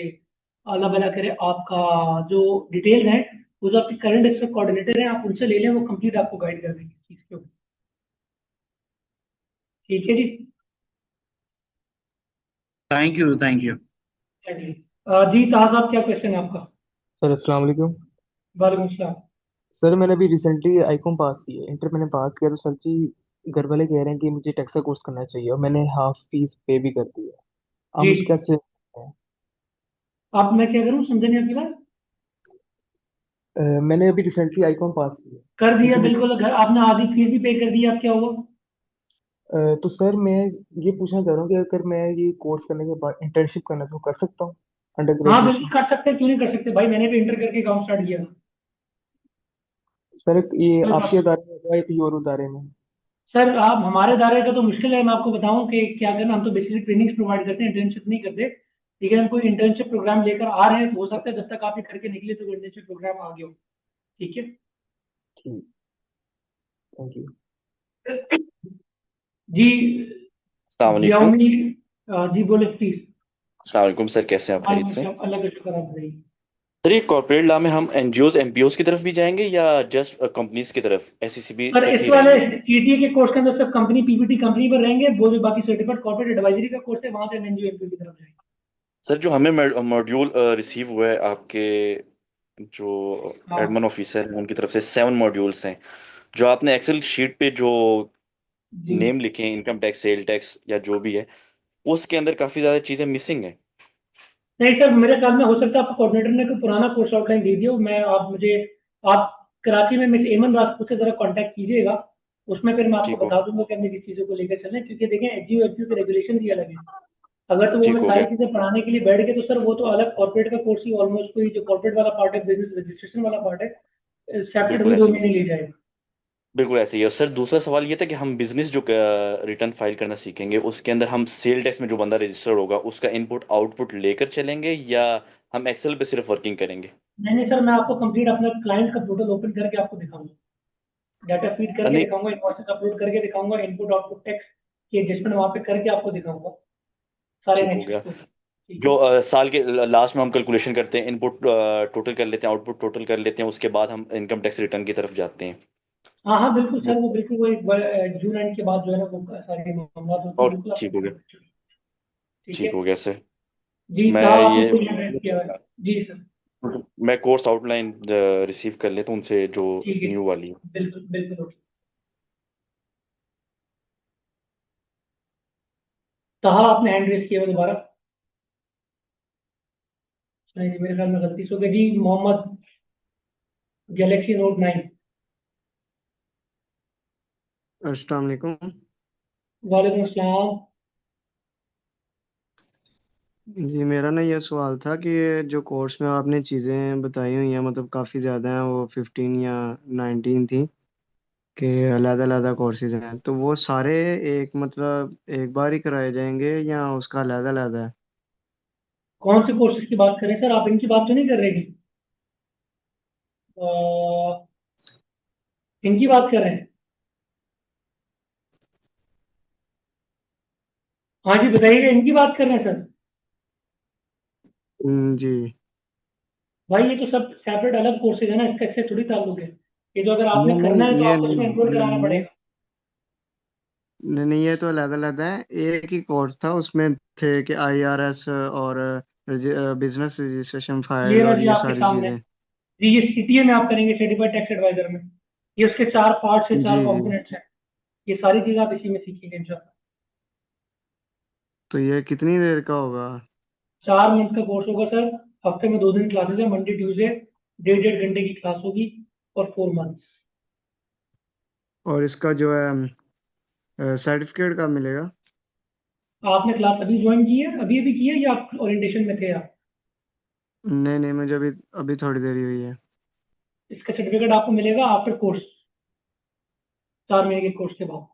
अल्लाह भला करे, आपका जो डिटेल है वो जो आपके करंट एक्सेस कोऑर्डिनेटर हैं आप उनसे ले लें, वो कंप्लीट आपको गाइड कर देंगे चीज़ के ऊपर। ठीक है जी। Thank you thank you. चलिए जी ताज साहब, क्या क्वेश्चन है आपका? सर अस्सलाम वालेकुम। वालेकुम सलाम। सर मैंने अभी रिसेंटली आईकॉम पास की है, इंटर मैंने पास किया, तो सर जी घर वाले कह रहे हैं कि मुझे टैक्स का कोर्स करना चाहिए और मैंने हाफ फीस पे भी कर दी है। अब जी मुझे कैसे? आप, मैं क्या करूँ, समझे नहीं आपकी बात। मैंने अभी रिसेंटली आईकॉम पास किया। कर दिया, मुझे बिल्कुल। घर आपने आधी फीस भी पे कर दी, अब क्या हुआ। तो सर मैं ये पूछना चाह रहा हूँ कि अगर मैं ये कोर्स करने के बाद इंटर्नशिप करना तो कर सकता हूँ अंडर हाँ बिल्कुल ग्रेजुएशन? कर सकते हैं, क्यों नहीं कर सकते भाई, मैंने भी इंटर करके काम स्टार्ट किया। सर ये कोई आपके बात। अदारे में होगा या किसी और अदारे में? सर आप, हमारे दायरे का तो मुश्किल है, मैं आपको बताऊं कि क्या करना। हम तो बेसिकली ट्रेनिंग्स प्रोवाइड करते हैं, इंटर्नशिप नहीं करते। ठीक है, हम कोई इंटर्नशिप प्रोग्राम लेकर आ रहे हैं, तो हो सकता है जब तक आप ये करके निकले तो इंटर्नशिप प्रोग्राम आ गया हो। ठीक है। ठीक, थैंक यू। जी। अस्सलाम वालेकुम। जियाउमी, जी बोले प्लीज। अस्सलाम वालेकुम सर, कैसे हैं आप? खैरियत से? अल्लाह का शुक्र, आप बताइए। सर, ये कॉर्पोरेट लॉ में हम एनजीओज एमपीओज की तरफ भी जाएंगे या जस्ट कंपनीज की तरफ, एससीसीबी सर तक इस ही वाले रहेंगे? सीटीए के कोर्स के अंदर सब कंपनी पीपीटी कंपनी पर रहेंगे, वो जो बाकी सर्टिफाइड कॉर्पोरेट एडवाइजरी का कोर्स है वहां से एनजीओ एमपीओ की तरफ जाएंगे। सर, जो हमें मॉड्यूल रिसीव हुआ है आपके जो हाँ एडमिन ऑफिसर हैं उनकी तरफ से 7 मॉड्यूल्स हैं, जो आपने एक्सेल शीट पे जो जी। नेम लिखे हैं, इनकम टैक्स, सेल टैक्स या जो भी है, उसके अंदर काफी ज्यादा चीजें मिसिंग हैं। नहीं सर, मेरे ख्याल में हो सकता है आपको कोऑर्डिनेटर ने कोई पुराना कोर्स आउटलाइन दे दिया हो। मैं आप मुझे, आप कराची में मिस एमन राजपूत से जरा कांटेक्ट कीजिएगा, उसमें फिर मैं आपको ठीक हो बता दूंगा कि हमने किस चीज़ों को लेकर चलना है, क्योंकि देखें एचजीओ एचजीओ के रेगुलेशन ही अलग है। अगर तो वो ठीक मैं हो सारी गया। चीज़ें पढ़ाने के लिए बैठ गए तो सर वो तो अलग कॉर्पोरेट का कोर्स ही ऑलमोस्ट, कोई जो कॉर्पोरेट वाला पार्ट है, बिजनेस रजिस्ट्रेशन वाला पार्ट है, सेपरेट बिल्कुल वही 2 ऐसे ही महीने ले जाएगा। बिल्कुल ऐसे ही है सर। दूसरा सवाल ये था कि हम बिजनेस जो रिटर्न फाइल करना सीखेंगे उसके अंदर हम सेल टैक्स में जो बंदा रजिस्टर्ड होगा उसका इनपुट आउटपुट लेकर चलेंगे या हम एक्सेल पे सिर्फ वर्किंग करेंगे? नहीं नहीं सर, मैं आपको कंप्लीट अपना क्लाइंट का पोर्टल ओपन करके आपको दिखाऊंगा, डाटा फीड करके नहीं, दिखाऊंगा, इनवॉइसेस अपलोड करके दिखाऊंगा, इनपुट आउटपुट टैक्स की एडजस्टमेंट वहां पे करके आपको दिखाऊंगा सारे ठीक हो नेक्स्ट गया। को। ठीक है। जो साल के लास्ट में हम कैलकुलेशन करते हैं, इनपुट टोटल कर लेते हैं, आउटपुट टोटल कर लेते हैं, उसके बाद हम इनकम टैक्स रिटर्न की तरफ जाते हैं। हाँ हाँ बिल्कुल वो सर, वो बिल्कुल वो एक जून एंड के बाद जो है ना वो सारे मामला होते हैं, और बिल्कुल आप ठीक हो गया। ठीक है। ठीक हो गया सर। जी मैं कहा आपने ये कोई एड्रेस किया है। जी सर। मैं कोर्स आउटलाइन रिसीव कर लेता हूँ उनसे जो ठीक है, न्यू वाली है। बिल्कुल बिल्कुल ओके। कहा आपने हैंड रेस किया हुआ दोबारा। नहीं जी, मेरे ख्याल में गलती से हो गई जी। Mohammad, Galaxy note 9। अस्सलाम वालेकुम। वालेकुम अस्सलाम। जी मेरा ना ये सवाल था कि ये जो कोर्स में आपने चीज़ें बताई हुई हैं मतलब काफ़ी ज़्यादा हैं, वो 15 या 19 थी कि अलग-अलग कोर्सेज हैं, तो वो सारे एक मतलब एक बार ही कराए जाएंगे या उसका अलग-अलग है? कौन से कोर्सेज की बात कर रहे हैं सर आप, इनकी बात तो नहीं कर रहे हैं? इनकी बात कर रहे हैं? हाँ जी बताइएगा, इनकी बात कर रहे हैं सर? जी भाई ये तो सब सेपरेट अलग कोर्सेज है ना, इसका इससे थोड़ी ताल्लुक है। ये तो अगर आपने नहीं करना है नहीं तो ये आपको इसमें इनक्लूड कराना नहीं पड़ेगा। नहीं नहीं, ये तो अलग-अलग है। एक ही कोर्स था उसमें थे कि आईआरएस और बिजनेस रजिस्ट्रेशन ये फाइल रहा और जी ये आपके सारी सामने। चीज़ें। जी ये सीटीए में आप करेंगे, सर्टिफाइड टैक्स एडवाइजर में। ये उसके 4 पार्ट्स है, जी 4 जी, कॉम्पोनेंट्स हैं। ये सारी चीजें आप इसी में सीखेंगे इंशाल्लाह। तो ये कितनी देर का होगा? 4 मंथ का कोर्स होगा सर। हफ्ते में 2 दिन क्लासेस है, मंडे ट्यूसडे, 1.5 घंटे की क्लास होगी, और 4 मंथ। और इसका जो है सर्टिफिकेट कब मिलेगा? आपने क्लास अभी ज्वाइन की है, अभी अभी की है, या आप ओरिएंटेशन में थे आप? नहीं नहीं, मुझे अभी अभी थोड़ी देर ही हुई है। इसका सर्टिफिकेट आपको मिलेगा आफ्टर कोर्स, 4 महीने के कोर्स के बाद।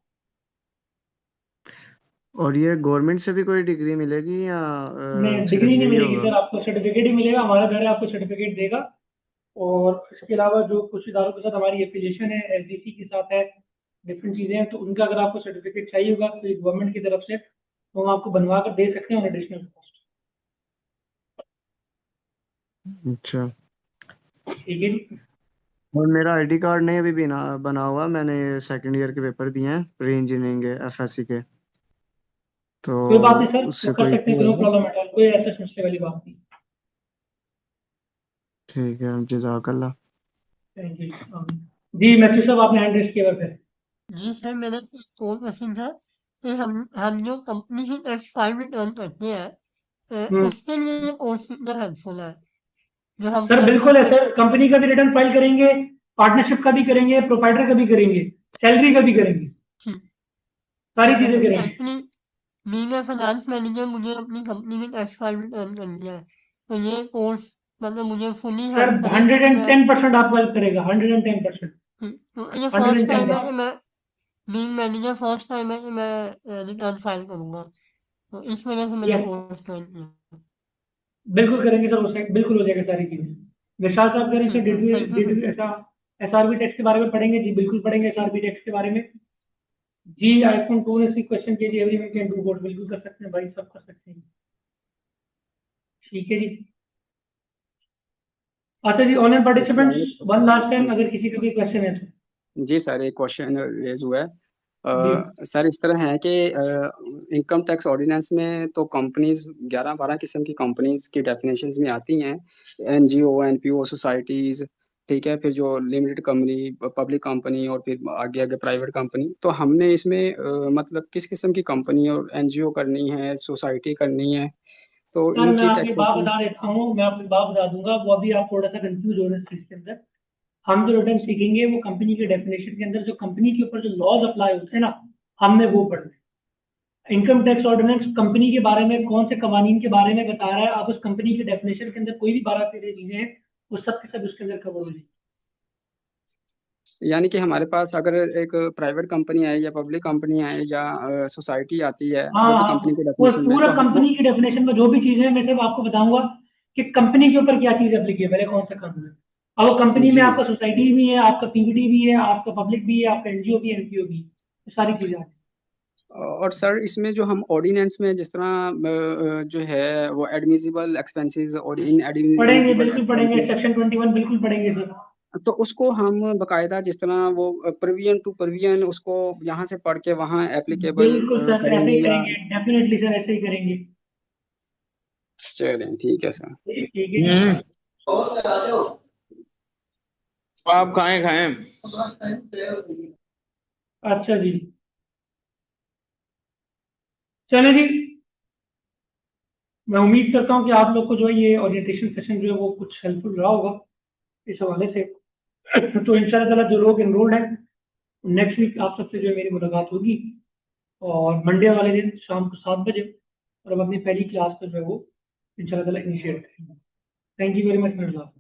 और ये गवर्नमेंट से भी कोई डिग्री मिलेगी या नहीं सिर्फ डिग्री नहीं यही मिलेगी होगा? सर, आपको सर्टिफिकेट ही मिलेगा, हमारा घर है आपको सर्टिफिकेट देगा। और इसके अलावा जो कुछ इदारों के साथ हमारी एफिलिएशन है, एसडीसी के साथ है, डिफरेंट चीज़ें हैं, तो उनका अगर आपको सर्टिफिकेट चाहिए होगा तो गवर्नमेंट की तरफ से तो हम आपको बनवा कर दे सकते हैं ऑन एडिशनल कॉस्ट। अच्छा। ठीक है जी। और मेरा आईडी कार्ड नहीं अभी बना हुआ। मैंने सेकंड ईयर के पेपर दिए हैं प्री इंजीनियरिंग के एफएससी के, तो कोई बात नहीं सर, वो उससे कर कोई सकते हैं, इशू नो होगा? प्रॉब्लम एट ऑल, कोई ऐसा समस्या वाली बात नहीं। ठीक है, जज़ाकल्लाह। Thank you. जी मैथ्यू साहब आपने हैंड रेस किया हुआ है। जी सर, मेरा एक और क्वेश्चन था कि हम जो कंपनी से टैक्स फाइल रिटर्न करते हैं, उसके लिए ये कोर्स कितना हेल्पफुल है जो हम सर बिल्कुल है फ्रेशर्स सर, कंपनी का भी रिटर्न फाइल करेंगे, पार्टनरशिप का भी करेंगे, प्रोपाइटर का भी करेंगे, सैलरी का भी करेंगे, को सारी चीजें करेंगे। Actually being a finance manager मुझे अपनी कंपनी की टैक्स फाइल रिटर्न करनी है, तो ये कोर्स मतलब मुझे फुली सर हेल्प करेगी कि मैं 110% आपको हेल्प करेगा, 110%, तो ये फर्स्ट टाइम है 110%। कि मैं बीइंग मैनेजर फर्स्ट टाइम है कि मैं रिटर्न फाइल करूंगा, तो इस वजह से मैंने यस, कोर्स ज्वाइन किया। बिल्कुल करेंगे सर, उस बिल्कुल हो जाएगा सारी चीजें। विशाल साहब कह रहे हैं ठीक है, थैंक यू सर। ऐसा एसआरबी टैक्स के बारे में पढ़ेंगे जी, बिल्कुल पढ़ेंगे एसआरबी टैक्स के बारे में जी। आईफोन 2 ने क्वेश्चन किया जी, एवरीवन कैन डू बोथ, बिल्कुल कर सकते हैं भाई, सब कर सकते हैं। ठीक है जी। अच्छा जी, online participants one last time, अगर किसी का भी क्वेश्चन है तो जी सर, एक क्वेश्चन रेज हुआ है। जी। सर इस तरह है कि इनकम टैक्स ऑर्डिनेंस में तो कंपनीज 11-12 किस्म की कंपनीज की डेफिनेशंस में आती हैं, एनजीओ, एनपीओ, सोसाइटीज, ठीक है, फिर जो लिमिटेड कंपनी, पब्लिक कंपनी और फिर आगे आगे प्राइवेट कंपनी। तो हमने इसमें मतलब किस किस्म की कंपनी और एनजीओ करनी है, सोसाइटी करनी है, तो सर मैं इनकी आपकी बात टैक्सेशन। बता देता हूँ, मैं आपकी बात बता दूंगा, वो अभी आप थोड़ा सा कंफ्यूज हो रहे हैं इस चीज के अंदर। हम जो रिटर्न सीखेंगे वो कंपनी के डेफिनेशन के अंदर जो कंपनी के ऊपर जो लॉज अप्लाई होते हैं ना, हमने वो पढ़ना है। इनकम टैक्स ऑर्डिनेंस कंपनी के बारे में कौन से कवानीन के बारे में बता रहा है, आप उस कंपनी के डेफिनेशन के अंदर कोई भी 12-13 चीजें हैं, वो सब के सब उसके अंदर कवर हो जाएगी। यानी कि हमारे पास अगर एक प्राइवेट कंपनी है या पब्लिक कंपनी है या सोसाइटी आती है हाँ जो भी हाँ, कंपनी के वो डेफिनेशन में, पूरा तो हम वो। कंपनी की डेफिनेशन में जो भी चीजें हैं, मैं सिर्फ आपको बताऊंगा कि कंपनी के ऊपर क्या चीज एप्लीकेबल है, कौन सा कानून है। अब वो कंपनी में जी। आपका सोसाइटी भी है, आपका पीवीटी भी है, आपका पब्लिक भी है, आपका एनजीओ भी, एनपीओ भी, ये सारी चीजें आती और सर इसमें जो हम ऑर्डिनेंस में जिस तरह जो है वो एडमिसिबल एक्सपेंसेस और इन हैं। पढ़ेंगे, एडमिसिबल बिल्कुल पढ़ेंगे, एक्सपेंसेस, सेक्शन 21 बिल्कुल पढ़ेंगे सर। तो उसको हम बकायदा जिस तरह वो प्रोविजन टू प्रोविजन उसको यहाँ से पढ़ के वहाँ एप्लीकेबल बिल्कुल सर, ऐसे ही करेंगे या। करेंगे, डेफिनेटली सर, ऐसे ही करेंगे। चलें, ठीक है सर। ठीक है जी। आप खाएं खाएं। अच्छा जी, चलो जी, मैं उम्मीद करता हूँ कि आप लोग को जो है ये ओरिएंटेशन सेशन जो है वो कुछ हेल्पफुल रहा होगा इस हवाले से। तो इंशाल्लाह ताला जो लोग एनरोल्ड हैं, नेक्स्ट वीक आप सबसे जो है मेरी मुलाकात होगी, और मंडे वाले दिन शाम को 7 बजे, और अब अपनी पहली क्लास को जो है वो इंशाल्लाह ताला इनिशिएट करेंगे। Thank you very much Mirza.